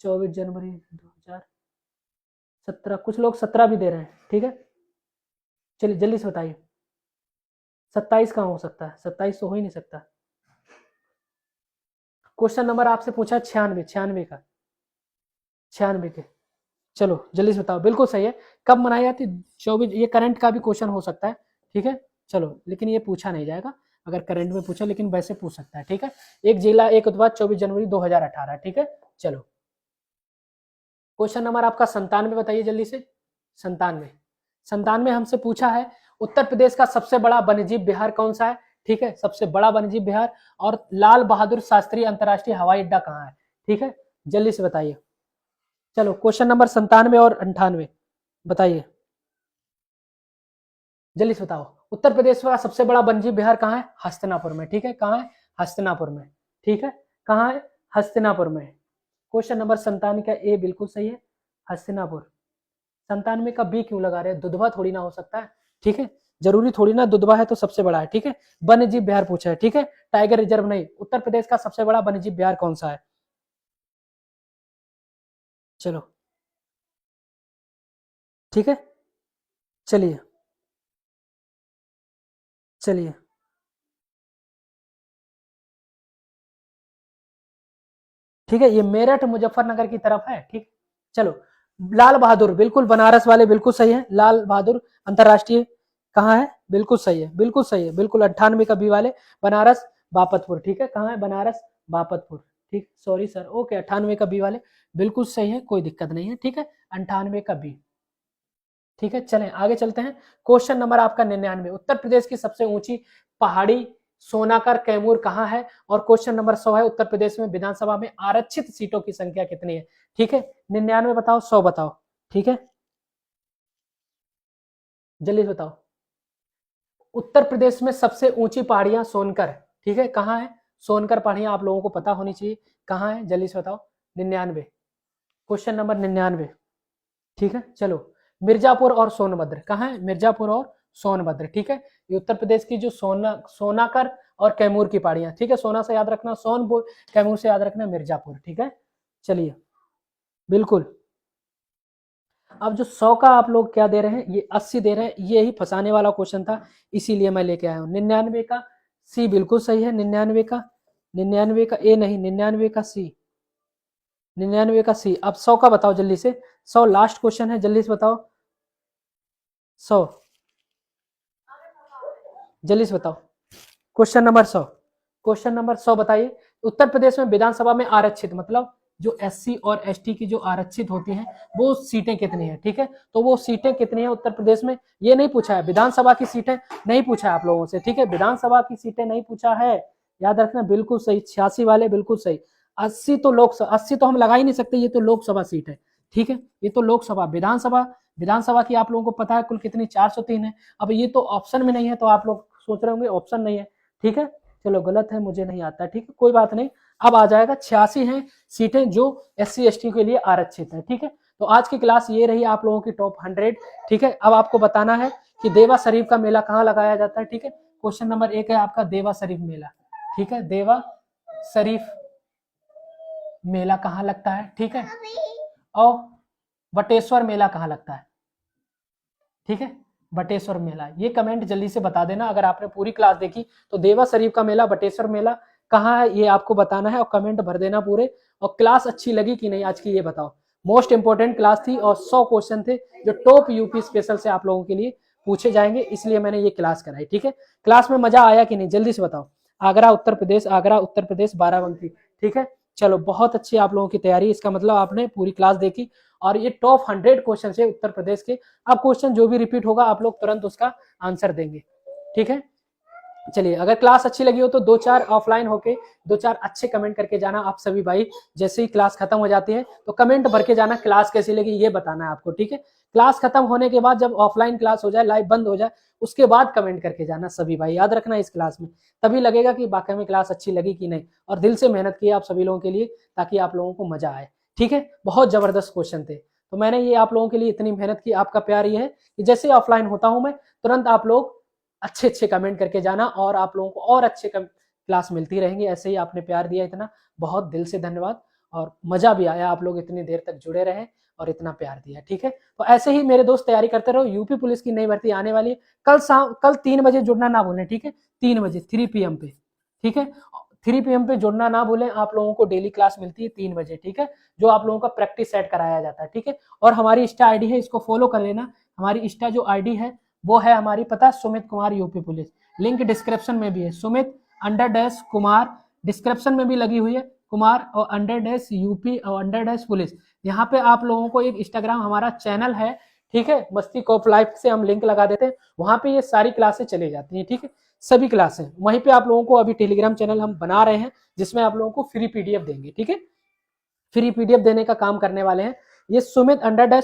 24 जनवरी 2017, कुछ लोग 17 भी दे रहे हैं, ठीक है, चलिए जल्दी से बताइए। 27 कहाँ हो सकता है, 27 तो हो ही नहीं सकता। क्वेश्चन नंबर आपसे पूछा 96, 96 का, 96 के, चलो जल्दी से बताओ, बिल्कुल सही है। कब मनाई जाती, 24, ये करंट का भी क्वेश्चन हो सकता है, ठीक है, चलो, लेकिन ये पूछा नहीं जाएगा अगर करंट में पूछा, लेकिन वैसे पूछ सकता है, ठीक है। एक जिला एक उत्पाद 24 जनवरी 2018, ठीक है। चलो क्वेश्चन नंबर आपका 97 बताइए जल्दी से। 97, 97 हमसे पूछा है उत्तर प्रदेश का सबसे बड़ा वन्यजीव विहार कौन सा है, ठीक है, सबसे बड़ा वन्यजीव विहार, और लाल बहादुर शास्त्री अंतरराष्ट्रीय हवाई अड्डा कहाँ है, ठीक है, जल्दी से बताइए। चलो क्वेश्चन नंबर 97 और 98 बताइए, जल्दी से बताओ। उत्तर प्रदेश का सबसे बड़ा वन्यजीव विहार कहाँ है, हस्तिनापुर में, ठीक है, कहाँ है, हस्तिनापुर में, ठीक है, कहाँ है, हस्तिनापुर में। क्वेश्चन नंबर 97 का ए बिल्कुल सही है, हस्तिनापुर। 97 का बी क्यों लगा रहे हैं, दुधवा थोड़ी ना हो सकता है, ठीक है, जरूरी थोड़ी ना दुधवा है तो सबसे बड़ा है, ठीक है। वन्यजीव विहार पूछा है, ठीक है, टाइगर रिजर्व नहीं। उत्तर प्रदेश का सबसे बड़ा वन्यजीव विहार कौन सा है, चलो ठीक है, चलिए चलिए, ठीक है, ये मेरठ मुजफ्फरनगर की तरफ है, ठीक। चलो लाल बहादुर, बिल्कुल बनारस वाले बिल्कुल सही है, लाल बहादुर अंतरराष्ट्रीय कहाँ है, बिल्कुल सही है, बिल्कुल सही है, बिल्कुल। 98 का बी वाले बनारस बापतपुर, ठीक है, कहाँ है, बनारस बापतपुर, ठीक, सॉरी सर, ओके, 98 का बी वाले बिल्कुल सही है, कोई दिक्कत नहीं है, ठीक है, 98 का बी, ठीक है। चलें आगे चलते हैं। क्वेश्चन नंबर आपका 99, उत्तर प्रदेश की सबसे ऊंची पहाड़ी सोनाकर कैमूर कहाँ है, और क्वेश्चन नंबर 100 है उत्तर प्रदेश में विधानसभा में आरक्षित सीटों की संख्या कितनी है, ठीक है। 99 बताओ, 100 बताओ, ठीक है, जल्दी बताओ। उत्तर प्रदेश में सबसे ऊंची पहाड़ियां सोनकर, ठीक है, कहाँ है, सोनकर पहाड़ियां आप लोगों को पता होनी चाहिए, कहाँ है, जल्दी से बताओ। 99, क्वेश्चन नंबर 99, ठीक है। चलो मिर्जापुर और सोनभद्र कहाँ है, मिर्जापुर और सोनभद्र, ठीक है, ये उत्तर प्रदेश की जो सोनाकर और कैमूर की पहाड़ियां, ठीक है, सोना से याद रखना सोनपुर, कैमूर से याद रखना मिर्जापुर, ठीक है। चलिए बिल्कुल। अब जो 100 का आप लोग क्या दे रहे हैं, ये 80 दे रहे हैं, ये ही फंसाने वाला क्वेश्चन था, इसीलिए मैं लेके आया हूँ। 99 का सी बिल्कुल सही है, 99 का, 99 का ए नहीं, 99 का सी, 99 का सी। अब 100 का बताओ जल्दी से, 100 लास्ट क्वेश्चन है, जल्दी से बताओ। 100 जल्दी से बताओ, क्वेश्चन नंबर 100, क्वेश्चन नंबर 100 बताइए। उत्तर प्रदेश में विधानसभा में आरक्षित मतलब जो SC और ST की जो आरक्षित होती हैं वो सीटें कितनी है, ठीक है, तो वो सीटें कितनी है उत्तर प्रदेश में, ये नहीं पूछा है, विधानसभा की सीटें नहीं पूछा है आप लोगों से, ठीक है, विधानसभा की सीटें नहीं पूछा है, याद रखना, बिल्कुल सही, 86 वाले बिल्कुल सही। 80 तो लोकसभा, 80 तो हम लगा ही नहीं सकते, ये तो लोकसभा सीट है, ठीक है, ये तो लोकसभा। विधानसभा, विधानसभा की आप लोगों को पता है कुल कितनी, 403 है। अब ये तो ऑप्शन में नहीं है, तो आप लोग सोच रहे होंगे ऑप्शन नहीं है, ठीक है, चलो गलत है, मुझे नहीं आता, ठीक है, कोई बात नहीं। अब आ जाएगा 86 हैं सीटें जो SC ST के लिए आरक्षित है, ठीक है। तो आज की क्लास ये रही आप लोगों की टॉप 100, ठीक है। अब आपको बताना है कि देवा शरीफ का मेला कहाँ लगाया जाता है, ठीक है। क्वेश्चन नंबर 1 है आपका देवा शरीफ मेला, ठीक है, देवा शरीफ मेला कहाँ लगता है, ठीक है, और बटेश्वर मेला कहाँ लगता है, ठीक है, बटेश्वर मेला। ये कमेंट जल्दी से बता देना, अगर आपने पूरी क्लास देखी तो देवा शरीफ का मेला, बटेश्वर मेला कहाँ है, ये आपको बताना है और कमेंट भर देना पूरे। और क्लास अच्छी लगी कि नहीं आज की, ये बताओ। मोस्ट इंपोर्टेंट क्लास थी और 100 क्वेश्चन थे जो टॉप यूपी स्पेशल से आप लोगों के लिए पूछे जाएंगे, इसलिए मैंने ये क्लास कराई, ठीक है। क्लास में मजा आया कि नहीं, जल्दी से बताओ। आगरा उत्तर प्रदेश, आगरा उत्तर प्रदेश, बाराबंकी, ठीक है। चलो बहुत अच्छी आप लोगों की तैयारी, इसका मतलब आपने पूरी क्लास देखी और ये टॉप 100 क्वेश्चन है उत्तर प्रदेश के। अब क्वेश्चन जो भी रिपीट होगा आप लोग तुरंत उसका आंसर देंगे, ठीक है। चलिए अगर क्लास अच्छी लगी हो तो 2-4 ऑफलाइन होके 2-4 अच्छे कमेंट करके जाना आप सभी भाई। जैसे ही क्लास खत्म हो जाती है तो कमेंट भर के जाना क्लास कैसी लगी ये बताना है आपको, ठीक है। क्लास खत्म होने के बाद जब ऑफलाइन क्लास हो जाए, लाइव बंद हो जाए, उसके बाद कमेंट करके जाना सभी भाई, याद रखना इस क्लास में, तभी लगेगा कि वाकई में क्लास अच्छी लगी कि नहीं, और दिल से मेहनत की आप सभी लोगों के लिए, ताकि आप लोगों को मजा आए। ठीक है, बहुत जबरदस्त क्वेश्चन थे, तो मैंने ये आप लोगों के लिए इतनी मेहनत की। आपका प्यार ये है कि जैसे ऑफलाइन होता हूं मैं, तुरंत आप लोग अच्छे अच्छे कमेंट करके जाना, और आप लोगों को और अच्छे क्लास मिलती रहेंगी। ऐसे ही आपने प्यार दिया इतना, बहुत दिल से धन्यवाद, और मजा भी आया, आप लोग इतनी देर तक जुड़े रहे और इतना प्यार दिया। ठीक है, तो ऐसे ही मेरे दोस्त तैयारी करते रहो, यूपी पुलिस की नई भर्ती आने वाली है। कल 3 बजे जुड़ना ना भूलें, ठीक है, 3 बजे 3 PM पे, ठीक है, 3 PM पे जुड़ना ना भूलें। आप लोगों को डेली क्लास मिलती है 3 बजे, ठीक है, जो आप लोगों का प्रैक्टिस सेट कराया जाता है। ठीक है, और हमारी इंस्टा आईडी है, इसको फॉलो कर लेना। हमारी इंस्टा जो आईडी है वो है हमारी, पता, Sumit Kumar UP police, link description में भी है, सुमित _कुमार, डिस्क्रिप्शन में भी लगी हुई है, कुमार और _यूपी और _पुलिस। यहाँ पे आप लोगों को एक इंस्टाग्राम हमारा चैनल है, ठीक है, मस्ती कॉप लाइफ से हम लिंक लगा देते हैं, वहां पे ये सारी क्लासें चली जाती हैं। ठीक है, सभी क्लासें वहीं पे आप लोगों को, अभी टेलीग्राम चैनल हम बना रहे हैं जिसमें आप लोगों को फ्री पीडीएफ देंगे। ठीक है, फ्री पीडीएफ देने का काम करने वाले हैं। ये सुमित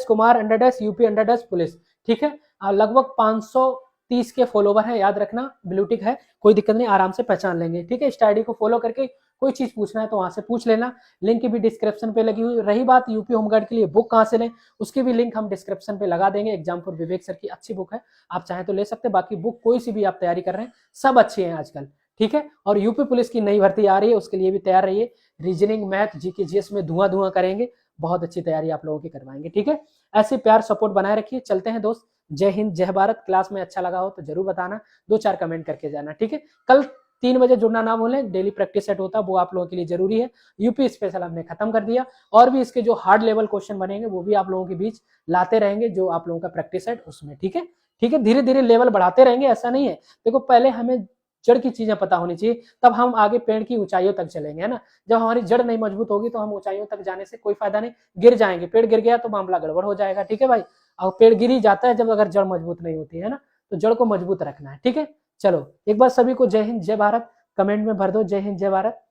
_कुमार _यूपी _पुलिस, ठीक है, लगभग 530 के फॉलोवर है, याद रखना, ब्लूटिक है, कोई दिक्कत नहीं, आराम से पहचान लेंगे। ठीक है, इस आईडी को फॉलो करके कोई चीज पूछना है तो वहां से पूछ लेना, लिंक भी डिस्क्रिप्शन पे लगी हुई। रही बात यूपी होमगार्ड के लिए बुक कहां से लें, उसकी भी लिंक हम डिस्क्रिप्शन पे लगा देंगे। एग्जाम फॉर विवेक सर की अच्छी बुक है, आप चाहें तो ले सकते हैं। बाकी बुक कोई सी भी आप तैयारी कर रहे हैं, सब अच्छी है आजकल। ठीक है, और यूपी पुलिस की नई भर्ती आ रही है, उसके लिए भी तैयार रहिए। रीजनिंग, मैथ, जीके, जीएस में धुआं धुआं करेंगे, बहुत अच्छी तैयारी आप लोगों की करवाएंगे। ठीक है, ऐसे प्यार सपोर्ट बनाए रखिए। चलते हैं दोस्त, जय हिंद जय भारत। क्लास में अच्छा लगा हो तो जरूर बताना, 2-4 कमेंट करके जाना। ठीक है, कल 3 बजे जुड़ना ना भूलें, डेली प्रैक्टिस सेट होता है, वो आप लोगों के लिए जरूरी है। यूपी स्पेशल हमने खत्म कर दिया, और भी इसके जो हार्ड लेवल क्वेश्चन बनेंगे वो भी आप लोगों के बीच लाते रहेंगे, जो आप लोगों का प्रैक्टिस सेट उसमें। ठीक है, ठीक है, धीरे धीरे लेवल बढ़ाते रहेंगे, ऐसा नहीं है। देखो, पहले हमें जड़ की चीजें पता होनी चाहिए, तब हम आगे पेड़ की ऊंचाइयों तक चलेंगे, है ना। जब हमारी जड़ नहीं मजबूत होगी तो हम ऊंचाइयों तक जाने से कोई फायदा नहीं, गिर जाएंगे। पेड़ गिर गया तो मामला गड़बड़ हो जाएगा। ठीक है भाई, और पेड़ गिर ही जाता है जब अगर जड़ मजबूत नहीं होती है ना, तो जड़ को मजबूत रखना है। ठीक है, चलो एक बार सभी को जय हिंद जय भारत कमेंट में भर दो, जय हिंद जय भारत।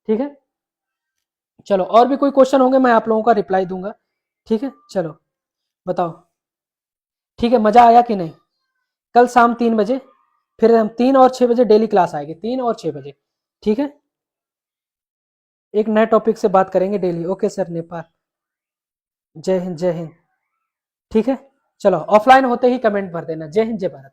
ठीक है, चलो, और भी कोई क्वेश्चन होंगे मैं आप लोगों का रिप्लाई दूंगा। ठीक है, चलो बताओ। ठीक है, मजा आया कि नहीं। कल शाम 3 बजे, फिर हम 3 और 6 बजे डेली क्लास आएगी, 3 और 6 बजे। ठीक है, एक नए टॉपिक से बात करेंगे डेली। ओके सर, नेपाल, जय हिंद जय हिंद। ठीक है, चलो ऑफलाइन होते ही कमेंट भर देना, जय हिंद जय भारत।